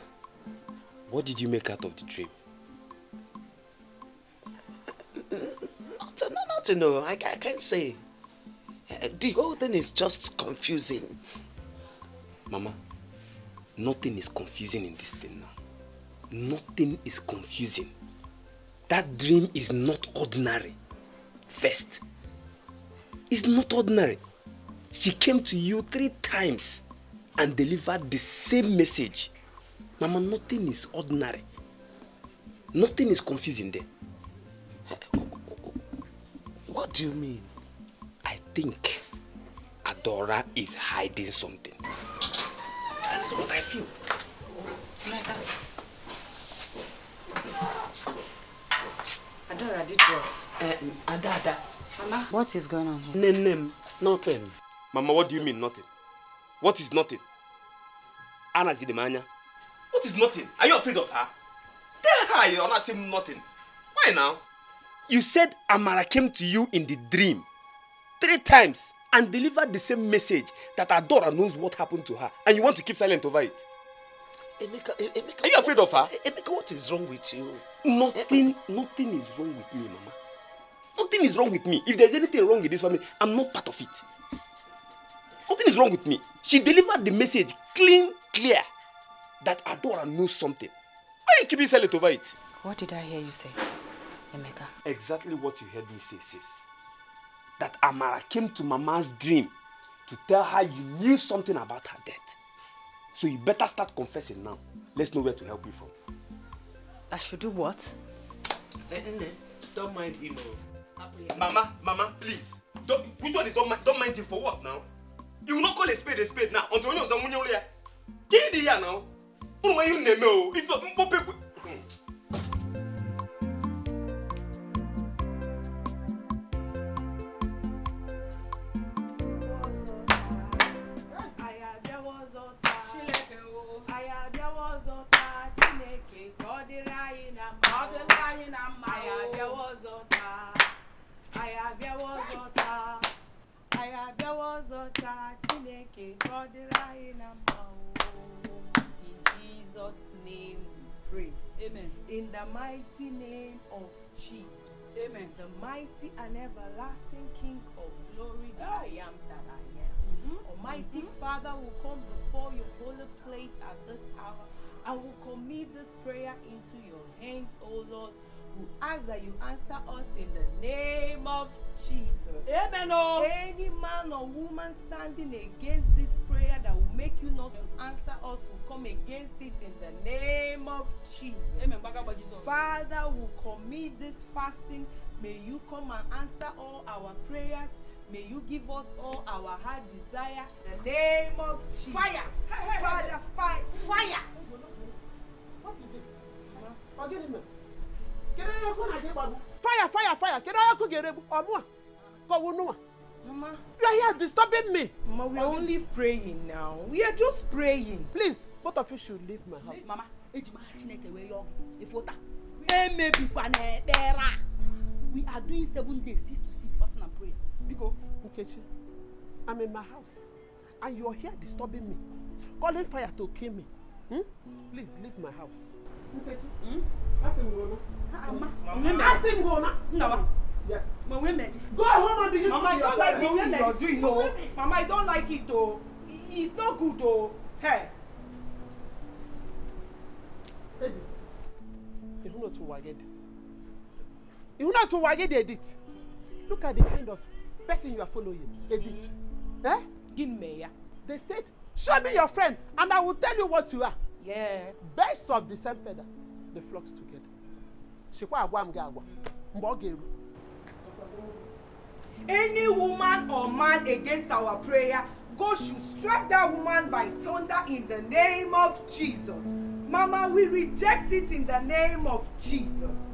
what did you make out of the dream? Nothing, no, I can't say. The whole thing is just confusing. Mama, nothing is confusing in this thing now. Nothing is confusing. That dream is not ordinary. First, it's not ordinary. She came to you 3 times and delivered the same message. Mama, nothing is ordinary. Nothing is confusing there. What do you mean? I think Adora is hiding something. That's what I feel. Adora did what? Ada. Mama, what is going on here? Nothing. Mama, what do you mean nothing? What is nothing? Anna Zidemania. What is nothing? Are you afraid of her? Tell her you're not saying nothing. Why now? You said Amara came to you in the dream 3 times and delivered the same message that Adora knows what happened to her, and you want to keep silent over it. Emeka, are you afraid of her? Emeka, what is wrong with you? Nothing is wrong with me, Mama. Nothing is wrong with me. If there's anything wrong with this family, I'm not part of it. Nothing is wrong with me. She delivered the message clear, that Adora knows something. Why you keeping silent over it? What did I hear you say, Emeka? Exactly what you heard me say, sis. That Amara came to Mama's dream to tell her you knew something about her death. So you better start confessing now. Let's know where to help you from. I should do what? Don't mind him. Mama, please. Which one is don't mind him for what now? You will not call a spade now. Until you know get here now. Who are you name? If you In Jesus' name we pray. Amen. In the mighty name of Jesus. Amen. The mighty and everlasting King of glory, that I am that I am. Almighty Father will come before your holy place at this hour and will commit this prayer into your hands, O Lord. We ask that you answer us in the name of Jesus. Amen. Any man or woman standing against this prayer that will make you not to answer us will come against it in the name of Jesus. Amen. Father, we commit this fasting. May you come and answer all our prayers. May you give us all our heart desire. In the name of Jesus. Fire! Father, fire! Fire! What is it? Fire! Mama, you are here disturbing me. Mama, we are only praying now. We are just praying. Please, both of you should leave my house. Mama, we are doing 7 days, 6 to 6 fasting and prayer. Because Ukechi, I'm in my house and you are here disturbing me, calling fire to kill me. Please leave my house. Ukechi, ask him go now. Ask him go now. No. Yes. Go home and do you Mama, I don't like the thing you're doing, no. Mama, I don't like it though. It's not good though. Hey. Edit. You know to waged. You know to waged edit. Look at the kind of person you are following. Edit. Eh? Give me ya. They said, show me your friend and I will tell you what you are. Yeah. Birds of the same feather, they flock together. Shikwa agwa mga agwa. Mbogeru. Any woman or man against our prayer, God should strike that woman by thunder in the name of Jesus. Mama, we reject it in the name of Jesus.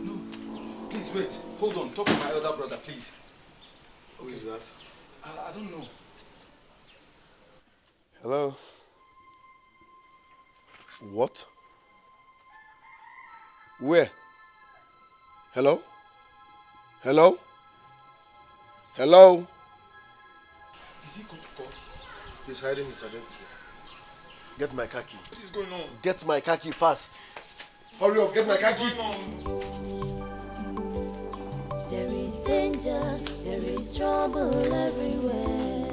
No, please wait. Hold on. Talk to my elder brother, please. Who is that? I don't know. Hello? What? Where? Hello? Hello? Hello? Is he going to call? He's hiding his identity. Get my car key. What is going on? Get my car key fast. Hurry up, get my car key. There is danger, there is trouble everywhere.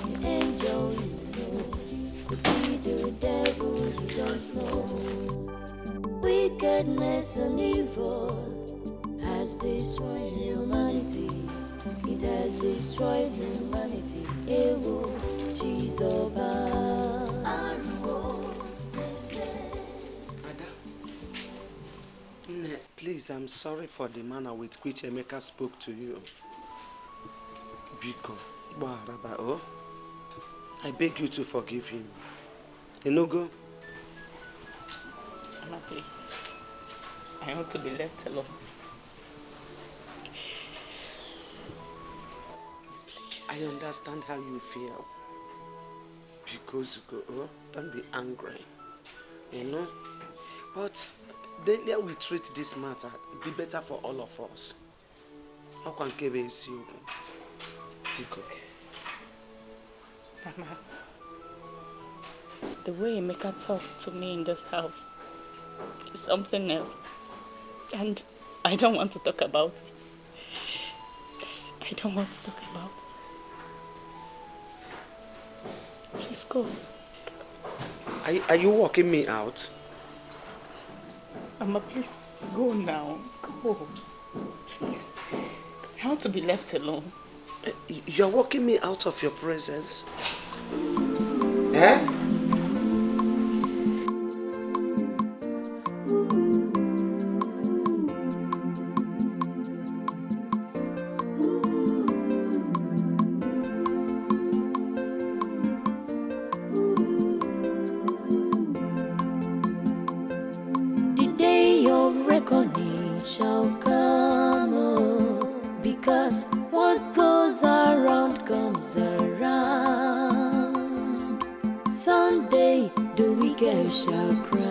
The angel you know could be the devil you don't know. Wickedness and evil has destroyed humanity. It has destroyed humanity. Ewo, Chizoba. Please, I'm sorry for the manner with which Emeka spoke to you. Biko, Baraba, I beg you to forgive him. Enogo? Mama, please. I want to be left alone. I understand how you feel. Because, don't be angry. You know? But the earlier we treat this matter, the better for all of us. How can Kebe see you? Mama, the way Emeka talks to me in this house is something else. And I don't want to talk about it. I don't want to talk about it. Please go. Are you walking me out? Mama, please go now. Go. Please. I want to be left alone. You're walking me out of your presence. Eh? The day of reckoning shall come, because what goes around comes around. Someday the wicked shall cry.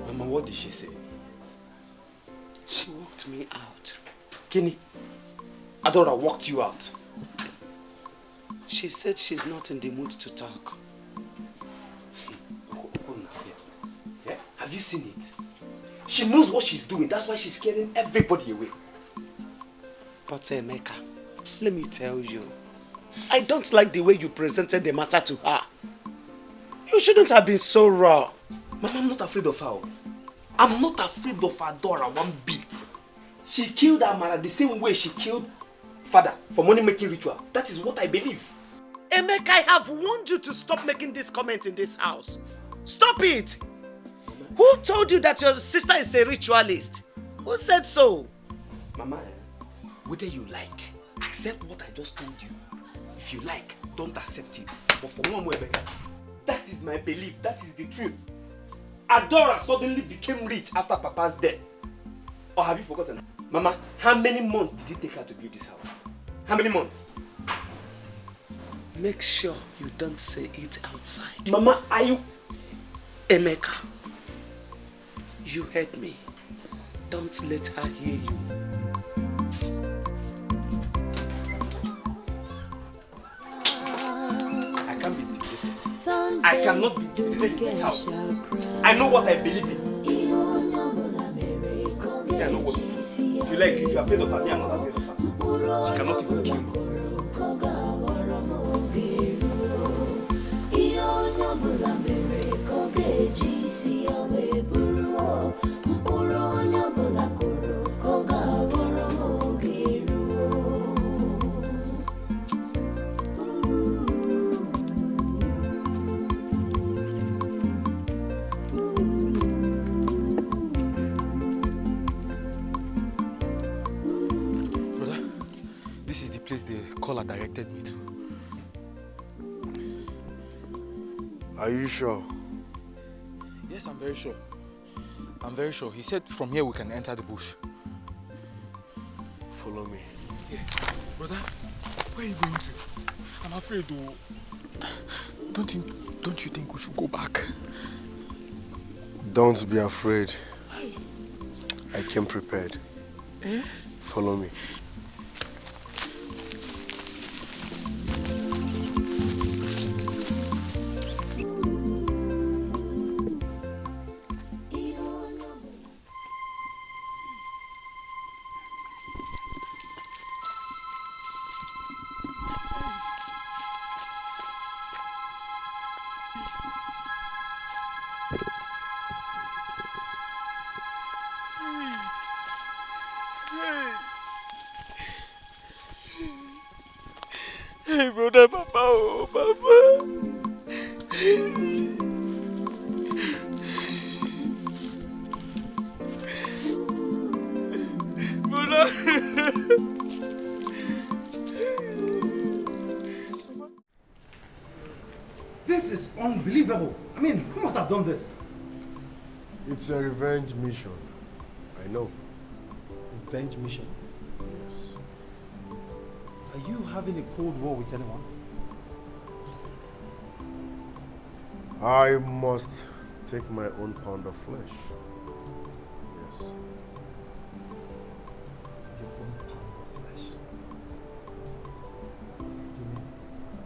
Mama, what did she say? She walked me out. Kini, Adora walked you out. She said she's not in the mood to talk. Yeah? Have you seen it? She knows what she's doing. That's why she's scaring everybody away. But Emeka, let me tell you, I don't like the way you presented the matter to her. You shouldn't have been so raw. Mama, I'm not afraid of her. I'm not afraid of Adora one bit. She killed Amara the same way she killed father for money-making ritual. That is what I believe. Emeka, I have warned you to stop making this comment in this house. Stop it! Who told you that your sister is a ritualist? Who said so? Mama, whether you like, accept what I just told you. If you like, don't accept it. But for one way, Emeka, that is my belief. That is the truth. Adora suddenly became rich after Papa's death. Or have you forgotten? Mama, how many months did it take her to build this house? How many months? Make sure you don't say it outside. Mama, are you... Emeka, you heard me. Don't let her hear you. I can't be intimidated. I cannot be intimidated in this house. I know what I believe in. I know what to do. If you like, if you're afraid of her, me, I'm not afraid of her. She cannot even kill me. Place the caller directed me to. Are you sure? Yes, I'm very sure. I'm very sure. He said from here we can enter the bush. Follow me. Yeah. Brother, where are you going to? I'm afraid though. Don't you think we should go back? Don't be afraid. I came prepared. Eh? Follow me. Hey, brother, Papa, oh, Papa. Brother. This is unbelievable. I mean, who must have done this? It's a revenge mission. I know. Revenge mission? Yes. Are you having a cold war with anyone? I must take my own pound of flesh. Yes. Your own pound of flesh? What do you mean?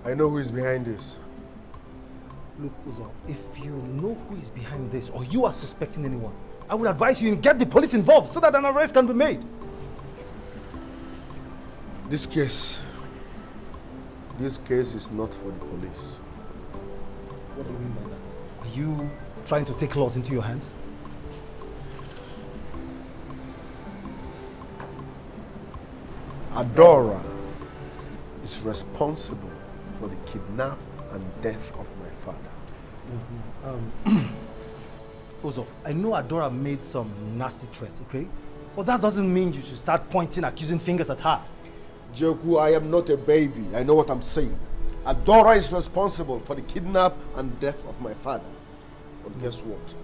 I know who is behind this. Look, Uzo, if you know who is behind this or you are suspecting anyone, I would advise you get the police involved so that an arrest can be made. This case is not for the police. What do you mean by that? Are you trying to take laws into your hands? Adora is responsible for the kidnap and death of my father. Ozo, I know Adora made some nasty threats, okay? But that doesn't mean you should start pointing accusing fingers at her. Joku, I am not a baby. I know what I'm saying. Adora is responsible for the kidnap and death of my father. But guess what?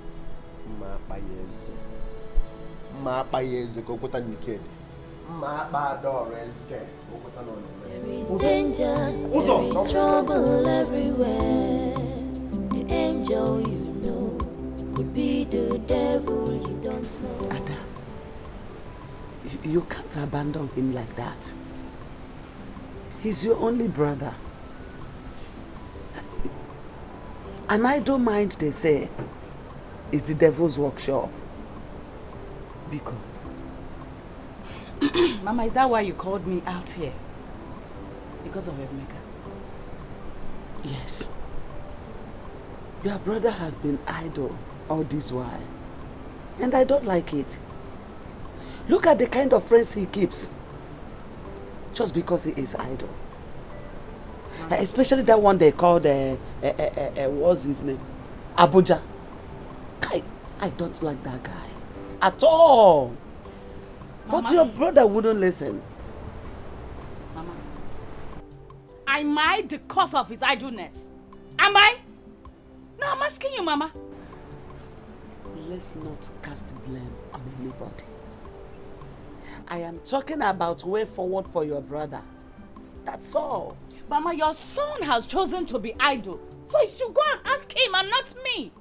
There is danger, there is trouble everywhere. The angel you know could be the devil you don't know. Ada, you can't abandon him like that. He's your only brother. And I don't mind, they say, it's the devil's workshop. Biko. Mama, is that why you called me out here? Because of Emeka? Yes. Your brother has been idle all this while. And I don't like it. Look at the kind of friends he keeps. Just because he is idle. Especially that one they called, what's his name? Abuja. I don't like that guy. At all. Mama. But your brother wouldn't listen. Mama, am I the cause of his idleness? Am I? No, I'm asking you, Mama. Let's not cast blame on anybody. I am talking about way forward for your brother. That's all. Mama, your son has chosen to be idle. So you should go and ask him and not me.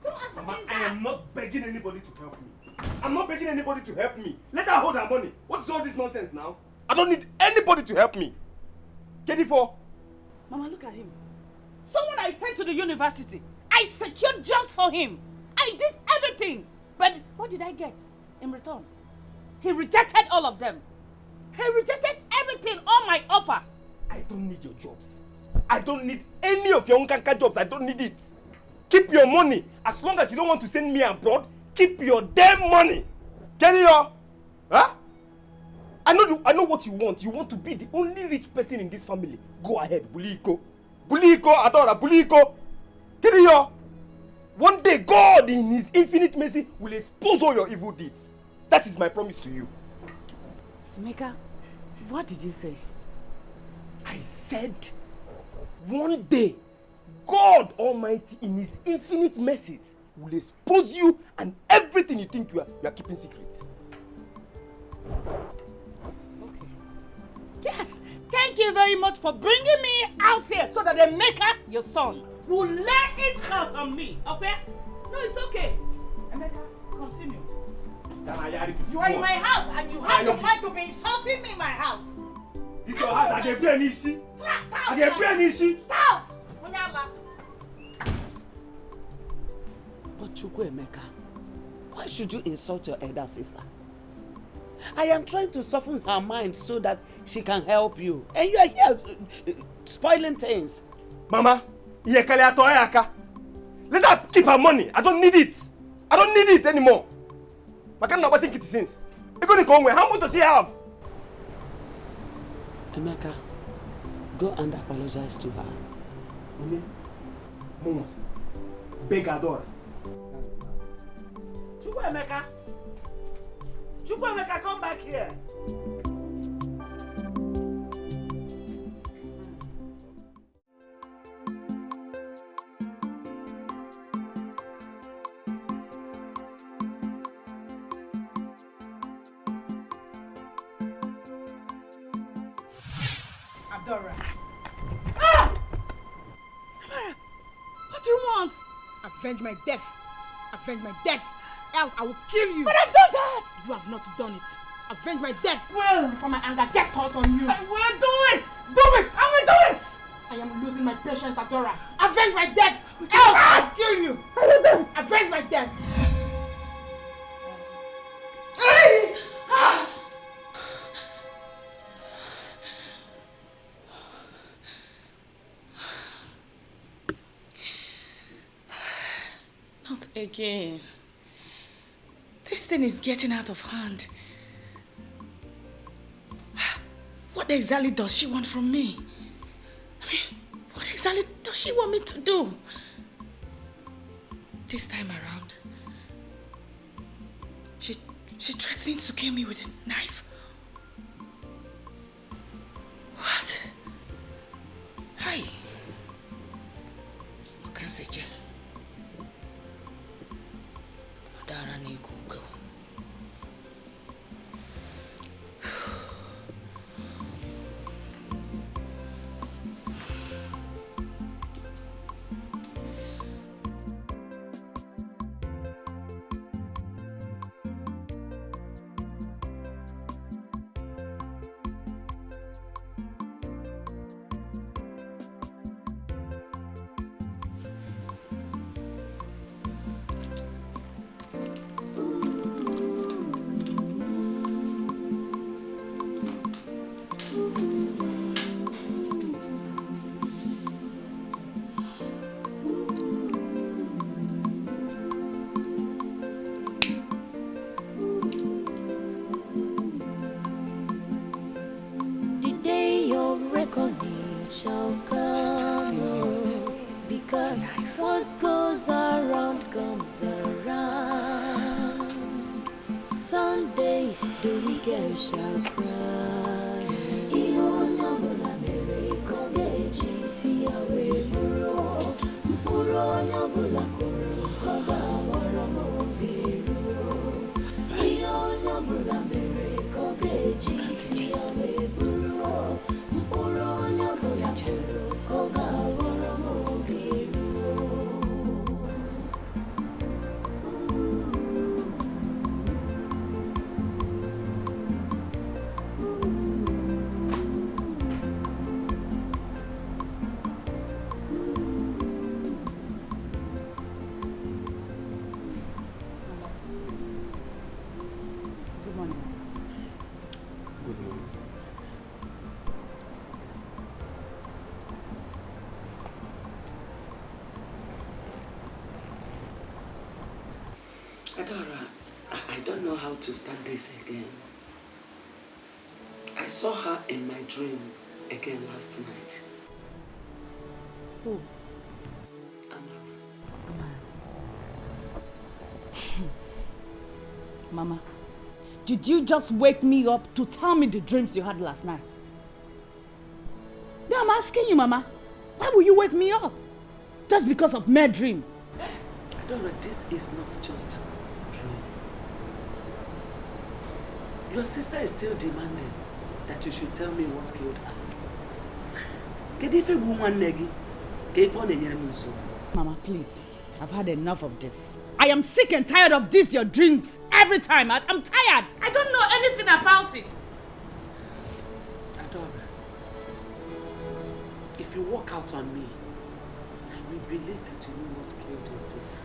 Don't ask Mama, me that. I am not begging anybody to help me. I'm not begging anybody to help me. Let her hold her money. What's all this nonsense now? I don't need anybody to help me. Get it for? Mama, look at him. Someone I sent to the university. I secured jobs for him. I did everything. But what did I get in return? He rejected all of them. He rejected everything, all my offer. I don't need your jobs. I don't need any of your unkanka jobs. I don't need it. Keep your money. As long as you don't want to send me abroad, keep your damn money. Get it, yo? Huh? I know what you want. You want to be the only rich person in this family. Go ahead, Buliko. Buliko, Adora, Buliko. Get it, yo? One day, God, in His infinite mercy, will expose all your evil deeds. That is my promise to you. Emeka, what did you say? I said, one day, God Almighty, in His infinite mercies, will expose you and everything you think you are keeping secret. Okay. Yes, thank you very much for bringing me out here so that Emeka, your son, will lay it out on me, okay? No, it's okay. Emeka, continue. You are in my house and you have the mind to be insulting me in my house. It's your house. I get brain issue. I get brain issue. Stop! But Chukwuemeka, why should you insult your elder sister? I am trying to soften her mind so that she can help you. And you are here spoiling things. Mama, let her keep her money. I don't need it. I don't need it anymore. I can't think it since. You're going to come where? How much does she have? Emeka, go and apologize to her. Mama, beg Adora. Chukwuemeka! Chukwuemeka, come back here! Adora. Ah! What do you want? Avenge my death. Avenge my death. Else I will kill you. But I've done that. You have not done it. Avenge my death. Well, before my anger gets out on you. I will do it. Do it. I will do it. I am losing my patience, Adora. Avenge my death. Else I will kill you. Avenge my death. again. This thing is getting out of hand. What exactly does she want from me? I mean, what exactly does she want me to do? This time around, she threatened to kill me with a knife. What? Hi. What can I say, Jay? Google. I don't know how to start this again. I saw her in my dream again last night. Who? Mama, did you just wake me up to tell me the dreams you had last night? Now I'm asking you, Mama, why will you wake me up? Just because of my dream? Adora, this is not just a dream. Your sister is still demanding that you should tell me what killed her. Mama, please. I've had enough of this. I am sick and tired of this, your dreams. Every time. I'm tired. I don't know anything about it. Adora, if you walk out on me, I will believe that you know what killed your sister.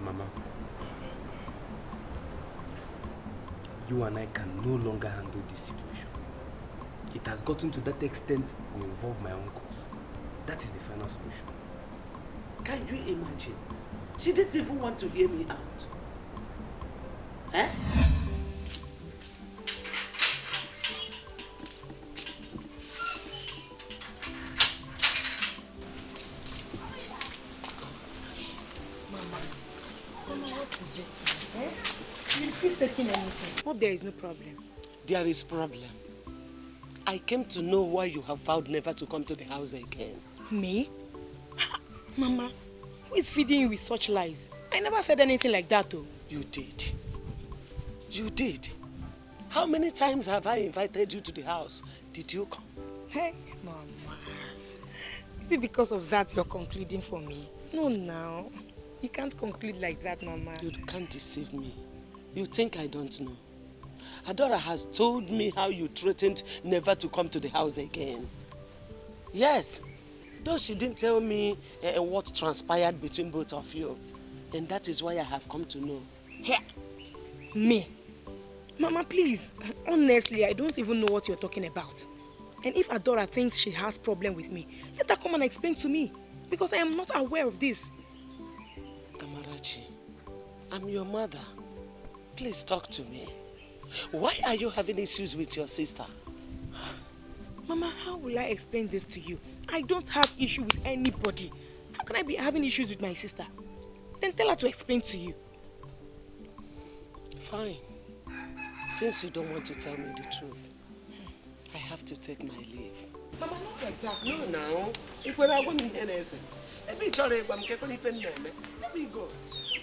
Mama, you and I can no longer handle this situation. It has gotten to that extent it will involve my uncles. That is the final solution. Can you imagine? She didn't even want to hear me out. Eh? Taking anything. Hope there is no problem. There is problem. I came to know why you have vowed never to come to the house again. Me? Mama, who is feeding you with such lies? I never said anything like that though. You did. You did. How many times have I invited you to the house? Did you come? Hey, Mama. Is it because of that you're concluding for me? No, now. You can't conclude like that, Mama. You can't deceive me. You think I don't know? Adora has told me how you threatened never to come to the house again. Yes, though she didn't tell me what transpired between both of you. And that is why I have come to know Here. Me. Mama, please. Honestly, I don't even know what you're talking about. And if Adora thinks she has problem with me, let her come and explain to me. Because I am not aware of this. Amarachi, I'm your mother. Please talk to me. Why are you having issues with your sister? Mama, how will I explain this to you? I don't have issue with anybody. How can I be having issues with my sister? Then tell her to explain to you. Fine. Since you don't want to tell me the truth, I have to take my leave. Mama, not like that. No, now. Let me go.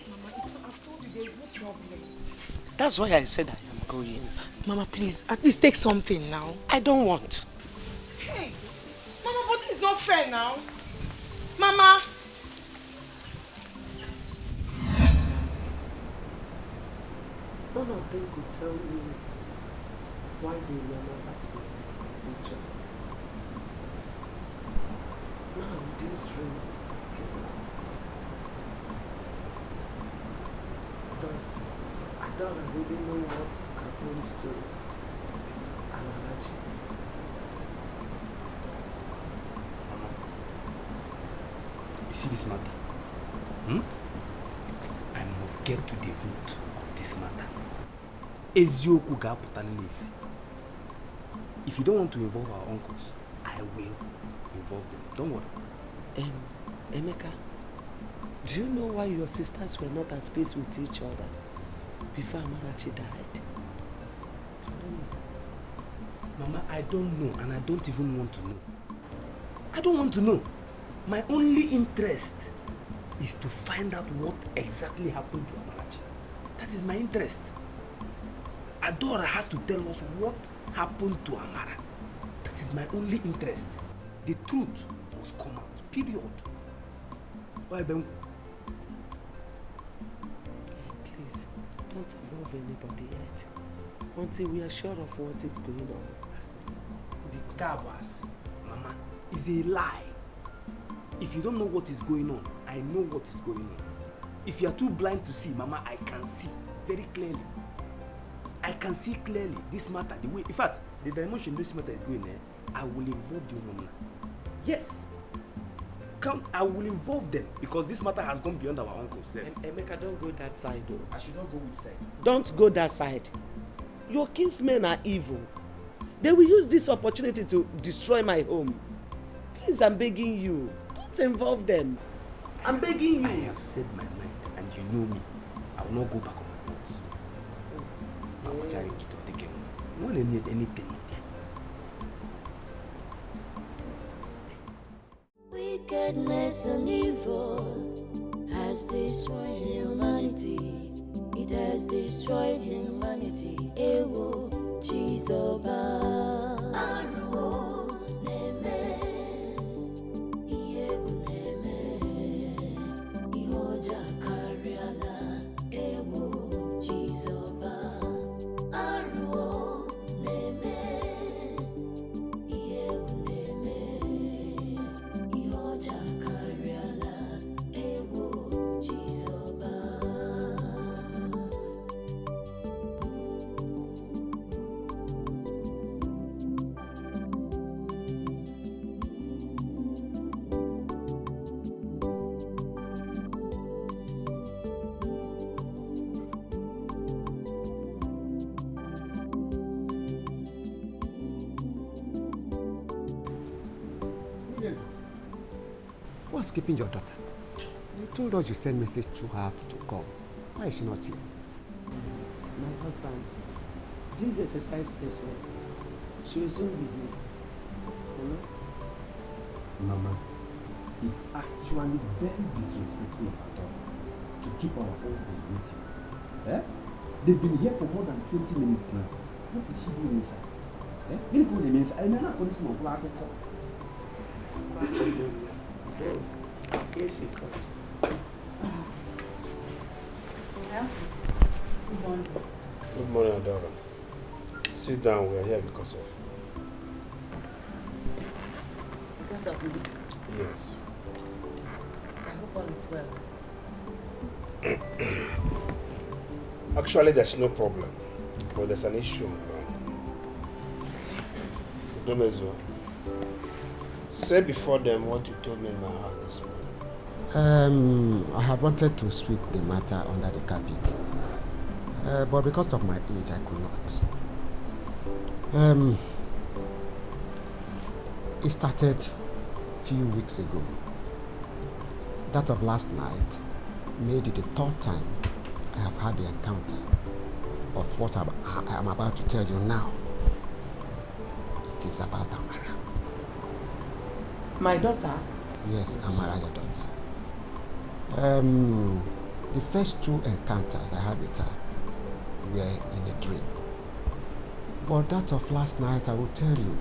Mama, I've told you there's no problem. That's why I said I am going. Mama, please, at least take something now. I don't want. Hey, Mama, but this is not fair now. Mama! None of them could tell me why they were not at peace with each other. Now this dream came up. Does Adora really know what's happened to Amarachi? You see this matter? I must get to the root of this matter. Ezioku ga-apụta n'ife. If you don't want to involve our uncles, I will involve them. Don't worry. Emeka, do you know why your sisters were not at peace with each other before Amarachi died? I don't know. Mama, I don't know, and I don't even want to know. I don't want to know. My only interest is to find out what exactly happened to Amarachi. That is my interest. Adora has to tell us what happened to Amara. That is my only interest. The truth must come out. Period. Why, Ben? Please, don't involve anybody yet. Until we are sure of what is going on. The Kabas, Mama, is a lie. If you don't know what is going on, I know what is going on. If you are too blind to see, Mama, I can see very clearly. I can see clearly this matter, the way, in fact, the dimension this matter is going there, I will involve the woman. Yes. Come, I will involve them because this matter has gone beyond our uncle's self. Emeka, don't go that side though. I should not go which side? Don't go that side. Your kinsmen are evil. They will use this opportunity to destroy my home. Please, I'm begging you. Don't involve them. I'm begging you. I have said my mind and you know me. I will not go back on my words. I'm trying to get the game. You won't need anything. Wickedness and evil has destroyed humanity. It has destroyed humanity. Ewo, Chizoba. Aruo, Neme. Iyewu Neme. Ihoja Kariala. Ewo, Chizoba. Aruo, Neme. Iyewu Neme. Ihoja Kariala. Ewo, Chizoba. What's keeping your daughter? You told us you sent message to her to come. Why is she not here? My husband, please exercise patience. She will soon be here. Mama, it's actually very disrespectful of our daughter to keep our uncles waiting. Eh? They've been here for more than 20 minutes now. What is she doing inside? Eh? When you come to inside, I'm not going to smoke like a cup. Here she comes. Yeah. Good morning. Good morning, Adora. Sit down, we are here because of you. Because of me? Yes. I hope all is well. Actually, there's no problem, but there's an issue. Domezo, say before them what you told me in my house this morning. I had wanted to sweep the matter under the carpet, but because of my age, I could not. It started a few weeks ago. That of last night made it the third time I have had the encounter of what I am about to tell you now. It is about Amara. My daughter? Yes, Amara, your daughter. The first two encounters I had with her were in a dream. But that of last night, I will tell you,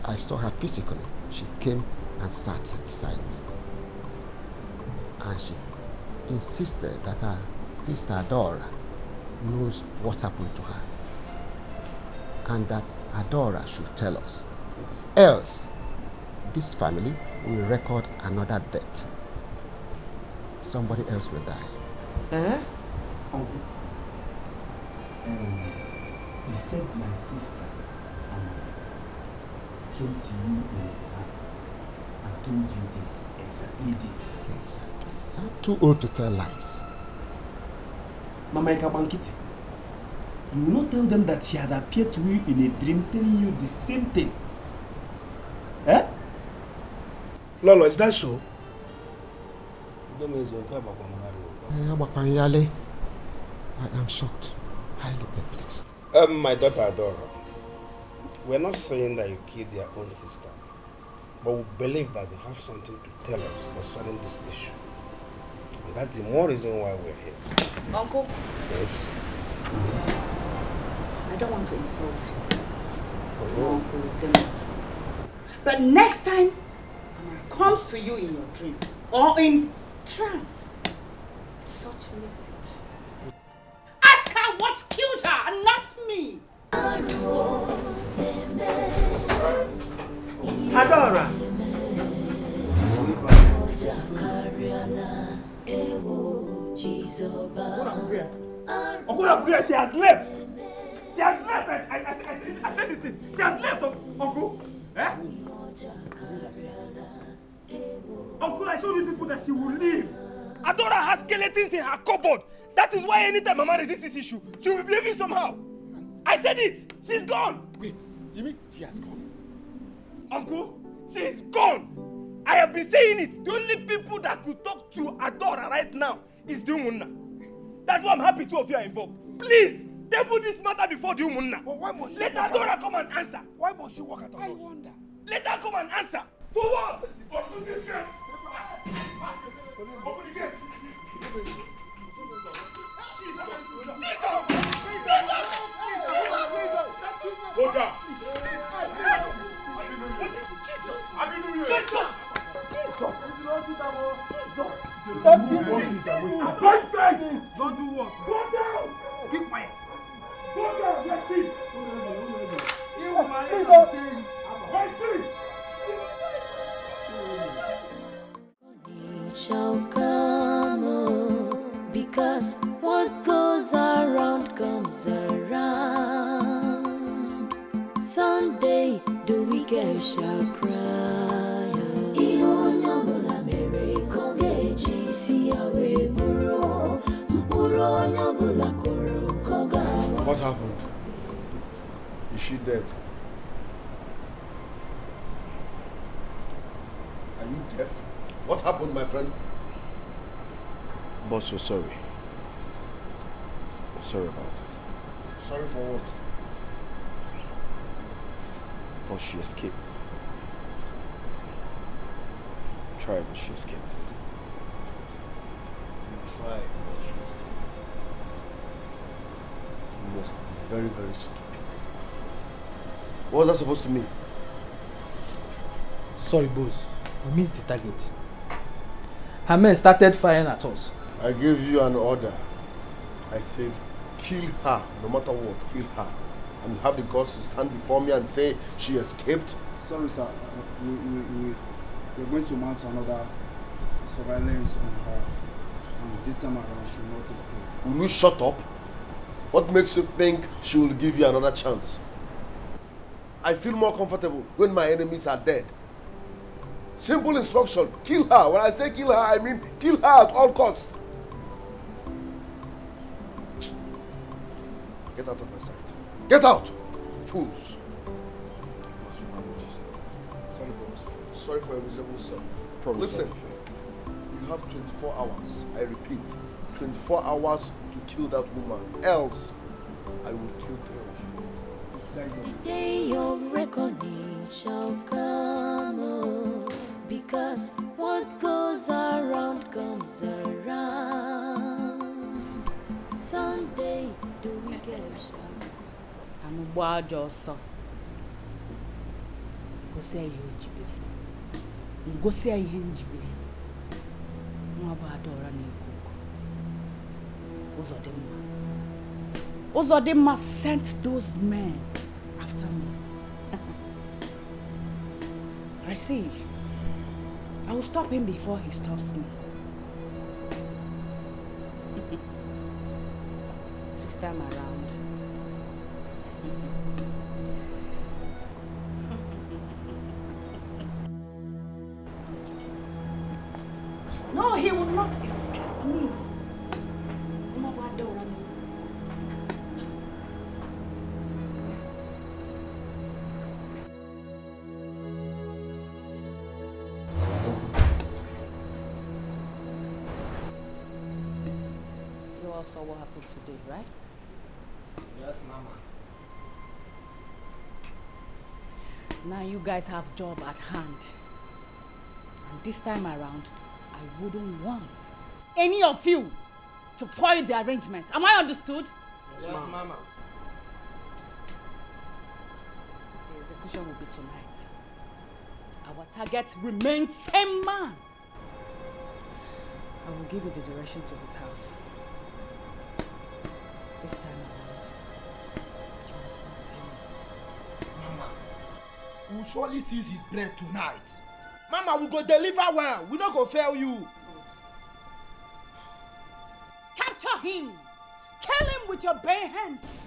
I saw her physically. She came and sat beside me. And she insisted that her sister Adora knows what happened to her. And that Adora should tell us. Else, this family will record another death. Somebody else will die. Uncle, you said my sister came to you in the past and told you this, exactly this. Exactly. I'm too old to tell lies. Mama Ikabankiti, you will not tell them that she had appeared to you in a dream telling you the same thing. Eh? Lolo, is that so? I am shocked, highly perplexed. My daughter Adora, we're not saying that you killed their own sister, but we believe that you have something to tell us concerning this issue. And that's the more reason why we're here. Uncle? Yes? I don't want to insult you. Uncle Dennis. But next time, Amara comes to you in your dream or in trance with such message, ask her what killed her and not me. Adora! Okunakuya, she has left! She has left! I said this thing! She has left, Uncle! Eh? Uncle, I told you people that she will leave! Adora has skeletons in her cupboard! That is why anytime Mama resists this issue, she will be behaving somehow! I said it! She's gone! Wait, you mean she has gone? Uncle, she's gone! I have been saying it! The only people that could talk to Adora right now is the Umunna. That's why I'm happy two of you are involved. Please, table this matter before the Umunna. But why must she let Adora come and answer. Why must she work at all? I wonder. Let her come and answer. For what? Open this gate! Open the gate! Hold on! Jesus! Don't do what? Go down! Keep quiet! Go down! Let's see! Shall come because what goes around comes around. Someday the wicked shall cry. What happened? Is she dead? Are you deaf? What happened, my friend? Boss, we're sorry. We're sorry about it. Sorry for what? Boss, she escaped. Try, but she escaped. You tried, but she escaped. You must be very, very stupid. What was that supposed to mean? Sorry, boss. We missed the target. Her men started firing at us. I gave you an order. I said, kill her, no matter what, kill her. And you have the guts to stand before me and say she escaped? Sorry, sir. We're going to mount another surveillance on her. This time around, she will not escape. Will you shut up? What makes you think she will give you another chance? I feel more comfortable when my enemies are dead. Simple instruction, kill her. When I say kill her, I mean kill her at all costs. Get out of my sight. Get out! Fools. Sorry, boss. Sorry for your miserable self. Promise Listen, you have 24 hours. I repeat, 24 hours to kill that woman. Else, I will kill 3 of you. The day of reckoning shall come, oh, because what goes around comes around. Someday the wicked shall. I'm a wild also. Go say you jibili. Go say you jibili. Mwabadora ni kuko. Uzodema sent those men after me. I see. I will stop him before he stops me. This time around. No, he will not escape me. You all saw what happened today, right? Yes, Mama. Now you guys have job at hand. And this time around, I wouldn't want any of you to foil the arrangements. Am I understood? Yes, Mama. The execution will be tonight. Our target remains same man. I will give you the direction to his house. This time around, you must not fail. Mama, we will surely seize his bread tonight. Mama, we go deliver well. We not go fail you. Capture him! Kill him with your bare hands!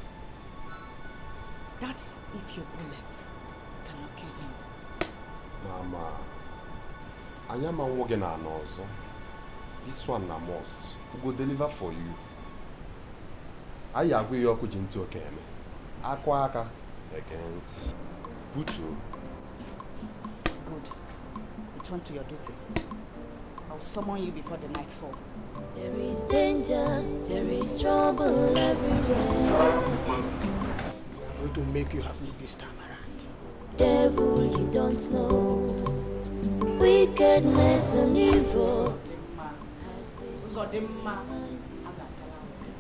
That's if your bullets cannot kill him. Mama, I am a woman also. This one na must. We go deliver for you. I agree you could into okay. Aquaka against Putu. Good. Return to your duty. I'll summon you before the night fall. There is danger, there is trouble everywhere. I'm going to make you happy this time around. Devil, you don't know. Wickedness and evil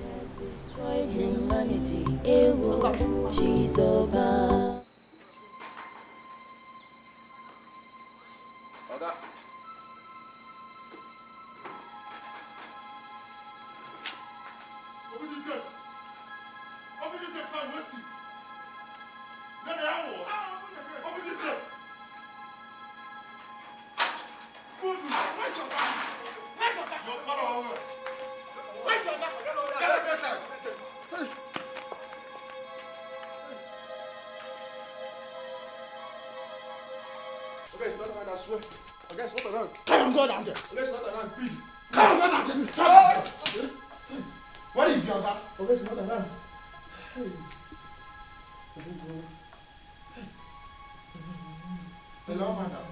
has destroyed humanity. Ewo, Jesus. What is your dad? Okay, it's not around. Hello, madam.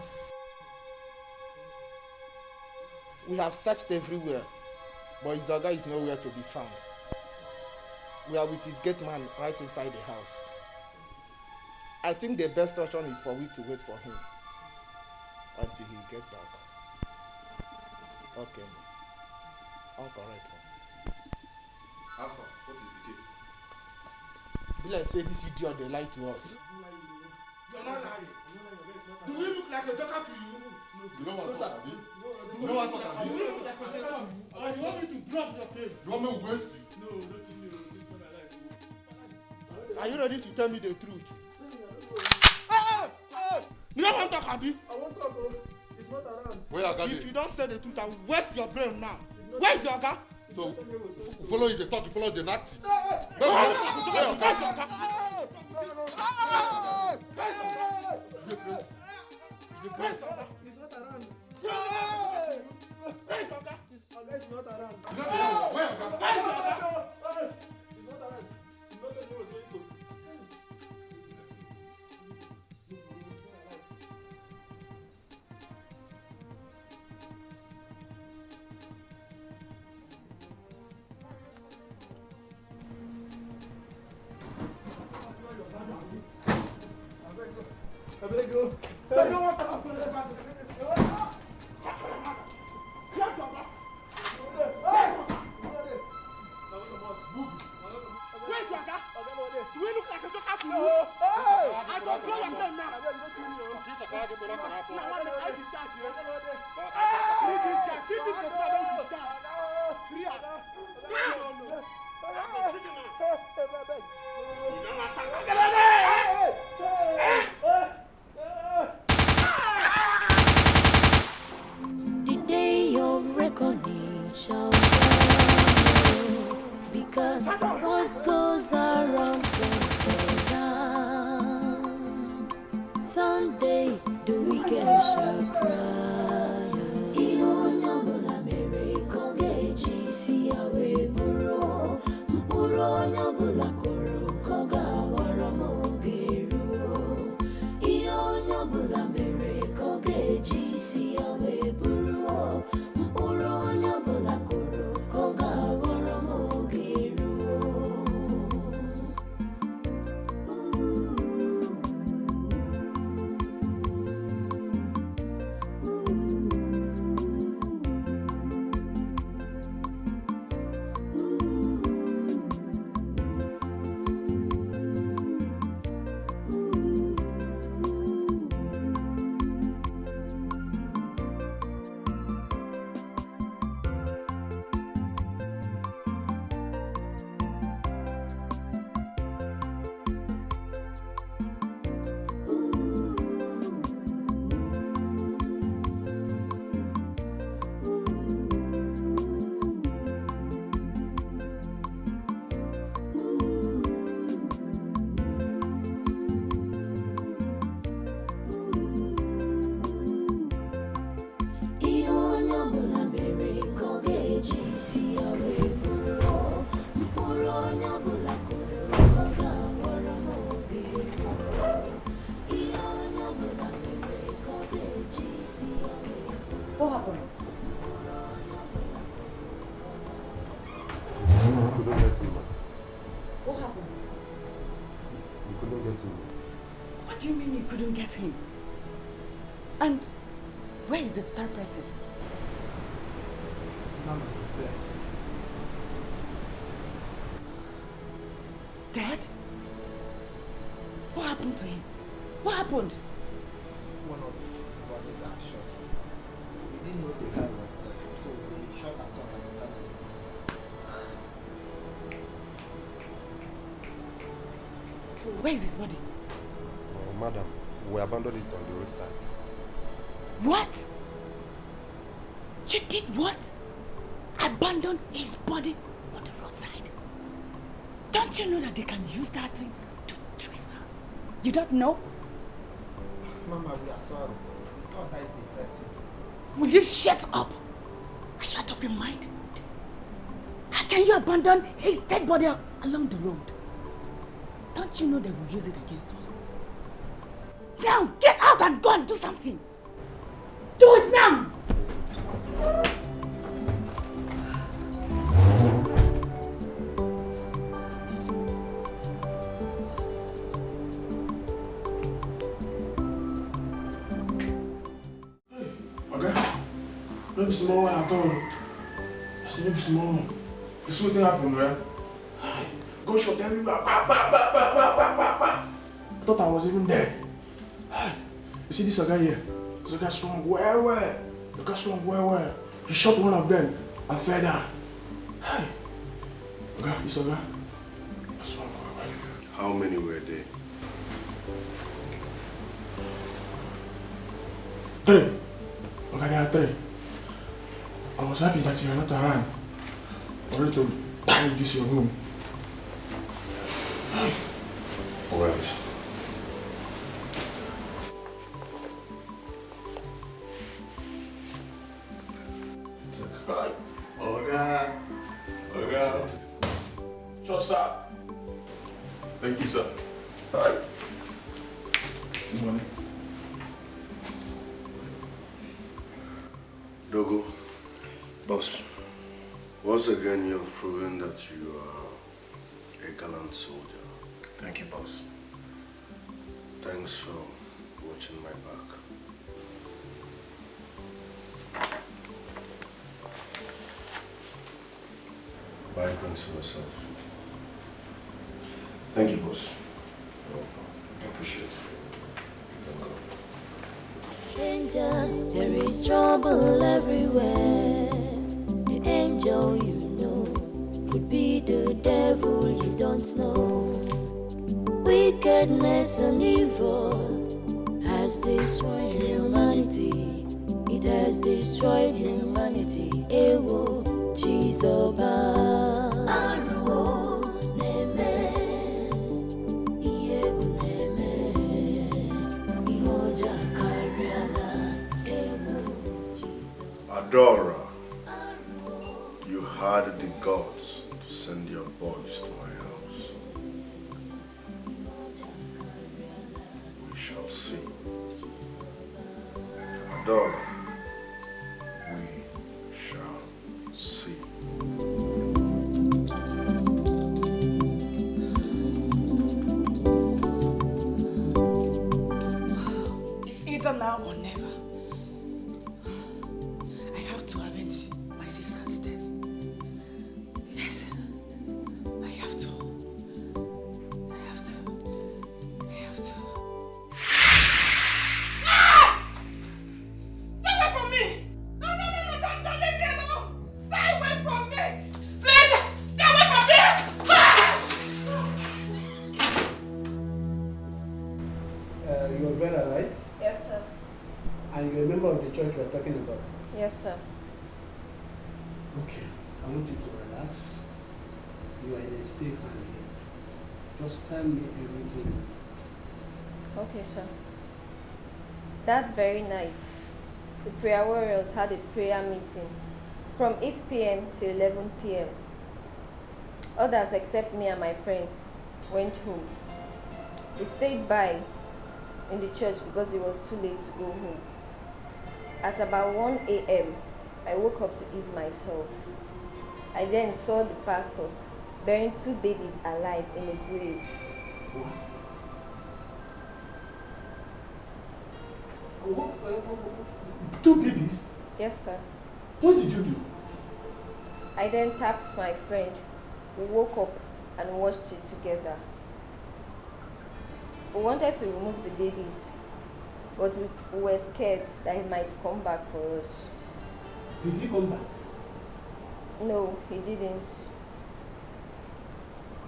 We have searched everywhere, but Izaga is nowhere to be found. We are with his gate man right inside the house. I think the best option is for we to wait for him until he get back. Okay. I'll correct him. Alpha, what is the case? Be like say this idiot they lie to us. You're not lying. Do we look like a joker to you? You don't want to talk, Abi? You don't want to talk, Abi? Do we look like a joker? Or you want me to drop your face? You want me to waste you? No, don't give me a. Are you ready to tell me the truth? Hey! You don't want to talk, Abi? I won't talk, bro. It's not around. Where are If you don't say the truth, I will waste your brain now. It's Where's your guy? So, follow you the talk, you follow the not. The day of reckoning shall come, because what goes around comes around. Someday the wicked shall cry. Ihonyabola mere kogechi si awe buro, mpuro nyabola koro koga waramogeru. Ihonyabola mere kogechi si awe buro, mpuro nyabola koro koga waramogeru. Ihonyabola mere kogechi si awe buro, mpuro nyabola koro koga waramogeru. Ihonyabola mere kogechi si awe buro. What happened? You couldn't get him, man. What happened? You couldn't get him. What do you mean you couldn't get him? And where is the third person? Mama is there. Dead? What happened to him? What happened? One of our leaders shot. We didn't know the guy was there, so we shot and thought that the guy was there. Where is his body? Oh, madam, we abandoned it on the roadside. What? You did what? Abandon his body on the roadside. Don't you know that they can use that thing to trace us? You don't know? Mama, we are sorry. We thought that is the best thing. Will you shut up? Are you out of your mind? How can you abandon his dead body along the road? Don't you know they will use it against us? Now, get out and go and do something. Do it now! Okay? Maybe small one at all. I said maybe small one. This whole thing happened, right? Gunshot everywhere. Bah, bah, bah, bah, bah, bah, bah, bah. I thought I was even there. You see this guy here? This guy strong well. The guy strong well. He shot one of them and fell down. Hey. Okay, this guy. Strong well. How many were there? 3. Okay, there are 3. was happy that you are not around. For you to die in this your room. Well. Okay. Sure, sir. Thank you, sir. Hi. See money. Dogo. Boss. Once again, you have proven that you are a gallant soldier. Thank you, boss. Thanks for watching my back. Buy drinks for yourself. Thank you, boss. I appreciate it. Danger, there is trouble everywhere. The angel you know could be the devil you don't know. Wickedness and evil has destroyed humanity. It has destroyed humanity. Ewo, Jesus. Adora, you had the gods to send your boys to my house. We shall see. Adora, we shall see. It's either now or never. I have to avenge my sister's death. Yes, I have to. I have to. I have to. Ah! Stay away from me! No, don't leave me alone! Stay away from me! Please, stay away from me! Ah! You're a brother, right? Yes, sir. And you're a member of the church we're talking about? Yes, sir. Okay. I want you to relax. You are in a safe hand here. Just tell me everything. Okay, sir. That very night, the prayer warriors had a prayer meeting from 8 p.m. to 11 p.m. Others, except me and my friends, went home. We stayed by in the church because it was too late to go home. At about 1 a.m., I woke up to ease myself. I then saw the pastor burying 2 babies alive in a grave. What? 2 babies? Yes, sir. What did you do? I then tapped my friend. We woke up and watched it together. We wanted to remove the babies, but we were scared that he might come back for us. Did he come back? No, he didn't.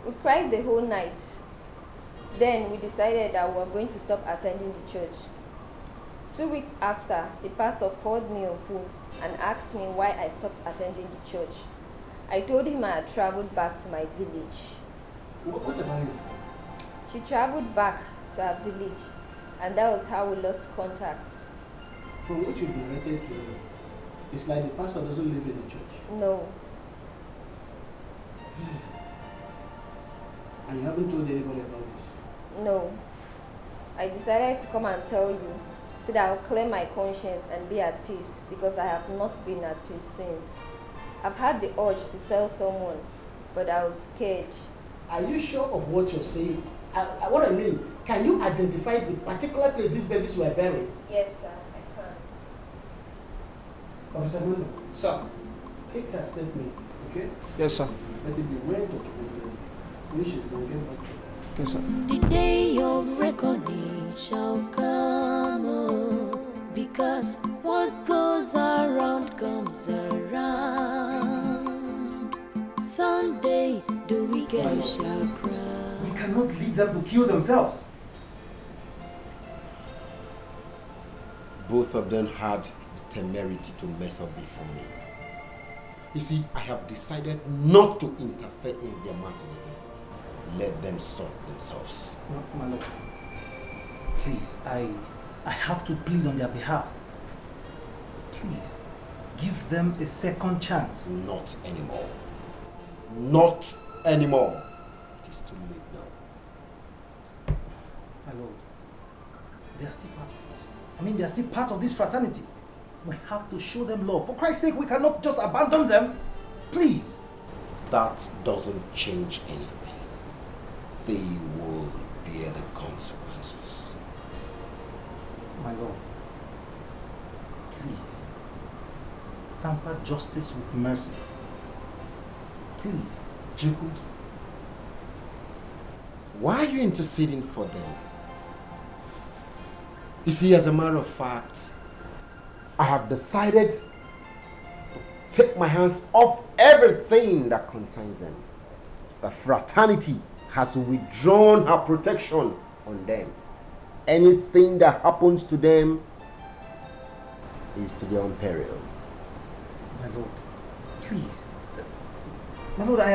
We cried the whole night. Then we decided that we were going to stop attending the church. 2 weeks after, the pastor called me on phone and asked me why I stopped attending the church. I told him I had traveled back to my village. What about you? She traveled back to her village, and that was how we lost contact. From what you've narrated to me, it's like the pastor doesn't live in the church. No. And you haven't told anybody about this? No. I decided to come and tell you so that I'll clear my conscience and be at peace, because I have not been at peace since. I've had the urge to tell someone, but I was scared. Are you sure of what you're saying? What I mean, can you identify the particular place these babies were buried? Yes, sir, I can. Officer Mando. Sir. Take that statement, okay? Yes, sir. Let it be well documented. We should don't get back to that. Yes, sir. The day of reckoning shall come, oh, because what goes around comes around. Someday the wicked shall cry. We cannot leave them to kill themselves. Both of them had the temerity to mess up before me. You see, I have decided not to interfere in their matters again. Let them sort themselves. My lord, please, I have to plead on their behalf. Please, give them a second chance. Not anymore. Not anymore. It is too late now. My lord, they are still part of us. I mean, they are still part of this fraternity. We have to show them love. For Christ's sake, we cannot just abandon them. Please. That doesn't change anything. They will bear the consequences. My lord, please, tamper justice with mercy. Please, Jeku. Why are you interceding for them? You see, as a matter of fact, I have decided to take my hands off everything that concerns them. The fraternity has withdrawn her protection on them. Anything that happens to them is to their own peril. My lord, please. My lord, I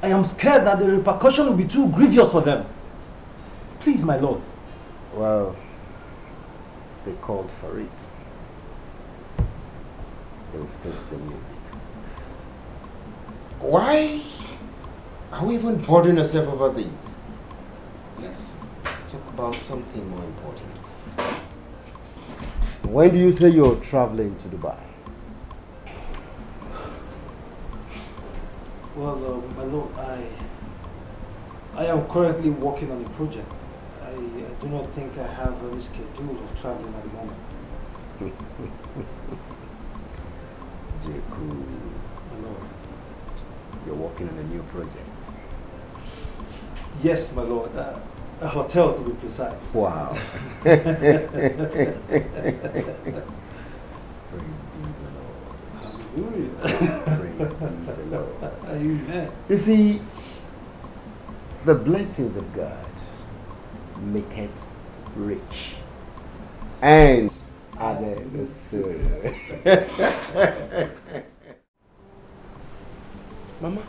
am scared that the repercussion will be too grievous for them. Please, my lord. Well, they called for it. They will face the music. Why are we even bothering ourselves over these? Let's talk about something more important. When do you say you're traveling to Dubai? Well, my lord, I am currently working on a project. I do not think I have any schedule of traveling at the moment. Jeku, My lord. you're working on a new project. Yes, my lord. A hotel, to be precise. Wow. Praise be the Lord. Hallelujah. Praise be the Lord. Amen. You see, the blessings of God make it rich and added no sorrow. Mama,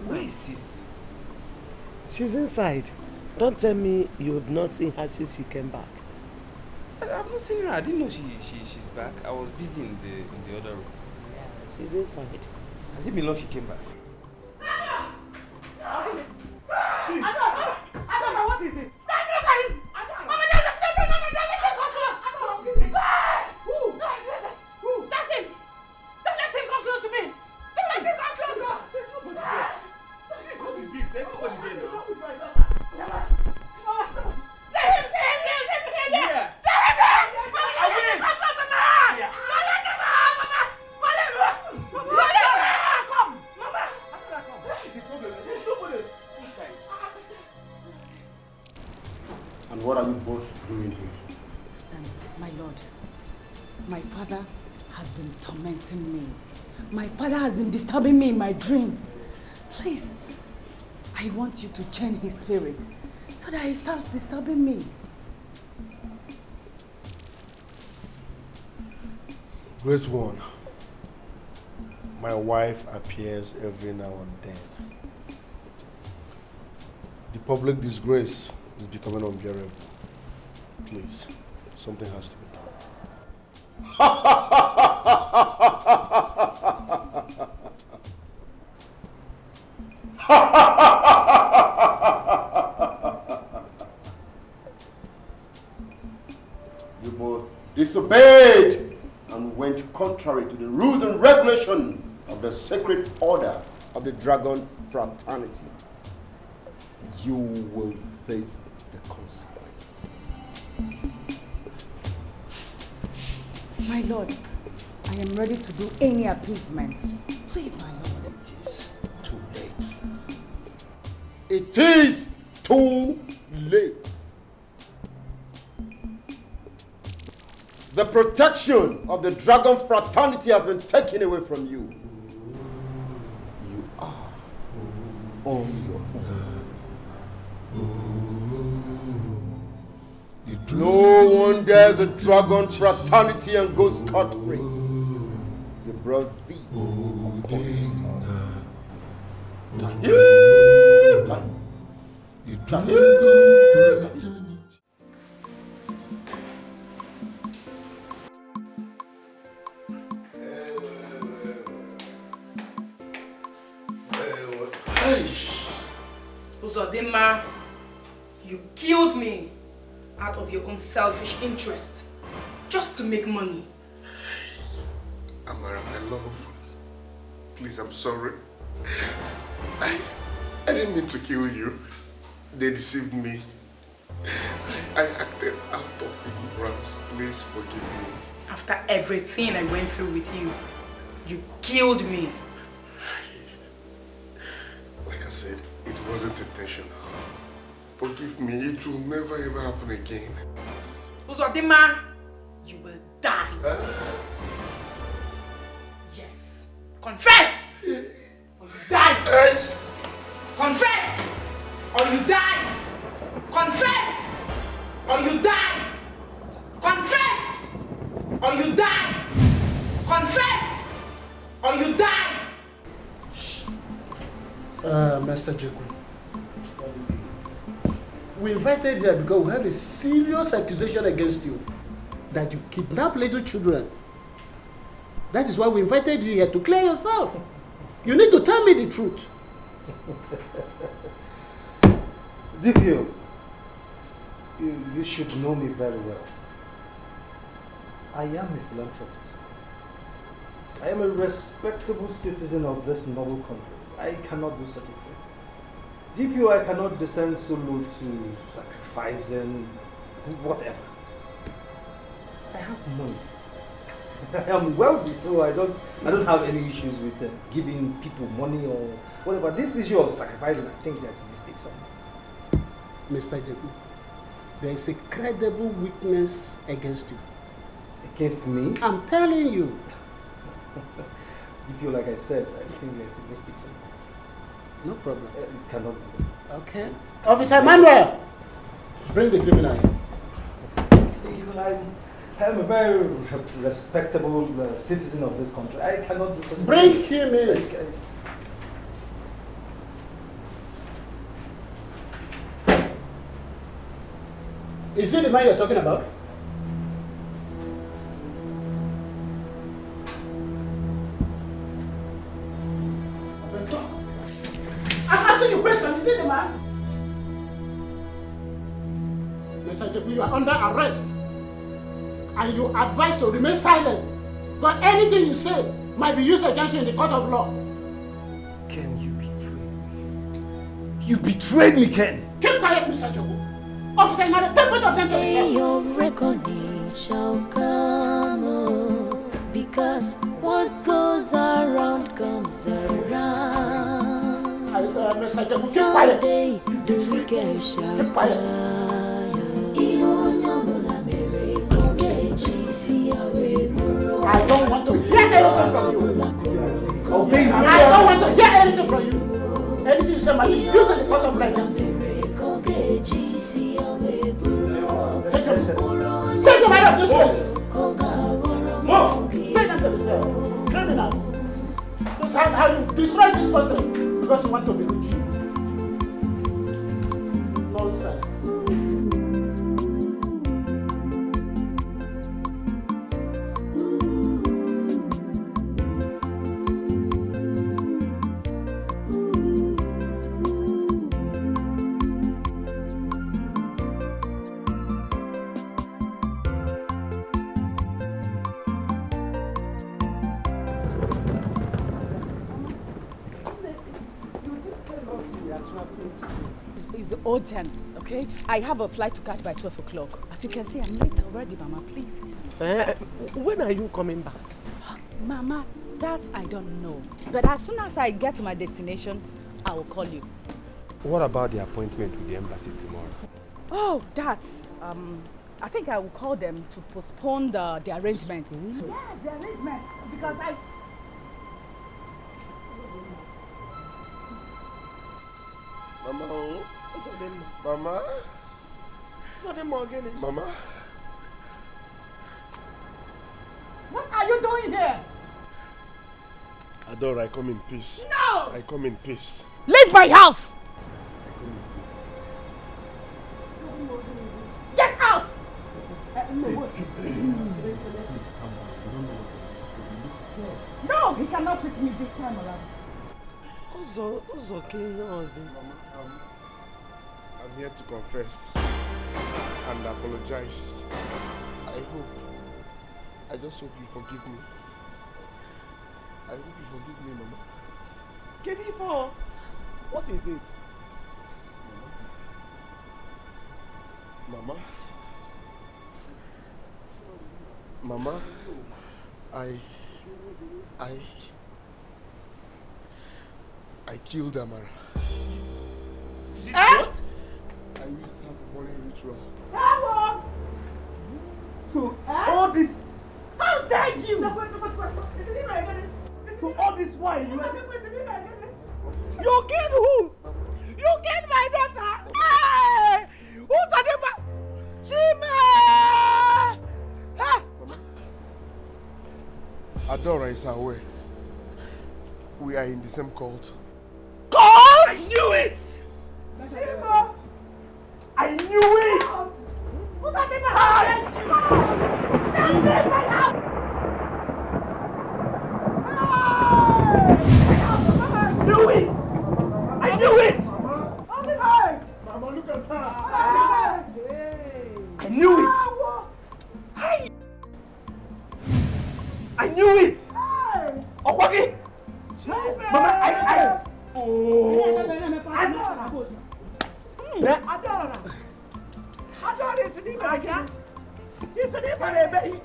where is sis? She's inside. Don't tell me you've not seen her since she came back. I've not seen her. I didn't know she's back. I was busy in the other room. She's inside. Has it been long she came back? Adama, what is it? That's him! Don't let him come close to me! Don't let him come close! There's nobody there. There's nobody there now. Say him! Yeah. Say him there! Don't let him come close to me! Don't let him come! Mama! Come! Mama! What is the problem? There's nobody inside. And what are you both doing here? My lord, my father has been tormenting me. My father has been disturbing me in my dreams. Please, I want you to change his spirit so that he stops disturbing me. Great one. My wife appears every now and then. The public disgrace is becoming unbearable. Please, something has to be done. You both disobeyed and went contrary to the rules and regulation of the sacred order of the Dragon Fraternity. You will face the consequences. My lord, I am ready to do any appeasement. Please, my lord. It is too late. It is too late. The protection of the Dragon Fraternity has been taken away from you. You are on your own. No one dares a Dragon Fraternity and goes scot-free. You brought this upon Uzodinma, you killed me out of your own selfish interest, just to make money. Amara, my love, please, I'm sorry. I didn't mean to kill you. They deceived me. I acted out of ignorance. Please forgive me. After everything I went through with you, you killed me. Like I said, it wasn't intentional. Forgive me, it will never ever happen again. Uzodinma, you will die. Yes. Confess! Or you die! Confess! Or you die! Confess! Or you die! Confess! Or you die! Confess! Or you die! Master Jeku, we invited you here because we have a serious accusation against you that you kidnap little children. That is why we invited you here to clear yourself. You need to tell me the truth. Dikeh, you should know me very well. I am a philanthropist. I am a respectable citizen of this noble country. I cannot do such a thing. DPO, I cannot descend so low to sacrificing whatever. I have money. I am wealthy, so I don't have any issues with giving people money or whatever. This issue of sacrificing, I think there's a mistake somewhere. Mr. Jeku, there is a credible witness against you. Against me? I'm telling you. DPO, like I said, I think there's a mistake somewhere. No problem. It cannot be. Okay. Officer Manuel, bring the criminal. I'm a very respectable citizen of this country. I cannot do something. Bring him in. Is it the man you're talking about? I'm asking you a question. Is it the man? Mr. Jeku, you are under arrest. And you are advised to remain silent. But anything you say might be used against you in the court of law. Ken, you betrayed me. You betrayed me, Ken. Keep quiet, Mr. Jeku. Officer, now take both of them to the cell. Your reckoning shall come, because what goes around comes around. Mr. Jeku, keep quiet. Someday the wicked shall keep quiet. I don't want to hear anything from you. Okay, I don't want to hear anything from you. Anything you say might be used in the court of law. Take them out of this place. Move. Take them to the cell. Criminals. This is how you destroy this country because you want to be rich. Nonsense. It's urgent, okay? I have a flight to catch by 12 o'clock. As you can see, I'm late already, Mama, please. When are you coming back? Mama, that I don't know. But as soon as I get to my destinations, I will call you. What about the appointment with the embassy tomorrow? Oh, that. I think I will call them to postpone the arrangement. Yes, the arrangement. Because Mama, Mama, Mama. What are you doing here? Adora, I come in peace. No! I come in peace. Leave my house! Get out! No, he cannot trick me this time around. I'm here to confess and apologize. I just hope you forgive me. I hope you forgive me, Mama. Kedipo, what is it? Mama? Mama, I killed Amara. What? I used to have a morning ritual. So all this, how dare you? So all this while you killed who? You killed my daughter. Hey! Who's the name? Chima! Adora is aware. We are in the same cult. Cult? I knew it! Chima! I knew it! Who's the name? I knew it! I knew it! Mama, look at her! I knew it! I knew it! Okwagi! Mama, Adora! Adora is in my again. He's in my baby.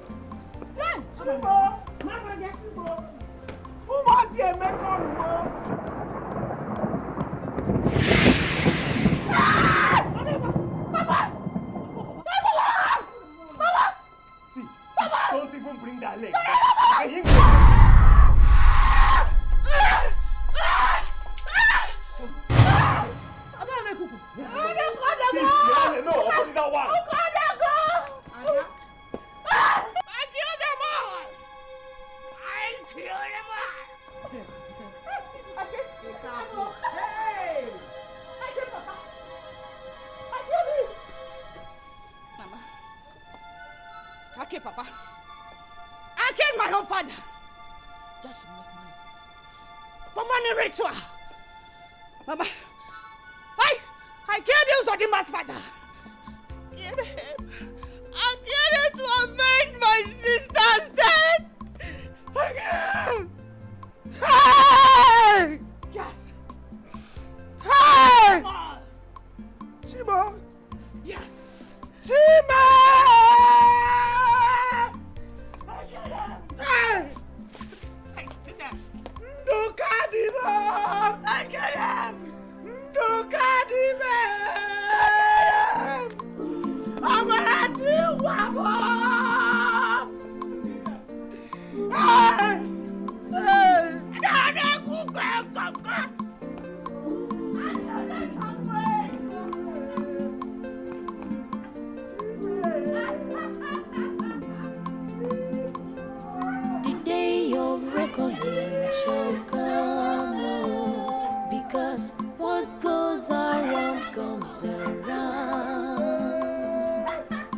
Who wants you make on See, don't even bring that leg. No, open that one. I killed them all. Hey! I killed Papa. I killed him. Mama. I killed Papa. I killed my own father. Just to make money. For money ritual. Mama. I killed you, Zodima's father. Killed him. I killed him to avenge my sister's death. I killed him. Hey! Yes. Hey! Chima. Yes. Chima! I killed him. Hey! I killed him. Ndukadima! I killed him. Ndukadima! Amarati wabo! Hey! Hey! Dada kuka kaka. The day of reckoning shall come, because what goes around comes around.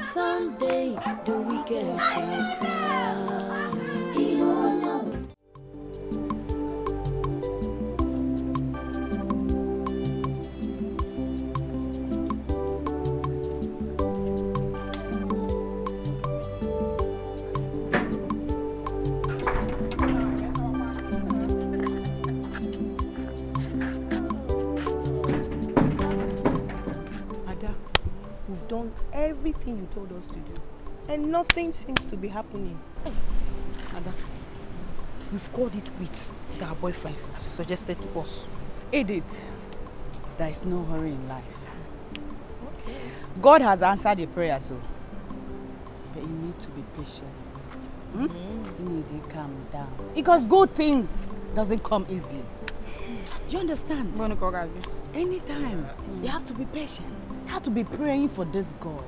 Someday the wicked shall cry. We've done everything you told us to do, and nothing seems to be happening. Ada, we've called it quits with our boyfriends, as you suggested to us. Edith, there is no hurry in life. God has answered your prayer, so but you need to be patient. You need to calm down, because good things doesn't come easily. Do you understand? Anytime you have to be patient. You have to be praying for this God.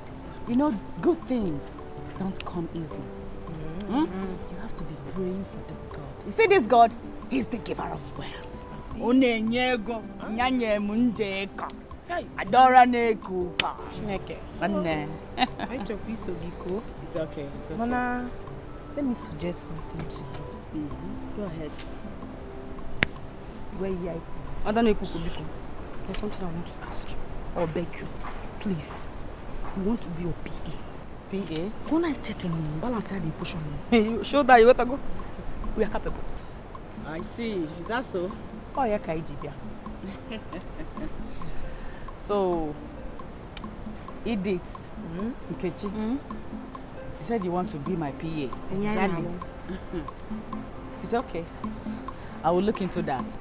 You know, good things don't come easily. You have to be praying for this God. You see this God? He's the giver of wealth. Onyenyego, nyanye munjeka. Adora nekupa. Chineke. Anne. I talk you so biko. It's okay. It's okay. Mona, let me suggest something to you. Go ahead. Where you are. There's something I want to ask you or beg you. Please. You want to be your PA. PA? Go and check in. Balance the push on. Show that you want to go. We are capable. I see. Is that so? Oh, yeah, Kaijibia. So, Edith, Nkechi, you said you want to be my PA. Exactly. It's okay. I will look into that.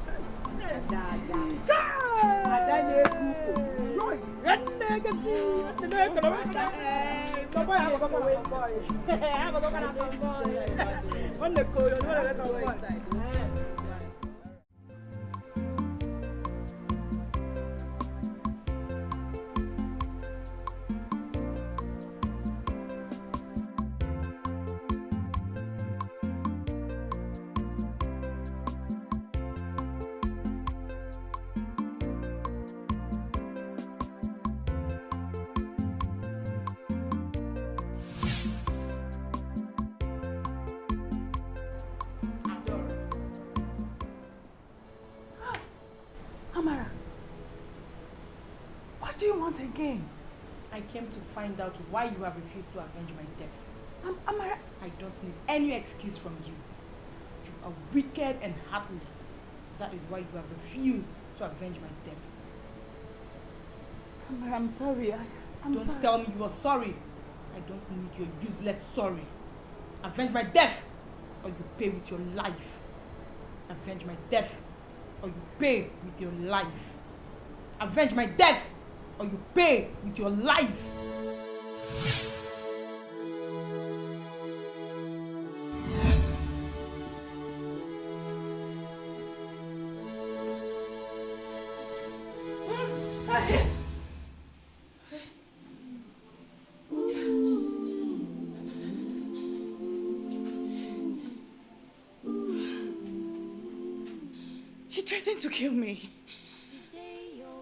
Amara, what do you want again? I came to find out why you have refused to avenge my death. Amara, I don't need any excuse from you. You are wicked and heartless. That is why you have refused to avenge my death. Amara, I'm sorry. I'm don't sorry. Tell me you are sorry. I don't need your useless sorry. Avenge my death, or you pay with your life. Avenge my death, or you pay with your life. Avenge my death, or you pay with your life. She threatened to kill me.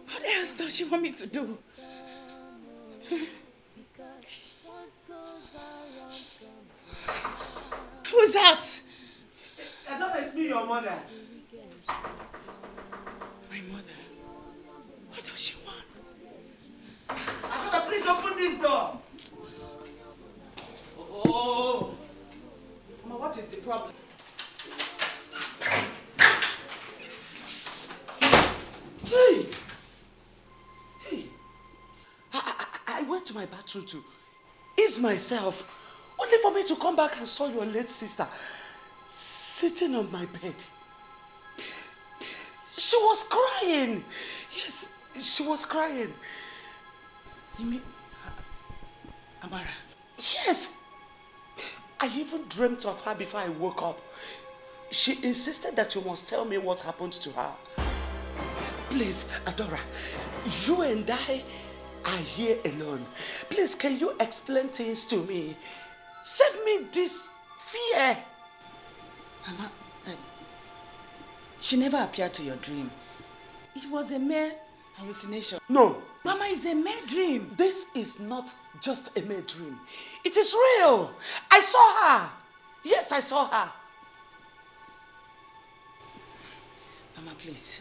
What else does she want me to do? Who's that? I thought it's me, your mother. My mother. What does she want? Adora, please open this door. Oh. Mama, what is the problem? Hey! Hey! I went to my bathroom to ease myself, only for me to come back and saw your late sister sitting on my bed. She was crying. Yes, she was crying. You mean Amara? Yes. I even dreamt of her before I woke up. She insisted that you must tell me what happened to her. Please, Adora, you and I are here alone. Please, can you explain things to me? Save me this fear. Mama, she never appeared to your dream. It was a mere hallucination. No. Mama, it's a mere dream. This is not just a mere dream. It is real. I saw her. Yes, I saw her. Mama, please.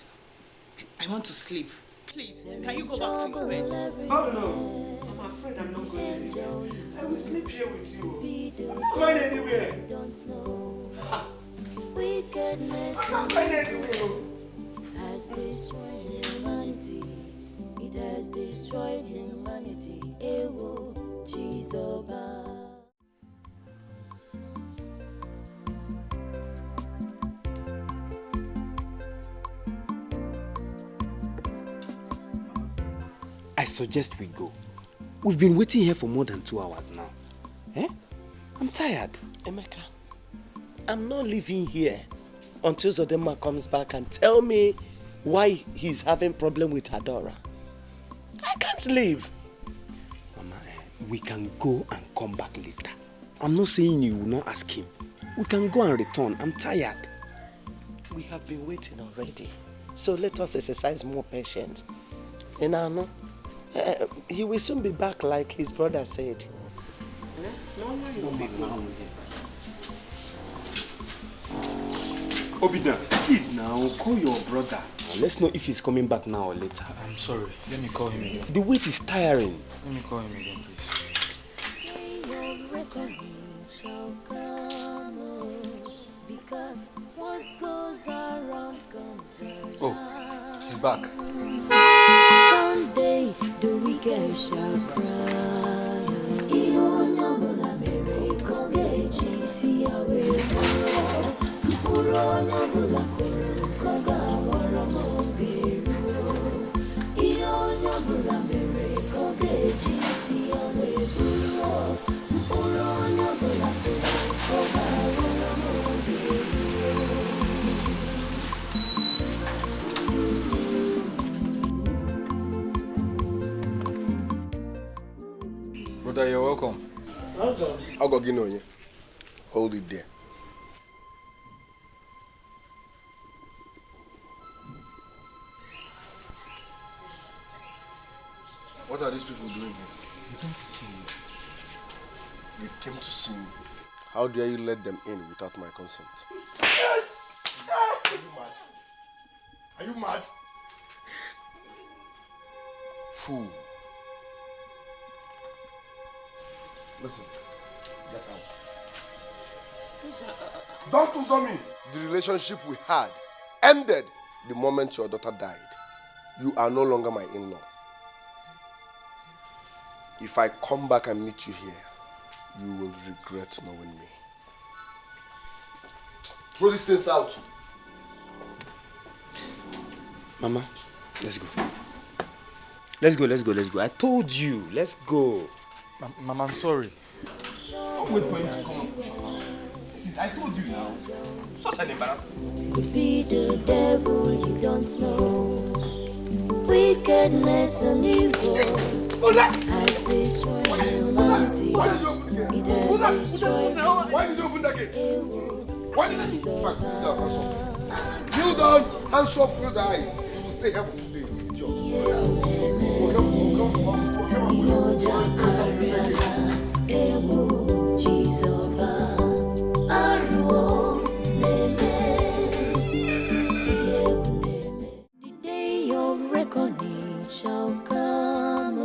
I want to sleep. Please, can you go back to your bed? Oh no. I'm afraid I'm not going anywhere. I will sleep here with you. I'm not going anywhere. Wickedness I'm not going anywhere. has destroyed humanity. It has destroyed humanity. Ewo, Chizoba. I suggest we go. We've been waiting here for more than 2 hours now. Eh? I'm tired. Emeka, I'm not leaving here until Zodema comes back and tell me why he's having problem with Adora. I can't leave. Mama, we can go and come back later. I'm not saying you will not ask him. We can go and return. I'm tired. We have been waiting already. So let us exercise more patience. Enano, he will soon be back like his brother said. Obida, please now, call your brother. Let's know if he's coming back now or later. I'm sorry. Let me call him again. The wait is tiring. Let me call him again, please. Oh, he's back. Someday the wicked shall cry. Brother, you're welcome. I'll go get on you. Hold it there. What are these people doing here? They came to see me. How dare you let them in without my consent? Are you mad? Are you mad? Fool. Listen, get out. Don't lose me. The relationship we had ended the moment your daughter died. You are no longer my in-law. If I come back and meet you here, you will regret knowing me. Throw these things out. Mama, let's go. Let's go. I told you, let's go. Mama, I'm sorry. Don't wait for him to come and push us out. I told you now. Such an embarrassment. Could be the devil you don't know. Wickedness and evil has destroyed humanity. It has destroyed humanity. Why did you open that gate? Why did you open that gate? Kneel down, hands up, close your eyes. You will stay here for 2 days. The day of reckoning shall come,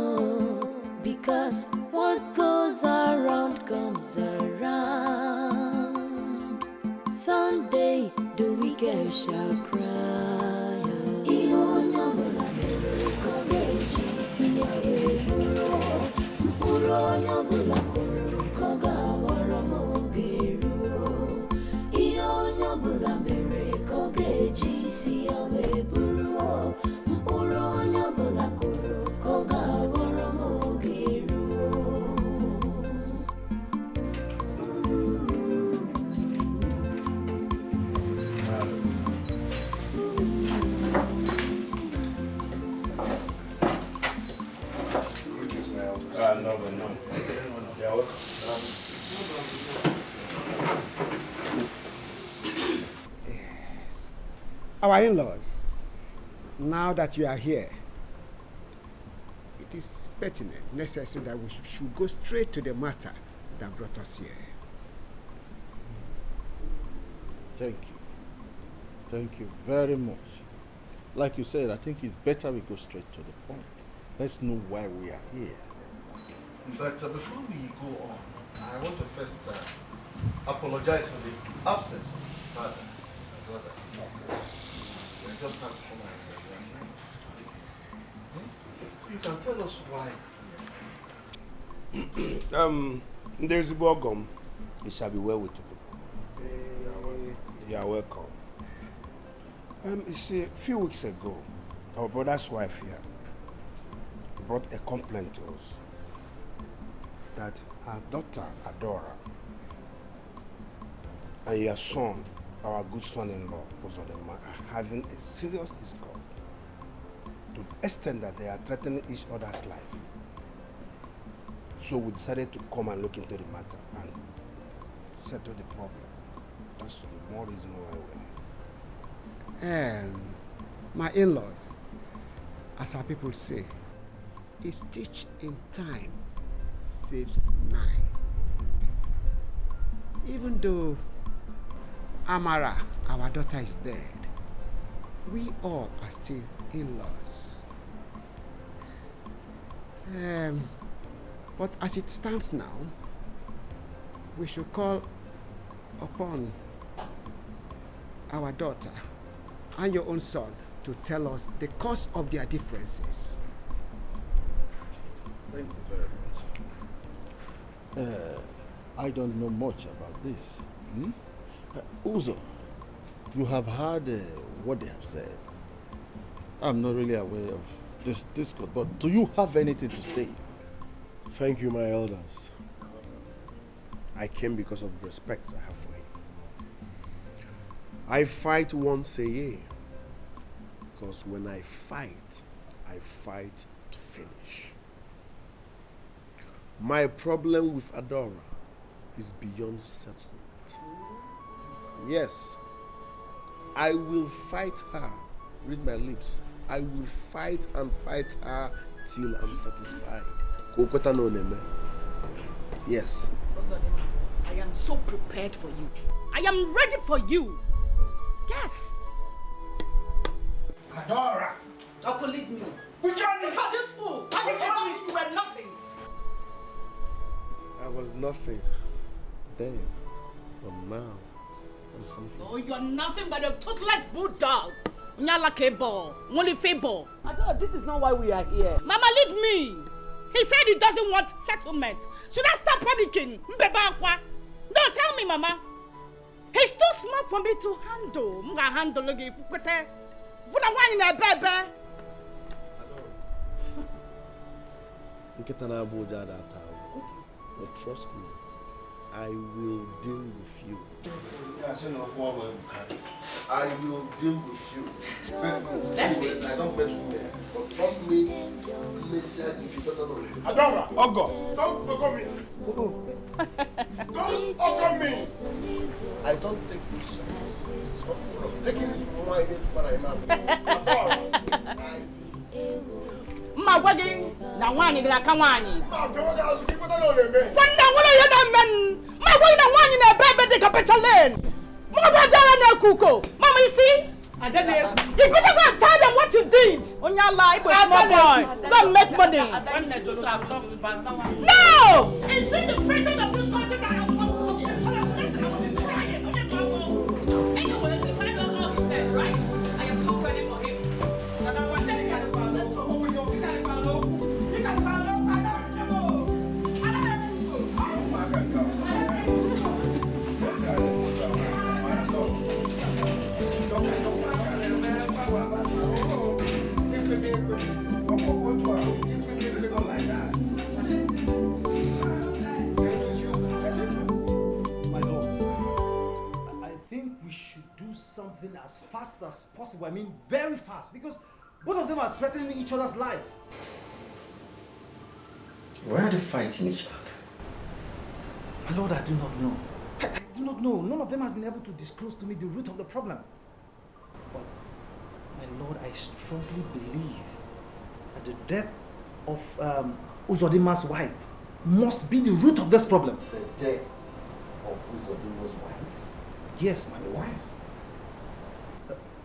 because what goes around comes around. Someday the wicked shall cry. Our in-laws, now that you are here, it is pertinent, necessary that we should go straight to the matter that brought us here. Thank you. Thank you very much. Like you said, I think it's better we go straight to the point. Let's know why we are here. But before we go on, I want to first apologize for the absence of his father, my brother. I just have to come and present him, please. You can tell us why. There's Bogom. It shall be well with you. You are welcome. You see, a few weeks ago, our brother's wife here brought a complaint to us that her daughter, Adora, and your son, our good son-in-law, was on the having a serious discord to the extent that they are threatening each other's life. So we decided to come and look into the matter and settle the problem. That's the more reason why we're here. My in-laws, as our people say, a stitch in time saves 9. Even though Amara, our daughter, is dead, we all are still in-laws. But as it stands now, we should call upon our daughter and your own son to tell us the cause of their differences. Thank you very much. I don't know much about this. Uzo, you have heard what they have said. I'm not really aware of this discord, but do you have anything to say? Thank you, my elders. I came because of the respect I have for him. I fight once a year, because when I fight to finish. My problem with Adora is beyond settlement. Yes, I will fight her. Read my lips. I will fight and fight her till I'm satisfied. Yes. I am so prepared for you. I am ready for you. Yes. Adora! Don't leave me. Which one? Because this fool. I think you were nothing. I was nothing then, but now I'm something. Oh, you're nothing but a toothless bulldog. Nyala kebo, only fable. Adora, this is not why we are here. Mama, leave me. He said he doesn't want settlement. Should I stop panicking? No, tell me, Mama. He's too small for me to handle. I'm gonna handle again. But trust me, I will deal with you. I will deal with you. I don't bet you there. But trust me, listen, if you don't know. Adora, Ogo, don't forget me. Don't forget me. I don't take this serious. I'm taking it from my head to what I am. Ma wedding, now one in a Kawani. What are you men? My way, now one in a baby, take a better lane. Mother Dara Kuko. Mama, you see? You better go and tell them what you did on your life with small boy. Go and make money. No! Is this the president of this country that has right? I am so ready for him. And I want to get a something as fast as possible. I mean, very fast, because both of them are threatening each other's life. Why are they fighting each other? My lord, I do not know. I do not know. None of them has been able to disclose to me the root of the problem. But, my lord, I strongly believe that the death of Uzodima's wife must be the root of this problem. The death of Uzodima's wife? Yes, my wife.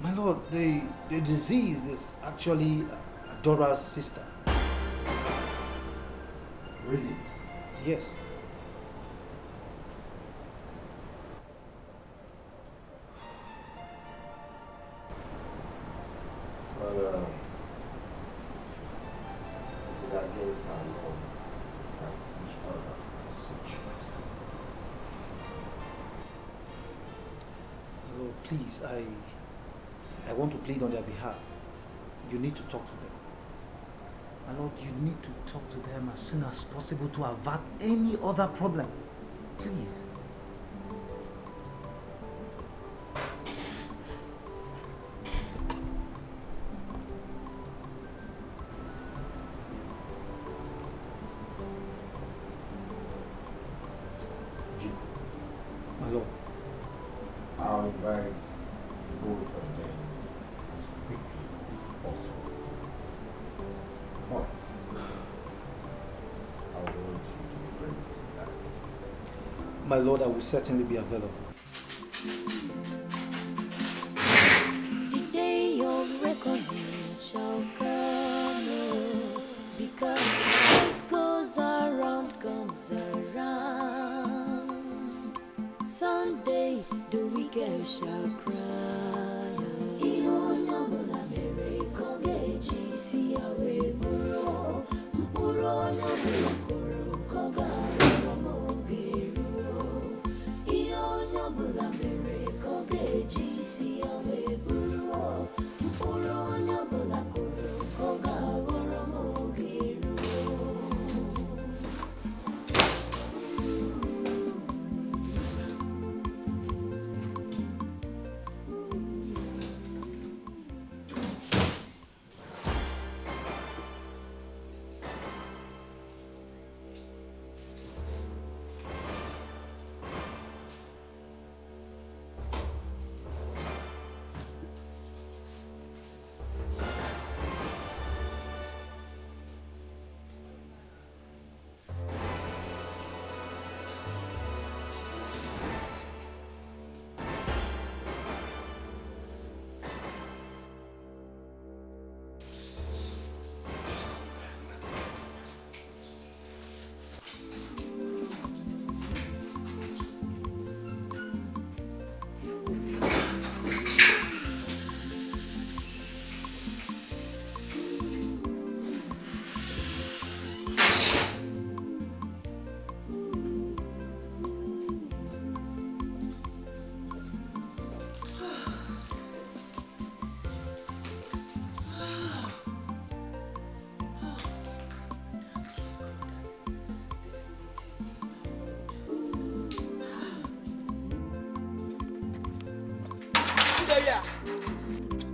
My lord, the disease is actually Adora's sister. Really? Yes. Well, it is against our law to fight each other in such matter. My lord, please, I want to plead on their behalf. You need to talk to them. My lord, you need to talk to them as soon as possible to avert any other problem. Please. My lord, I'll invite both of them possible. But I want you to be present in that meeting. My lord, I will certainly be available. The day of reckoning shall come, because what goes around comes around. Someday the wicked shall cry.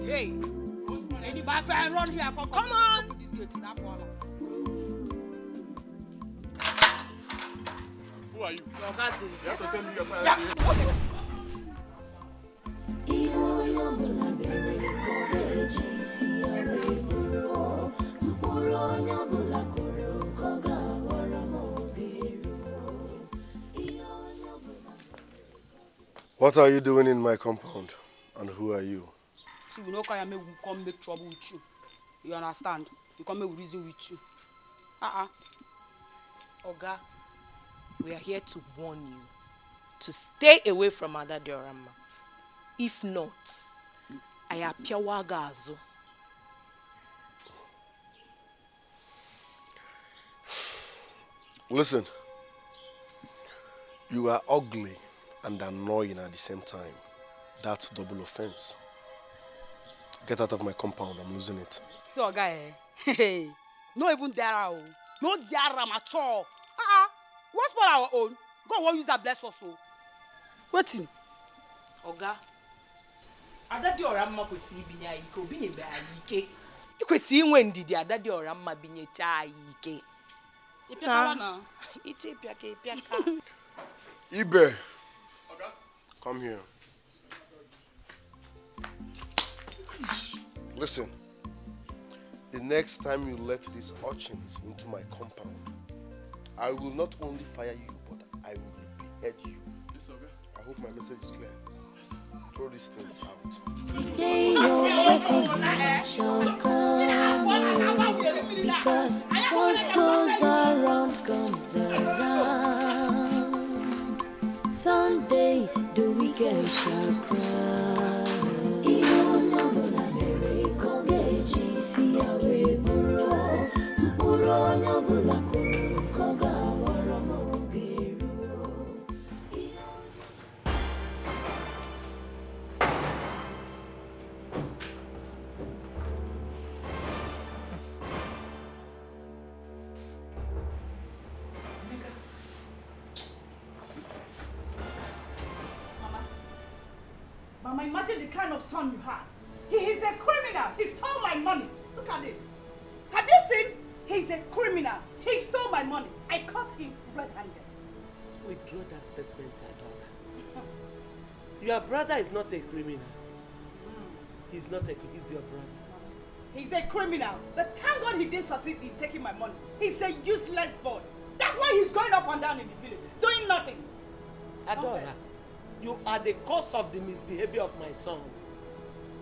Hey, any bad friend run here? Come on. Who are you? Your God, you have to tell me your fire. What are you doing in my compound? And who are you? See, we know Kayame will come make trouble with you. You understand? We come make reason with you. Oga, we are here to warn you to stay away from Ada Diorama. If not, I appear wagazo. Listen, you are ugly and annoying at the same time. That's double offense. Get out of my compound, I'm losing it. So, guy, hey, no even there, no there at all. What's for our own? God won't use that bless us. Waiting. Oga, Ada Diorama kwesi binya ike, obinye be ike. Ikwesi inwe ndidi Ada Diorama binye cha ike. Na. Iche piaka. Ibe. Come here. Listen. The next time you let these urchins into my compound, I will not only fire you, but I will behead you. Yes, okay. I hope my message is clear. Throw these things out. The day of reckoning shall come, because what goes around comes around. Someday the wicked shall cry. Mama, imagine the kind of son you had. He is a criminal. He stole my money. Look at it. Have you seen? He's a criminal. He stole my money. I caught him red-handed. Withdraw that statement, Adora. Your brother is not a criminal. He's not a criminal. He's your brother. He's a criminal. But thank God he didn't succeed in taking my money. He's a useless boy. That's why he's going up and down in the village, doing nothing. Adora, you are the cause of the misbehavior of my son.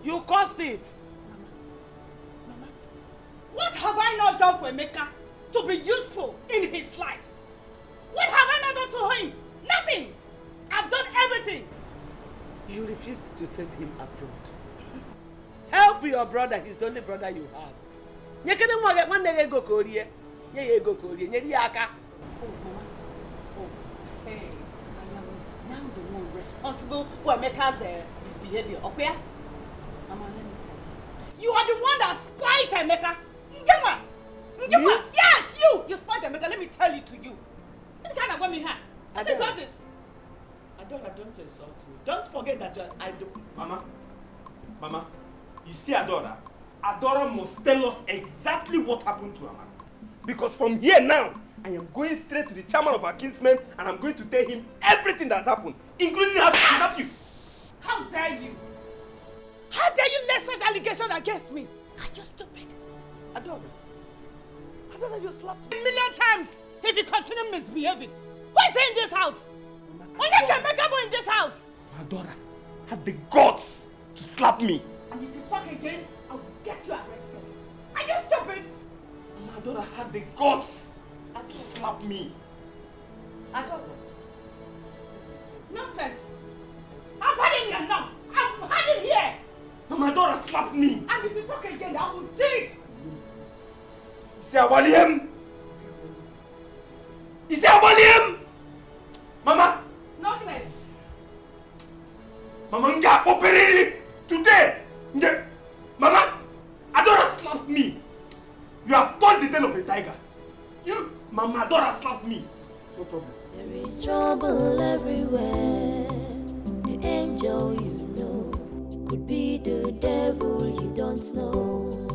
You caused it. Mama, what have I not done for Emeka to be useful in his life? What have I not done to him? Nothing. I've done everything. You refused to send him abroad. Help your brother. He's the only brother you have. Oh, Mama. Oh, hey. I am now the one responsible for Emeka's misbehavior. Okay? Mama, let me tell you. You are the one that spoiled Emeka. Njema. Yes, you. You spoiled Emeka. Let me tell you to you. What kind of woman here? What is all this? Adora, don't insult me. Don't forget that I do. Mama, you see Adora? Adora must tell us exactly what happened to Amara. Because from here now, I am going straight to the chairman of our kinsmen and I'm going to tell him everything that's happened, including how to kidnap you. How dare you? How dare you lay such allegation against me? Are you stupid? Adora, you slapped me a million times if you continue misbehaving. Why is he in this house? When they can make up in this house? Adora had the guts to slap me. And if you talk again, I'll get you arrested. Are you stupid? Adora had the guts to slap me. Adora. Nonsense. I've had it enough. I've had it here. Mama Adora slapped me. And if you talk again, I will do it. Say Abaliam. Is it Abaliam? Mama. Nonsense. Mama Nja operate today. Mama, Adora slapped me. You have told the tale of a tiger. You, Mama Adora slapped me. No problem. There is trouble everywhere. The angel you know could be the devil you don't know.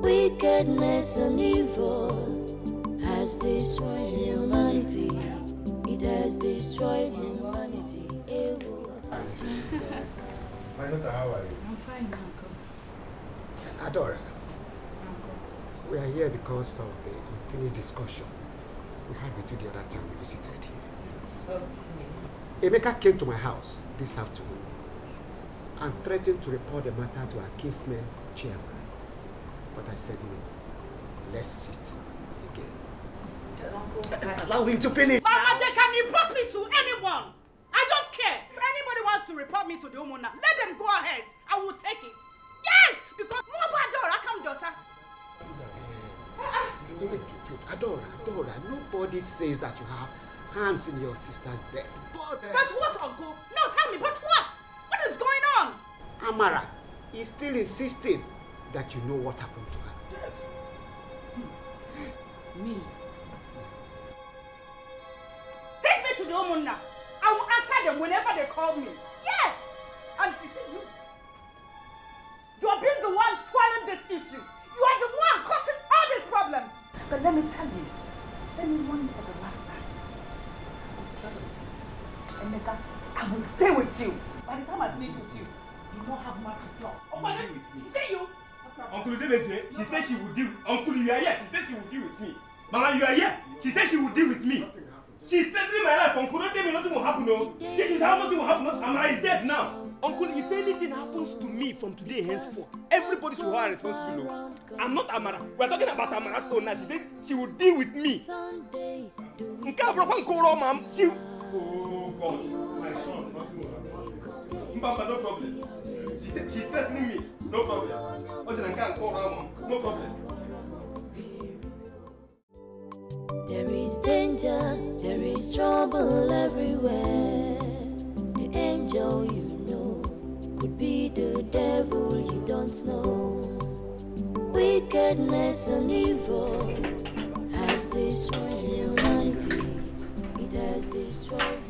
Wickedness and evil has destroyed humanity. It has destroyed humanity. My daughter, how are you? I'm fine, Uncle. Adora, we are here because of the unfinished discussion we had with you the other time we visited here. Emeka came to my house this afternoon and threatened to report the matter to our kinsman chairman. But I said no. Let's sit again. Uncle, allow him to finish. Mama, they can report me to anyone. I don't care. If anybody wants to report me to the Omona, let them go ahead. I will take it. Yes, because Adora, come daughter. Adora, nobody says that you have hands in your sister's death. But what, Uncle? No, tell me, but what? What is going on? Amara is still insisting that you know what happened to her. Yes. Me? Take me to the Omona. I will answer them whenever they call me. Yes! And you see, you are being the one swallowing this issue. You are the one causing all these problems. But let me tell you, let me warn you for the last time. Emeka, I will deal with you. By the time I finish with you, you won't have much to talk. Oh my God, you say you? Uncle Udebese, she said she would deal. Uncle, you are here. She said she would deal with me. Mama, you are here. She said she would deal with me. She's threatening my life. Uncle, don't tell me nothing will happen. No, this is how nothing will happen. Amara is dead now. Uncle, if anything happens to me from today henceforth, everybody should hold responsible. No, I'm not Amara. We're talking about Amara's own now. She said she would deal with me. Oh God, my son, nothing will happen. Mbamba, no problem. She said she's threatening me. No problem. No problem. There is danger, there is trouble everywhere. The angel you know could be the devil you don't know. Wickedness and evil has destroyed humanity. It has destroyed.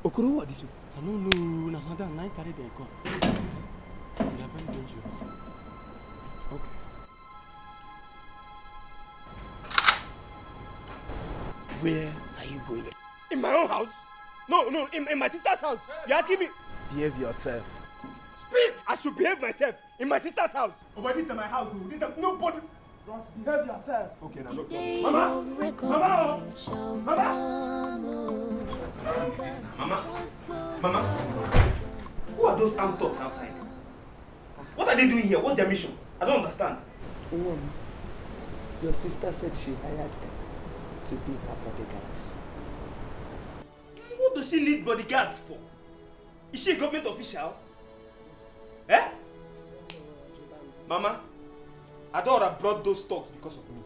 Okoro, what is it? I don't know. Na madam, I carry them come. They are very dangerous. Okay. Where are you going? In my own house? No, in my sister's house. You're asking me? Behave yourself. Speak! I should behave myself. In my sister's house. Oh, but this is my house. This is nobody. Behave yourself. Okay, now look. Mama! Mama! Mama! Mama! Who are those armed thugs outside? What are they doing here? What's their mission? I don't understand. Your sister said she hired them to be her bodyguards. What does she need bodyguards for? Is she a government official? Eh? Mama, Adora brought those thugs because of me.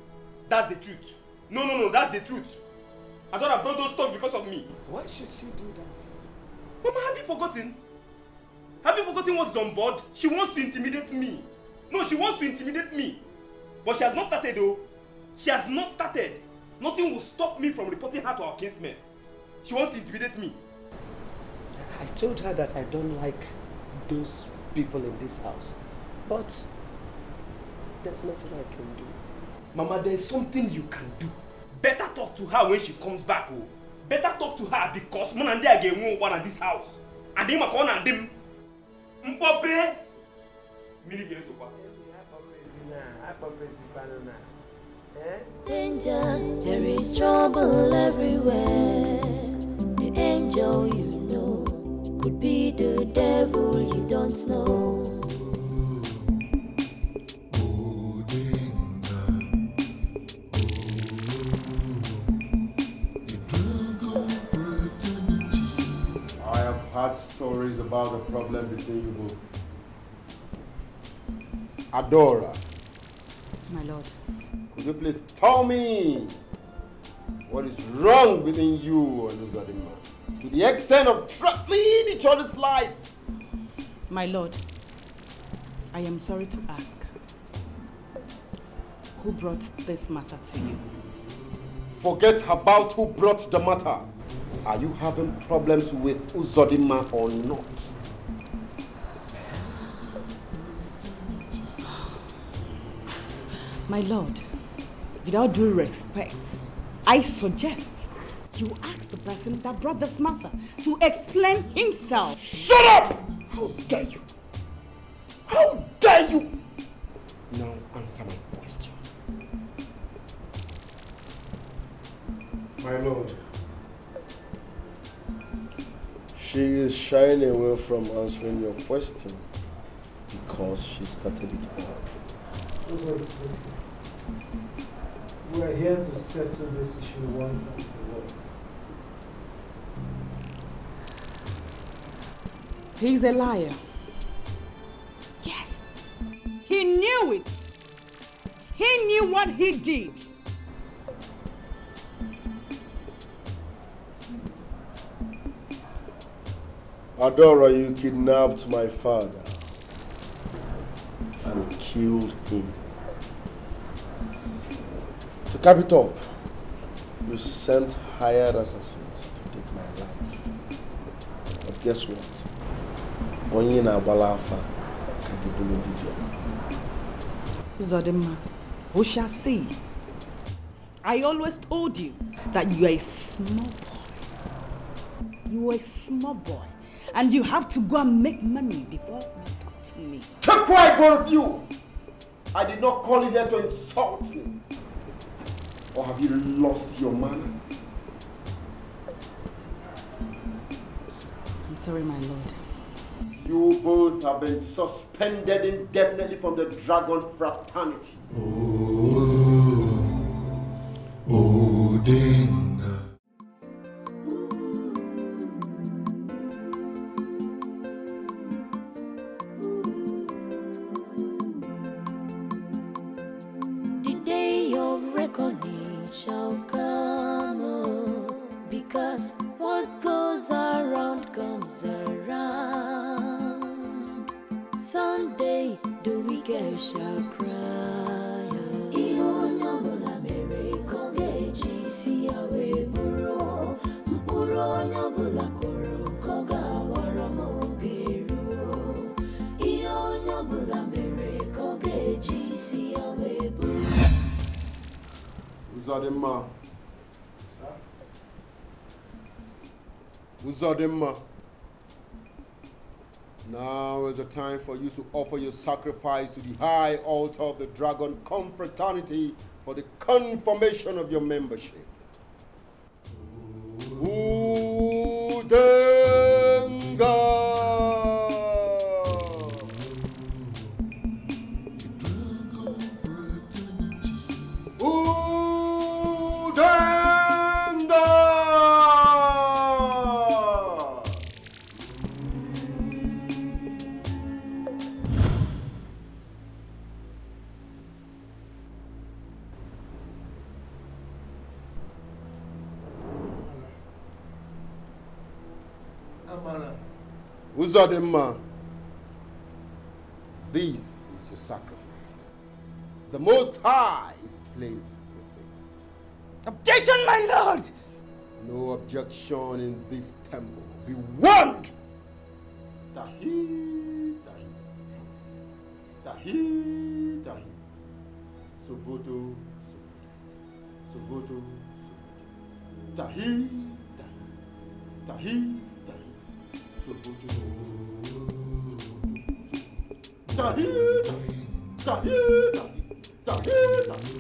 That's the truth. No, that's the truth. Adora brought those thugs because of me. Why should she do that? Mama, have you forgotten? Have you forgotten what's on board? She wants to intimidate me. No, she wants to intimidate me. But she has not started though. She has not started. Nothing will stop me from reporting her to our kinsmen. She wants to intimidate me. I told her that I don't like those people in this house. But there's nothing I can do. Mama, there's something you can do. Better talk to her when she comes back. Oh. Better talk to her because man and they are getting one in this house. And they are going to them. Mpope. Danger, there is trouble everywhere. The angel you know could be the devil you don't know. I have heard stories about the problem between you both. Adora. My lord. Could you please tell me what is wrong between you and Uzodimma to the extent of threatening each other's life? My lord, I am sorry to ask. Who brought this matter to you? Forget about who brought the matter. Are you having problems with Uzodimma or not? My lord, without due respect, I suggest you ask the person that brought this matter to explain himself. Shut up! How dare you? How dare you? Now answer my question. My lord, she is shying away from answering your question because she started it all. We are here to settle this issue once and for all. He's a liar. Yes. He knew it. He knew what he did. Adora, you kidnapped my father and killed him. To cap it up, you sent hired assassins to take my life. But guess what? Onye na balafa kagibulu dibia. Uzodimma, who shall see? I always told you that you are a small boy. You are a small boy. And you have to go and make money before you talk to me. Keep quiet, both of you! I did not call you here to insult me. Or have you lost your manners? I'm sorry, my lord. You both have been suspended indefinitely from the Dragon Fraternity. The day of reckoning shall come, oh, because what goes around comes around. Someday the wicked shall cry. Uzodimma. Uzodimma. Now is the time for you to offer your sacrifice to the high altar of the Dragon Confraternity for the confirmation of your membership. Udenga! Uzadema, this is your sacrifice. The Most High is pleased with it. Objection, my lord! No objection in this temple. Be warned! Tahi, tahi. Tahi, tahi. Sovoto, sovoto. Sovoto, sovoto. Tahi, tahi. Tahi, tahi. Sovoto, tahi, tahi. Tahi, tahi. Tahi, tahi.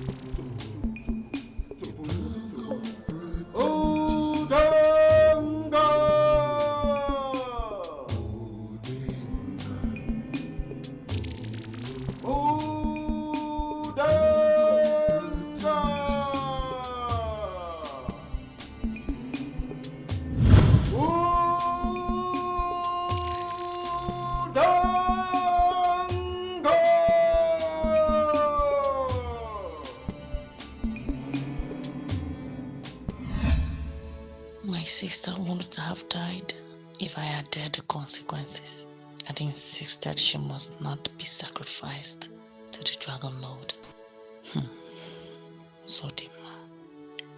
My sister wouldn't have died if I had dared the consequences and insisted she must not be sacrificed to the Dragon Lord.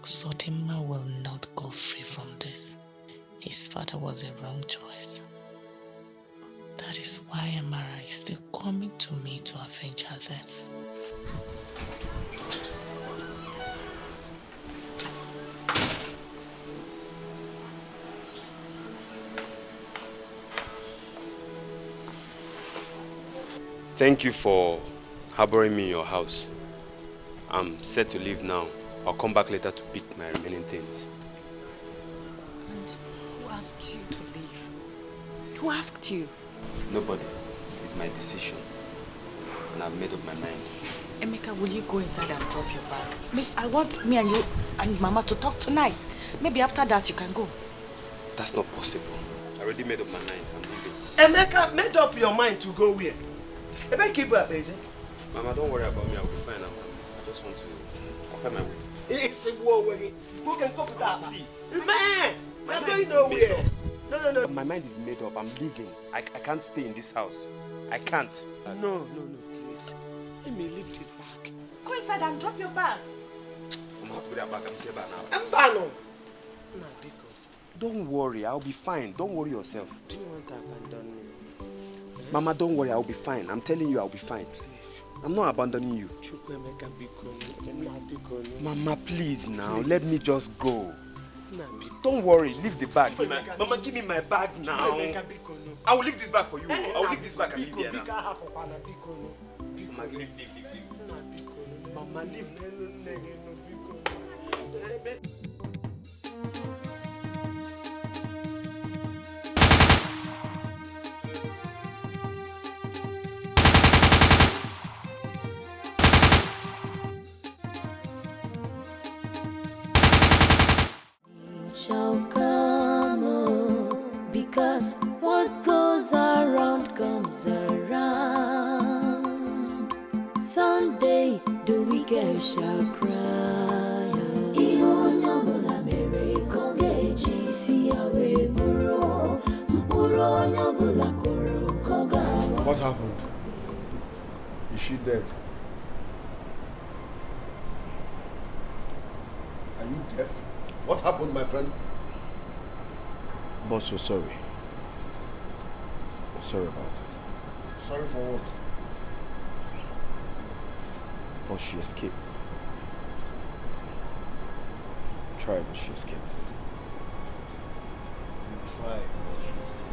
Sodima will not go free from this. His father was a wrong choice. That is why Amara is still coming to me to avenge her death. Thank you for harboring me in your house. I'm set to leave now. I'll come back later to pick my remaining things. And who asked you to leave? Who asked you? Nobody. It's my decision. And I've made up my mind. Emeka, will you go inside and drop your bag? I want me and you and Mama to talk tonight. Maybe after that you can go. That's not possible. I already made up my mind. I'm leaving. Emeka, made up your mind to go where? Emeka, keep up, Eje. Mama, don't worry about me. I'll be fine. I just want to offer my way. It's a war way. Who can cope with that? Please. Man, I'm going nowhere. No. My mind is made up. I'm leaving. I can't stay in this house. I can't. No, please. Let me lift this bag. Go inside and drop your bag. I'm not with that bag. I'm saying that now. I'm banned. Don't worry. I'll be fine. Don't worry yourself. Do you want to abandon me? Mama, don't worry. I'll be fine. I'm telling you, I'll be fine. Please. I'm not abandoning you. Mama, please now. Please. Let me just go. Don't worry. Leave the bag. Mama, give me my bag now. I will leave this bag for you. I will leave this bag and leave here now. Mama, leave. Mama, leave. Shall come, because what goes around comes around. Someday the wicked shall cry. What happened? Is she dead? Are you deaf? What happened, my friend? Boss, we're sorry. We're sorry about it. Sorry for what? But she escaped. We tried, but she escaped. You tried, but she escaped.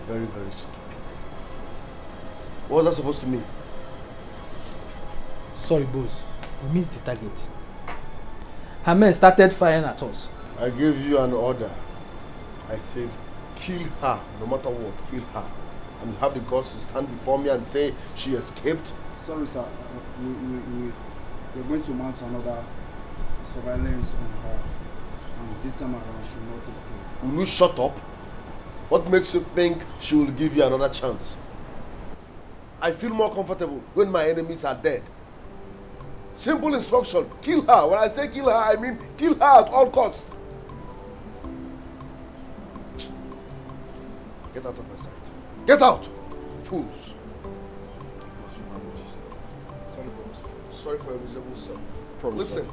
very, very stupid. What was that supposed to mean? Sorry, boss. We missed the target. Her men started firing at us. I gave you an order. I said, kill her, no matter what, kill her. And you have the guts to stand before me and say she escaped? Sorry, sir. We're going to mount another surveillance on her. And this time around, she will not escape. Will you shut up? What makes you think she will give you another chance? I feel more comfortable when my enemies are dead. Simple instruction, kill her. When I say kill her, I mean kill her at all costs. Get out of my sight. Get out! Fools. Sorry, boss. Sorry for your miserable self. Promise Listen,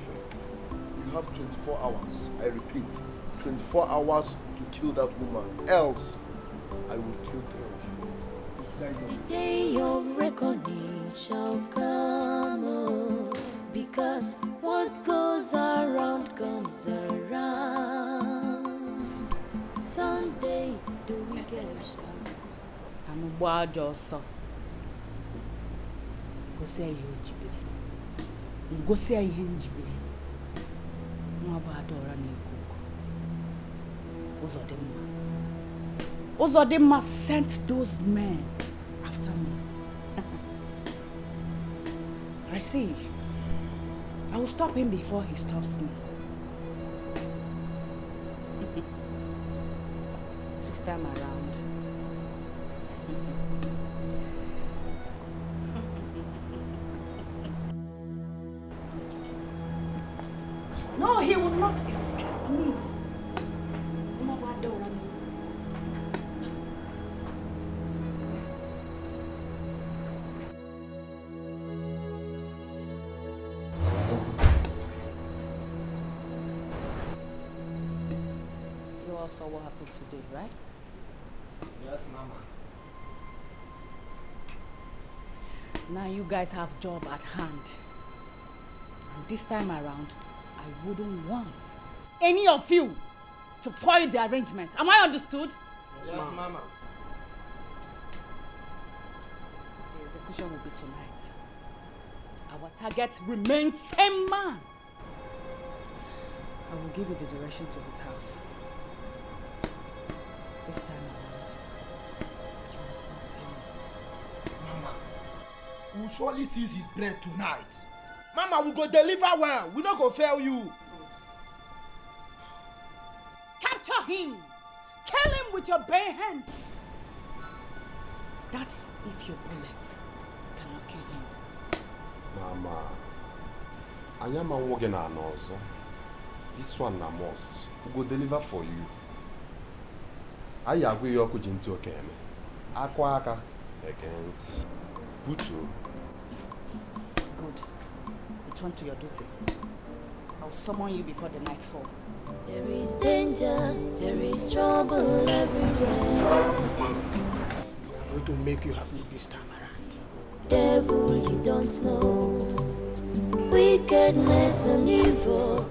you have 24 hours. I repeat, 24 hours to kill that woman. Else, I will kill 3 of you. The day of reckoning shall come, oh, because what goes around comes around. Someday the wicked shall. I'm a bad also. Go say you jibiri. Go say you jibiri. No bad or any cook. Uzodimma sent those men after me. I see. I will stop him before he stops me. This time around. No, he will not escape me. Saw what happened today, right? Yes, Mama. Now you guys have job at hand. And this time around, I wouldn't want any of you to foil the arrangement. Am I understood? Yes, Mama. The execution will be tonight. Our target remains same man. I will give you the direction to his house. This time around, you must not fail. Mama, we will surely seize his bread tonight. Mama, we go deliver well. We not go fail you. Capture him! Kill him with your bare hands! That's if your bullets cannot kill him. Mama, I am a working on also. This one I must. We go deliver for you. I agree you could into a game. Aquaka against Putu. Good. Return to your duty. I'll summon you before the night fall. There is danger, there is trouble everywhere. I'm going to make you happy this time around. Devil you don't know, wickedness and evil.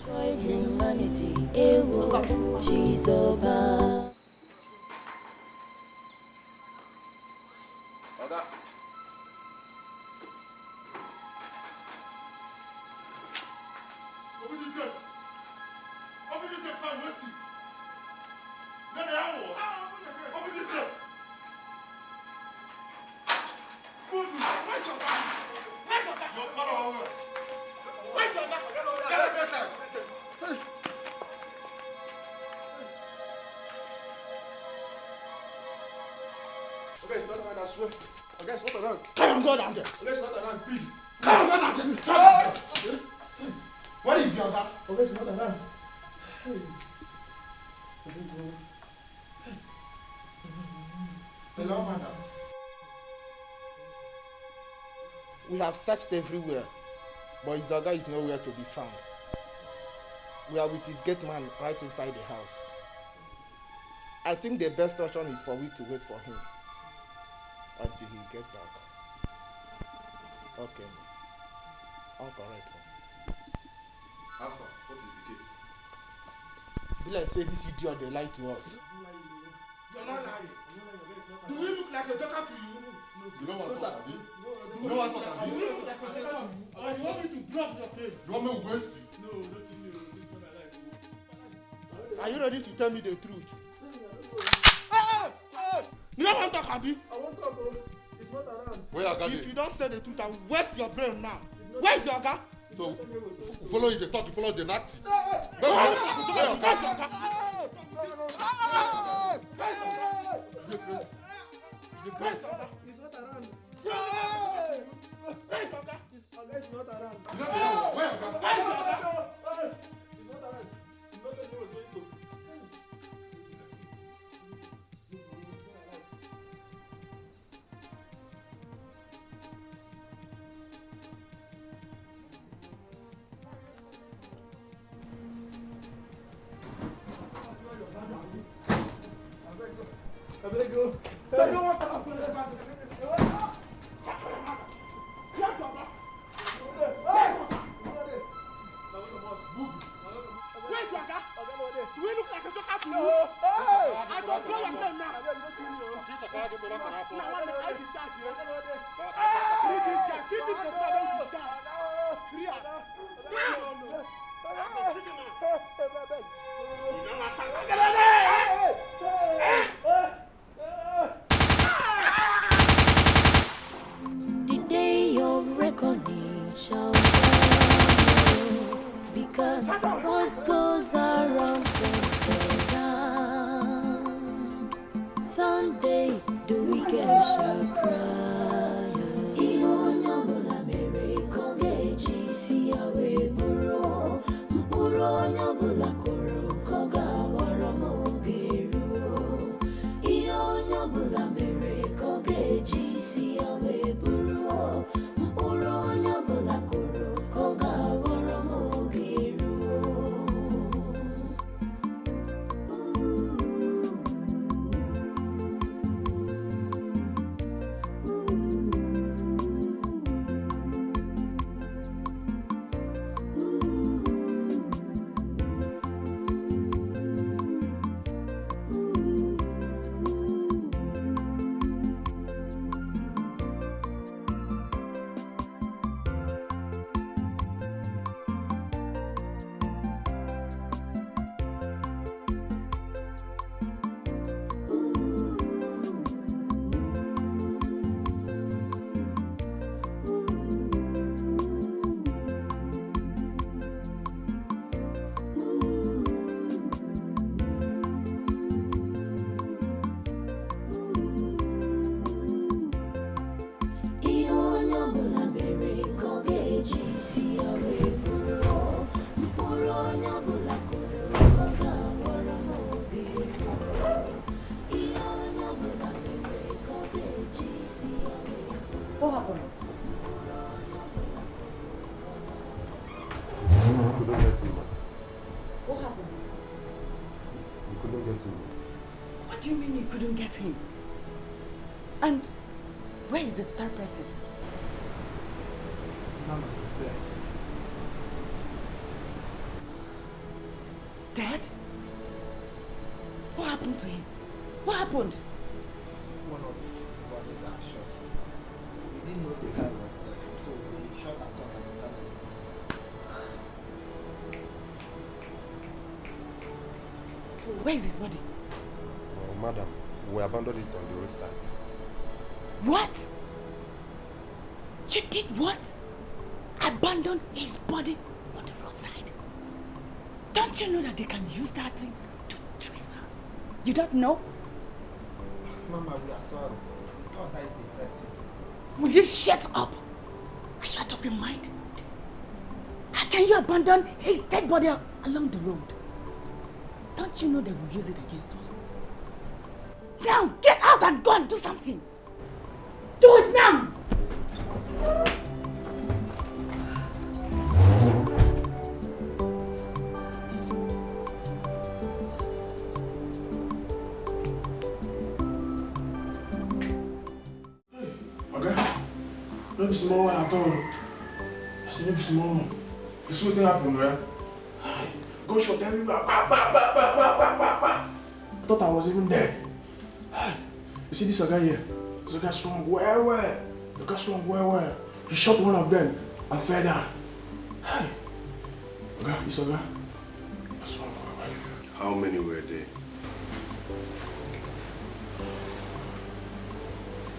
Destroyed humanity, Jesus. What is your dad? Okay, it's not around. Hello, madam. We have searched everywhere, but his Oga is nowhere to be found. We are with his gate man right inside the house. I think the best option is for we to wait for him until he gets back. Okay. I'll correct him. Alpha, what is the case? Be like say this idiot they lie to us. You're not lying. Do we look like a joker to you? You don't want to talk, Abi? You don't want to talk, Abi? You look like a joker. Or you want me to bluff your face? You want me to waste you? No, don't kill me. Are you ready to tell me the truth? You don't want to talk, Abi? I won't talk, bro. It's not around. Where your guy? If you don't say the truth, I will waste your brain now. Where's your guy? So, follow you, they talk, you follow the act. It's not around. It's not around. The day of reckoning shall come, because what goes around comes around. Someday the wicked shall cry. Ihe onye ọbụla mere ka ọ ga-eji isi ya wee bụrụ mkpụrụ onye ọbụla kụrụ ka ọ ga-aghọrọ ma oge ruo. Ihe onye ọbụla mere ka ọ ga-eji isi ya wee bụrụ mkpụrụ onye ọbụla kụrụ ka ọ ga-aghọrọ ma oge ruo. Ihe onye ọbụla mere ka ọ ga-eji isi ya wee bụrụ mkpụrụ onye ọbụla kụrụ ka ọ ga-aghọrọ ma oge ruo. Ihe onye ọbụla mere ka ọ ga-eji isi ya wee What happened? We couldn't get him, man. What happened? We couldn't get him. What do you mean you couldn't get him? And where is the third person? Mama is there. Dead? What happened to him? What happened? One of our leaders shot. We didn't know the guy was there, so we shot at all and got him. Where is his body? Oh, madam, we abandoned it on the roadside. What? You did what? Abandon his body on the roadside? Don't you know that they can use that thing to trace us? You don't know? Mama, we are sorry. We thought that is the best thing. Will you shut up? Are you out of your mind? How can you abandon his dead body along the road? Don't you know they will use it against us? Now, get out and go and do something! Do it now! Okay? No be small one at all. I said no be small one. This whole thing happen, right? Gunshot everywhere. Bah, bah, bah, bah, bah, bah, bah, bah. I thought I was even dead. You see this guy here? This guy strong well. The guy strong well. He shot one of them and fell down. Hey. Okay, this guy. Strong well. How many were there?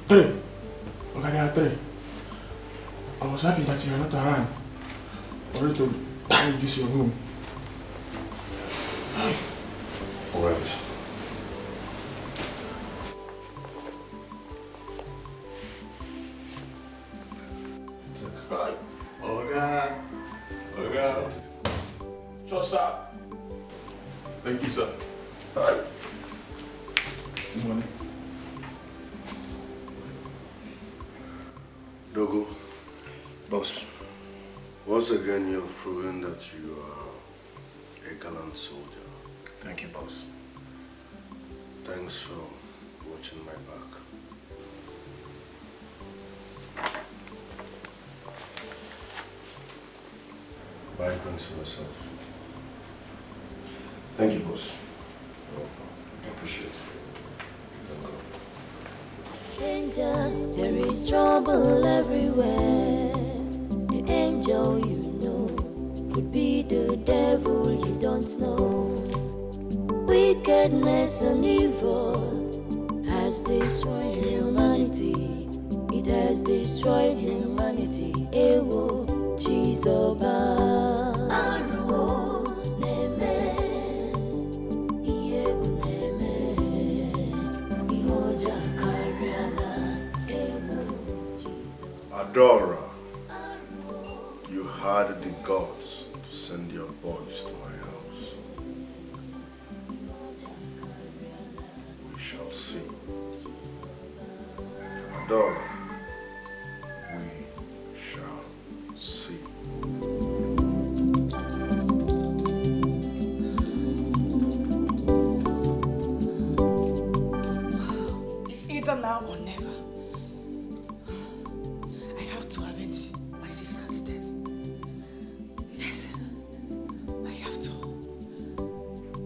3. Okay, there are 3. I was happy that you are not around. For you to die in this your room. Alright. Okay. Just up. Thank you, sir. Alright. See money. Dogo. Boss. Once again, you've proven that you are a gallant soldier. Thank you, boss. Thanks for watching my back. Buy drinks for yourself. Thank you, boss. I appreciate it. Danger, there is trouble everywhere. The angel you know could be the devil you don't know. Wickedness and evil has destroyed humanity. It has destroyed humanity. Ewo, Chizoba. Aruo, Neme. Iyebu Neme. Ihoja Kariana. Ewo, Adora, you had the gods to send your boys to my house. We shall see. Adora, we shall see. It's either now or never. I have to avenge my sister's death. Yes, I have to.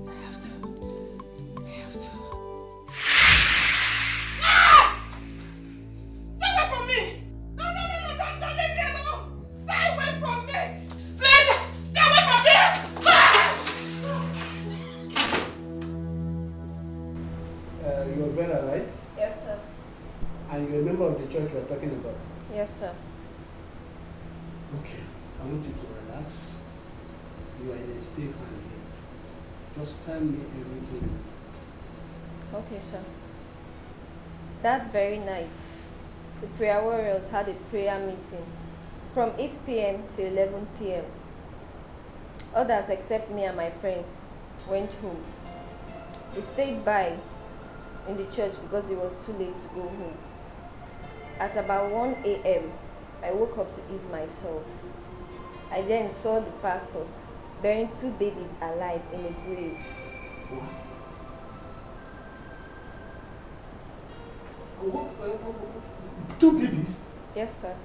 I have to. I have to. Ah! Stay away from me! No, don't leave me alone! Stay away from me! Please, stay away from me! Ah! You're a brother, right? Yes, sir. And you're a member of the church we're talking about? Yes, sir. Okay. I want you to relax. You are in a safe hand here. Just tell me everything. Okay, sir. That very night, the prayer warriors had a prayer meeting from 8 p.m. to 11 p.m. Others, except me and my friends, went home. We stayed by in the church because it was too late to go home. At about 1 a.m., I woke up to ease myself. I then saw the pastor burying 2 babies alive in a grave. What? 2 babies? Yes, sir.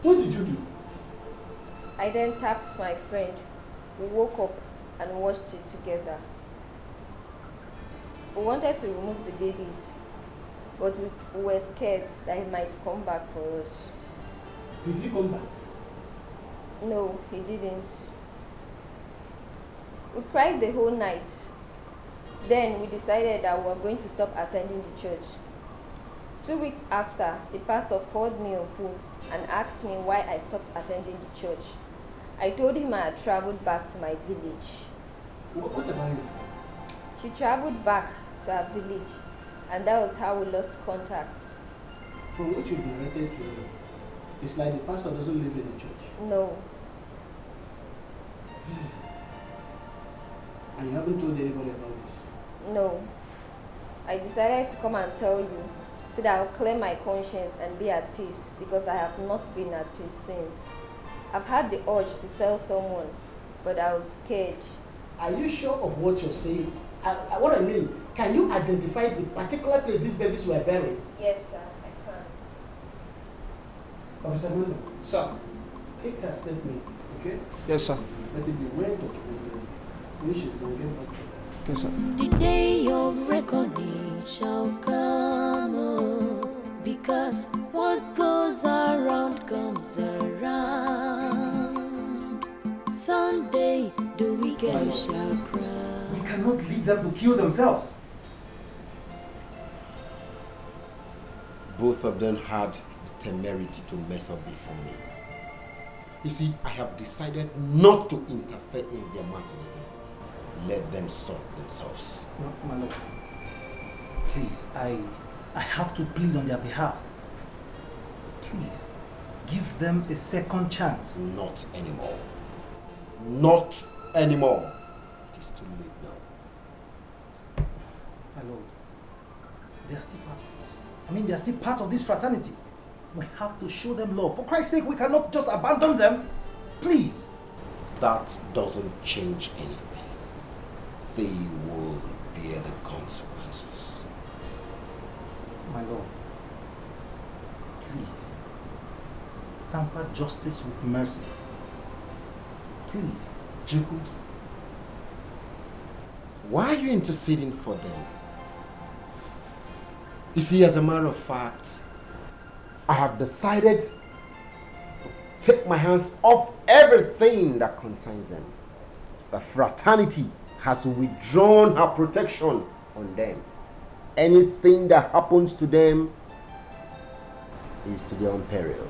What did you do? I then tapped my friend. We woke up and watched it together. We wanted to remove the babies, but we were scared that he might come back for us. Did he come back? No, he didn't. We cried the whole night. Then we decided that we were going to stop attending the church. 2 weeks after, the pastor called me on phone and asked me why I stopped attending the church. I told him I had traveled back to my village. What about you? She traveled back to her village, and that was how we lost contact. From what you've narrated to me, it's like the pastor doesn't live in the church. No. And you haven't told anybody about this? No. I decided to come and tell you so that I'll clear my conscience and be at peace, because I have not been at peace since. I've had the urge to tell someone, but I was scared. Are you sure of what you're saying? What I mean, can you identify the particular place these babies were buried? Yes, sir, I can. Officer Mano. Sir. Take a statement, okay? Yes, sir. Let it be word of the Yes, sir. The day of reckoning shall come, because what goes around comes around. Someday the wicked shall cry. We cannot leave them to kill themselves. Both of them had the temerity to mess up before me. You see, I have decided not to interfere in their matters again. Let them sort themselves. No, my lord. Please, I have to plead on their behalf. Please, give them a second chance. Not anymore. Not anymore. It is too late now. My lord, they are still part of us. I mean, they are still part of this fraternity. We have to show them love. For Christ's sake, we cannot just abandon them. Please. That doesn't change anything. They will bear the consequences. My lord, please, tamper justice with mercy. Please, Juku. Why are you interceding for them? You see, as a matter of fact, I have decided to take my hands off everything that concerns them. The fraternity has withdrawn her protection on them. Anything that happens to them is to their own peril.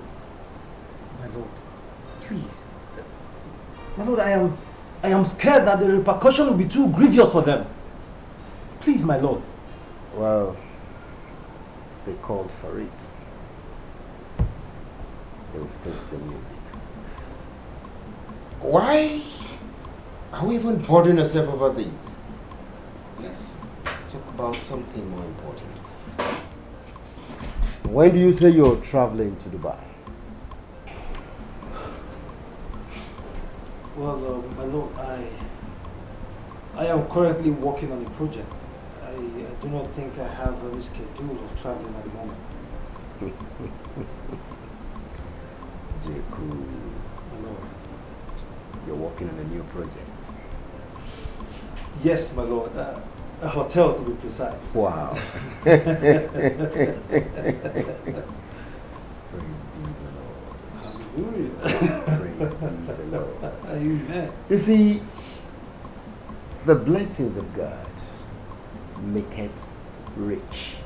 My lord, please. My lord, I am scared that the repercussion will be too grievous for them. Please, my lord. Well, they called for it. They will face the music. Why are we even bothering ourselves over these? Let's talk about something more important. When do you say you're traveling to Dubai? Well, my lord, I am currently working on a project. I do not think I have any schedule of traveling at the moment. Jeku, My lord. you're working on a new project. Yes, my lord. A hotel, to be precise. Wow. Praise be the Lord. Hallelujah. Praise be the Lord. Amen. You see, the blessings of God make it rich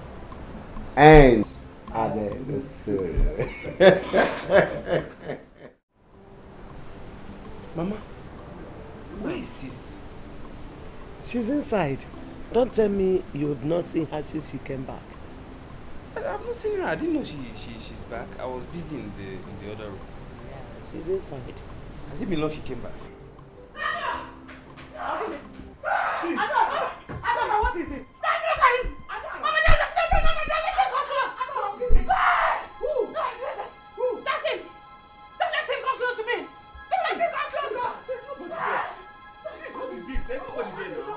and added no sorrow. Mama, where is sis? She's inside. Don't tell me you've not seen her since you came back. I've not seen her. I didn't know she's back. I was busy in the other room. Yeah, she's inside. Has it been long she came back? Adama, what is it? That's him! Don't let him come close to me! Don't let him come closer! What is this? There's nobody there now.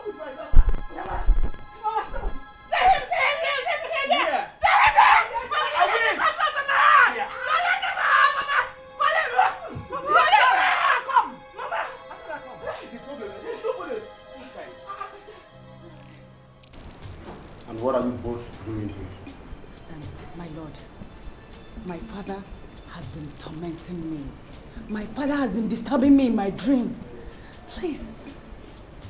Say him! Say him! Yeah. Say him! Don't let him consult the man! Don't let him! Mama! Come! Mama! What is the problem? There's nobody inside. And what are you both doing here? My lord, my father has been tormenting me. My father has been disturbing me in my dreams. Please,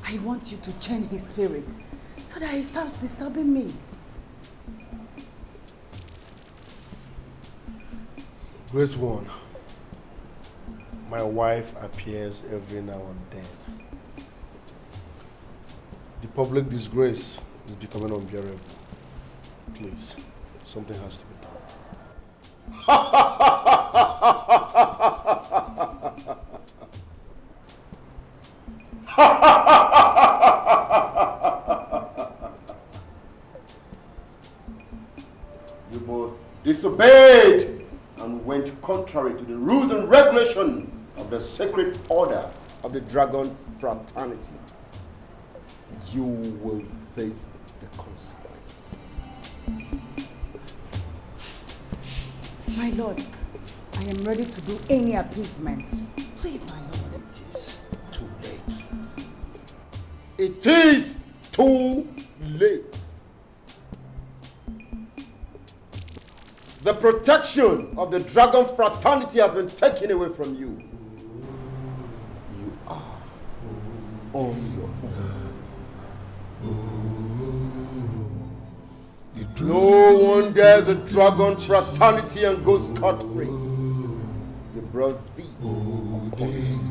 I want you to change his spirit so that he stops disturbing me. Great one. My wife appears every now and then. The public disgrace is becoming unbearable. Please, something has to be done. You both disobeyed and went contrary to the rules and regulation of the sacred order of the Dragon Fraternity. You will face the consequences. My lord, I am ready to do any appeasement. Please, my lord. It is too late. It is too late. The protection of the dragon fraternity has been taken away from you. You are on your own. No one dares a dragon fraternity and goes scot-free. You brought these upon yourself.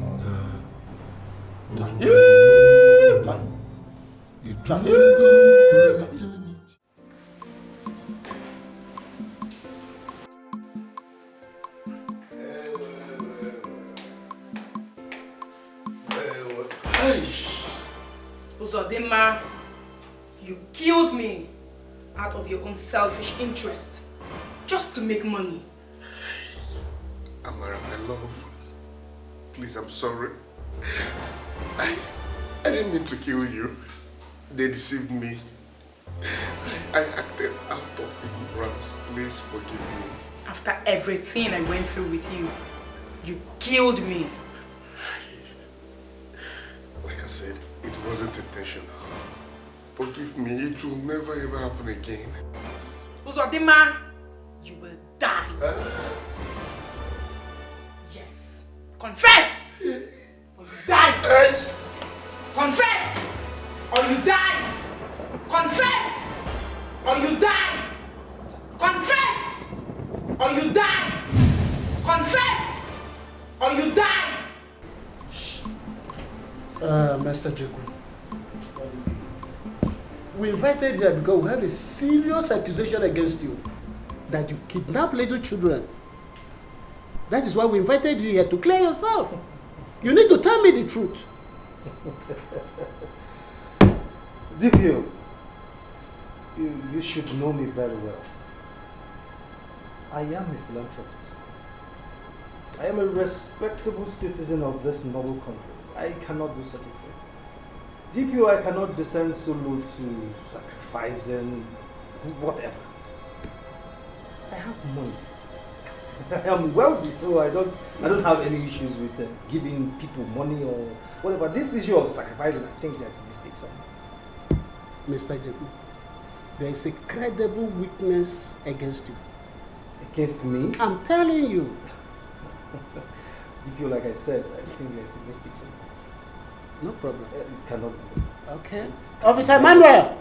Uzodinma, you killed me out of your own selfish interest, just to make money. Amara, my love, please, I'm sorry. I didn't mean to kill you. They deceived me. I acted out of ignorance. Please forgive me. After everything I went through with you, you killed me. Like I said, it wasn't intentional. Forgive me, it will never ever happen again. Uzodinma, you will die. Yes. Confess! Or you die! Confess! Or you die! Confess! Or you die! Confess! Or you die! Confess! Or you die! Mr. Jeku, we invited you here because we have a serious accusation against you that you kidnap little children. That is why we invited you here to clear yourself. You need to tell me the truth. Dikeh, you should know me very well. I am a philanthropist. I am a respectable citizen of this noble country. I cannot do such a thing. DPO, I cannot descend so low to sacrificing whatever. I have money. I am wealthy, so I don't have any issues with giving people money or whatever. This issue of sacrificing, I think there's a mistake somewhere. Mr. Jeku, there is a credible witness against you. Against me? I'm telling you. DPO, like I said, I think there's a mistake somewhere. No problem. It cannot be. Okay. Officer Manuel,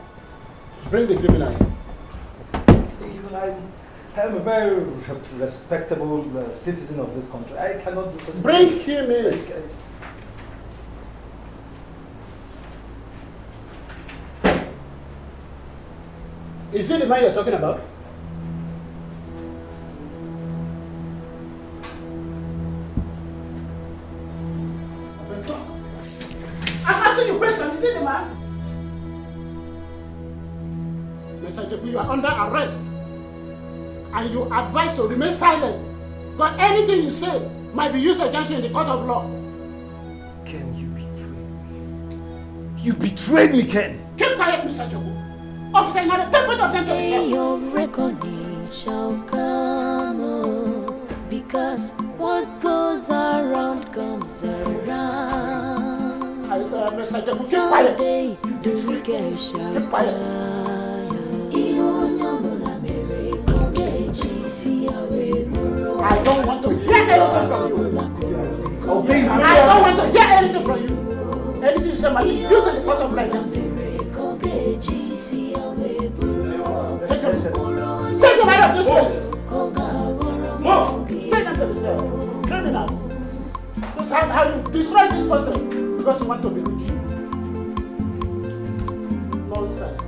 bring the criminal here. I am a very respectable citizen of this country. I cannot do such a thing. Bring him in. Is it the man you're talking about? I'm asking you a question. Is it the man? Mr. Jeku, you are under arrest. And you are advised to remain silent. Because anything you say might be used against you in the court of law. Ken, you betrayed me. You betrayed me, Ken. Keep quiet, Mr. Jeku. Officer, now take both of them to yourself. Your reckoning shall come, because what goes around comes around. Mr. Jeku, keep quiet. Someday the wicked shall keep quiet. I don't want to hear anything from you. Okay, I don't want to hear anything from you. Anything you say might be used in the court of law. Take them out of this place. Move. Take them to the cell. Criminals. This is how you destroy this country because you want to be rich. Nonsense.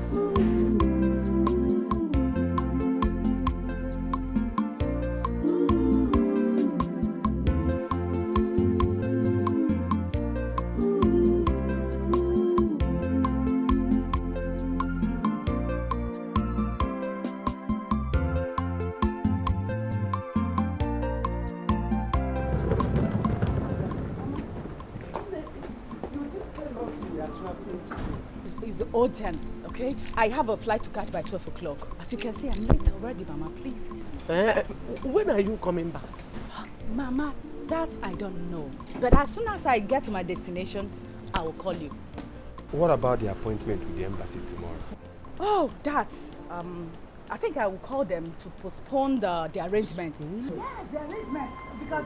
It's urgent, okay? I have a flight to catch by 12 o'clock. As you can see, I'm late already, Mama, please. When are you coming back? Mama, that I don't know. But as soon as I get to my destination, I will call you. What about the appointment with the embassy tomorrow? Oh, that. I think I will call them to postpone the arrangement. Yes, the arrangement. Because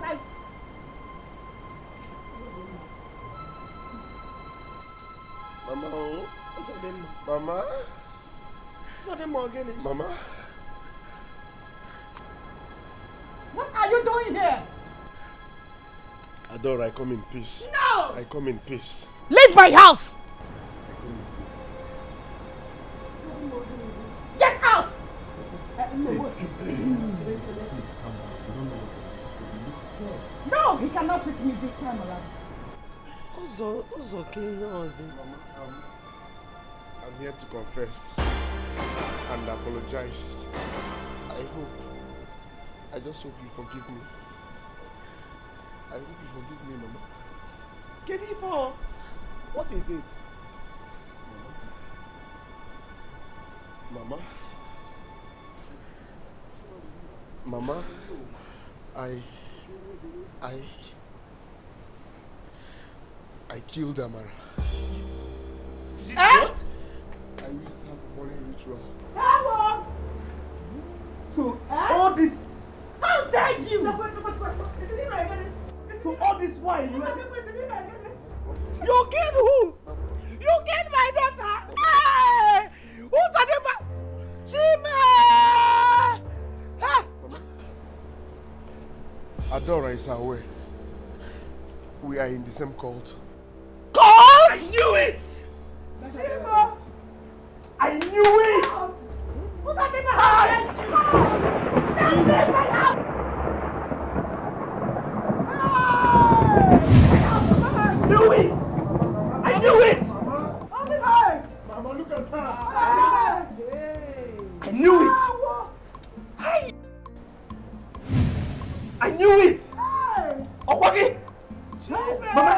Mama, Mama. Mama. What are you doing here? Adora, I come in peace. No! I come in peace. Leave my house! Get out! No, he cannot trick me this time around. I'm here to confess and apologize. I just hope you forgive me. I hope you forgive me, Mama. Kenipo, what is it? Mama? Mama, I killed Amara. What? I used to have a morning ritual. Hello! So, all this... How dare you! So all this while you killed who? You killed my daughter! Hey! Who's the name? Chima! Adora is aware. We are in the same cult. Cult? I knew it! Chima! I knew it! Who's the name? Knew it! I knew it! Mama, look at her! I knew it! I knew it! Okwagi! Mama,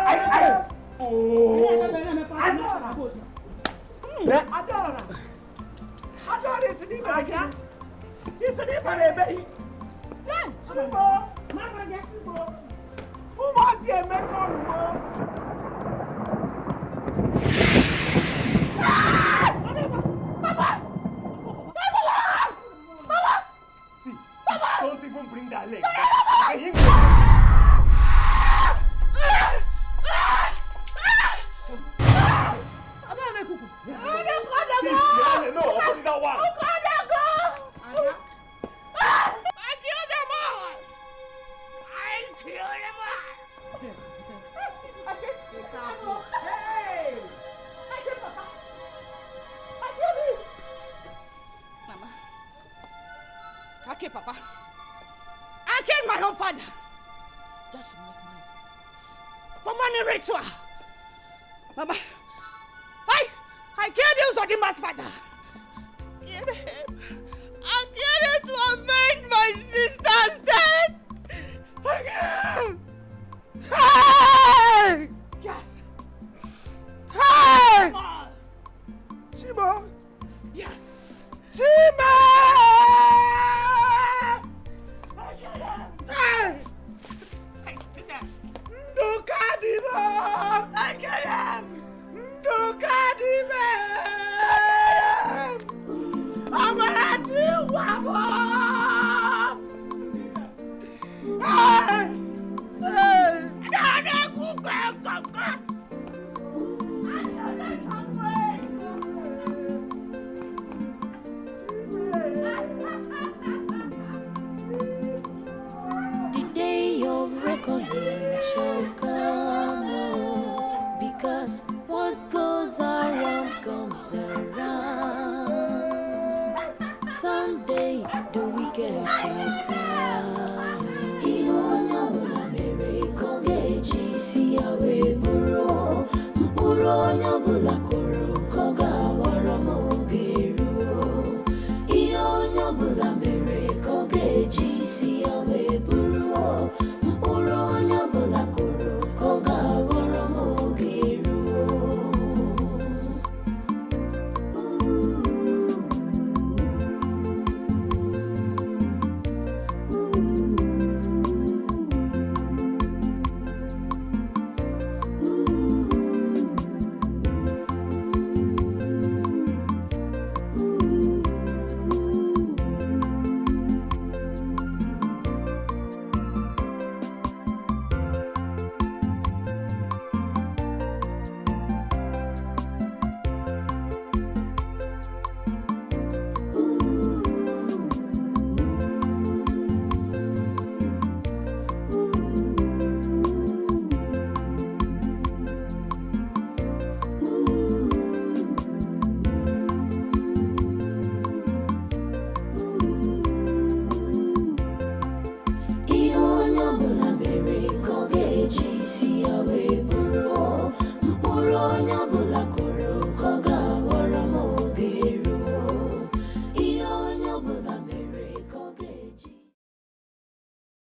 Adora is in the again. He's in the baby. Who was here? Make on See, don't even bring that leg. Okay, Papa. I killed my own father. Just to make money. For money ritual. Mama, I killed you, Zodima's father. Killed him. I killed him to avenge my sister's death. Hey! Yes. Hey! Chima. Yes. Chima! I get him! Look at him! I'm gonna do wabo! Hey!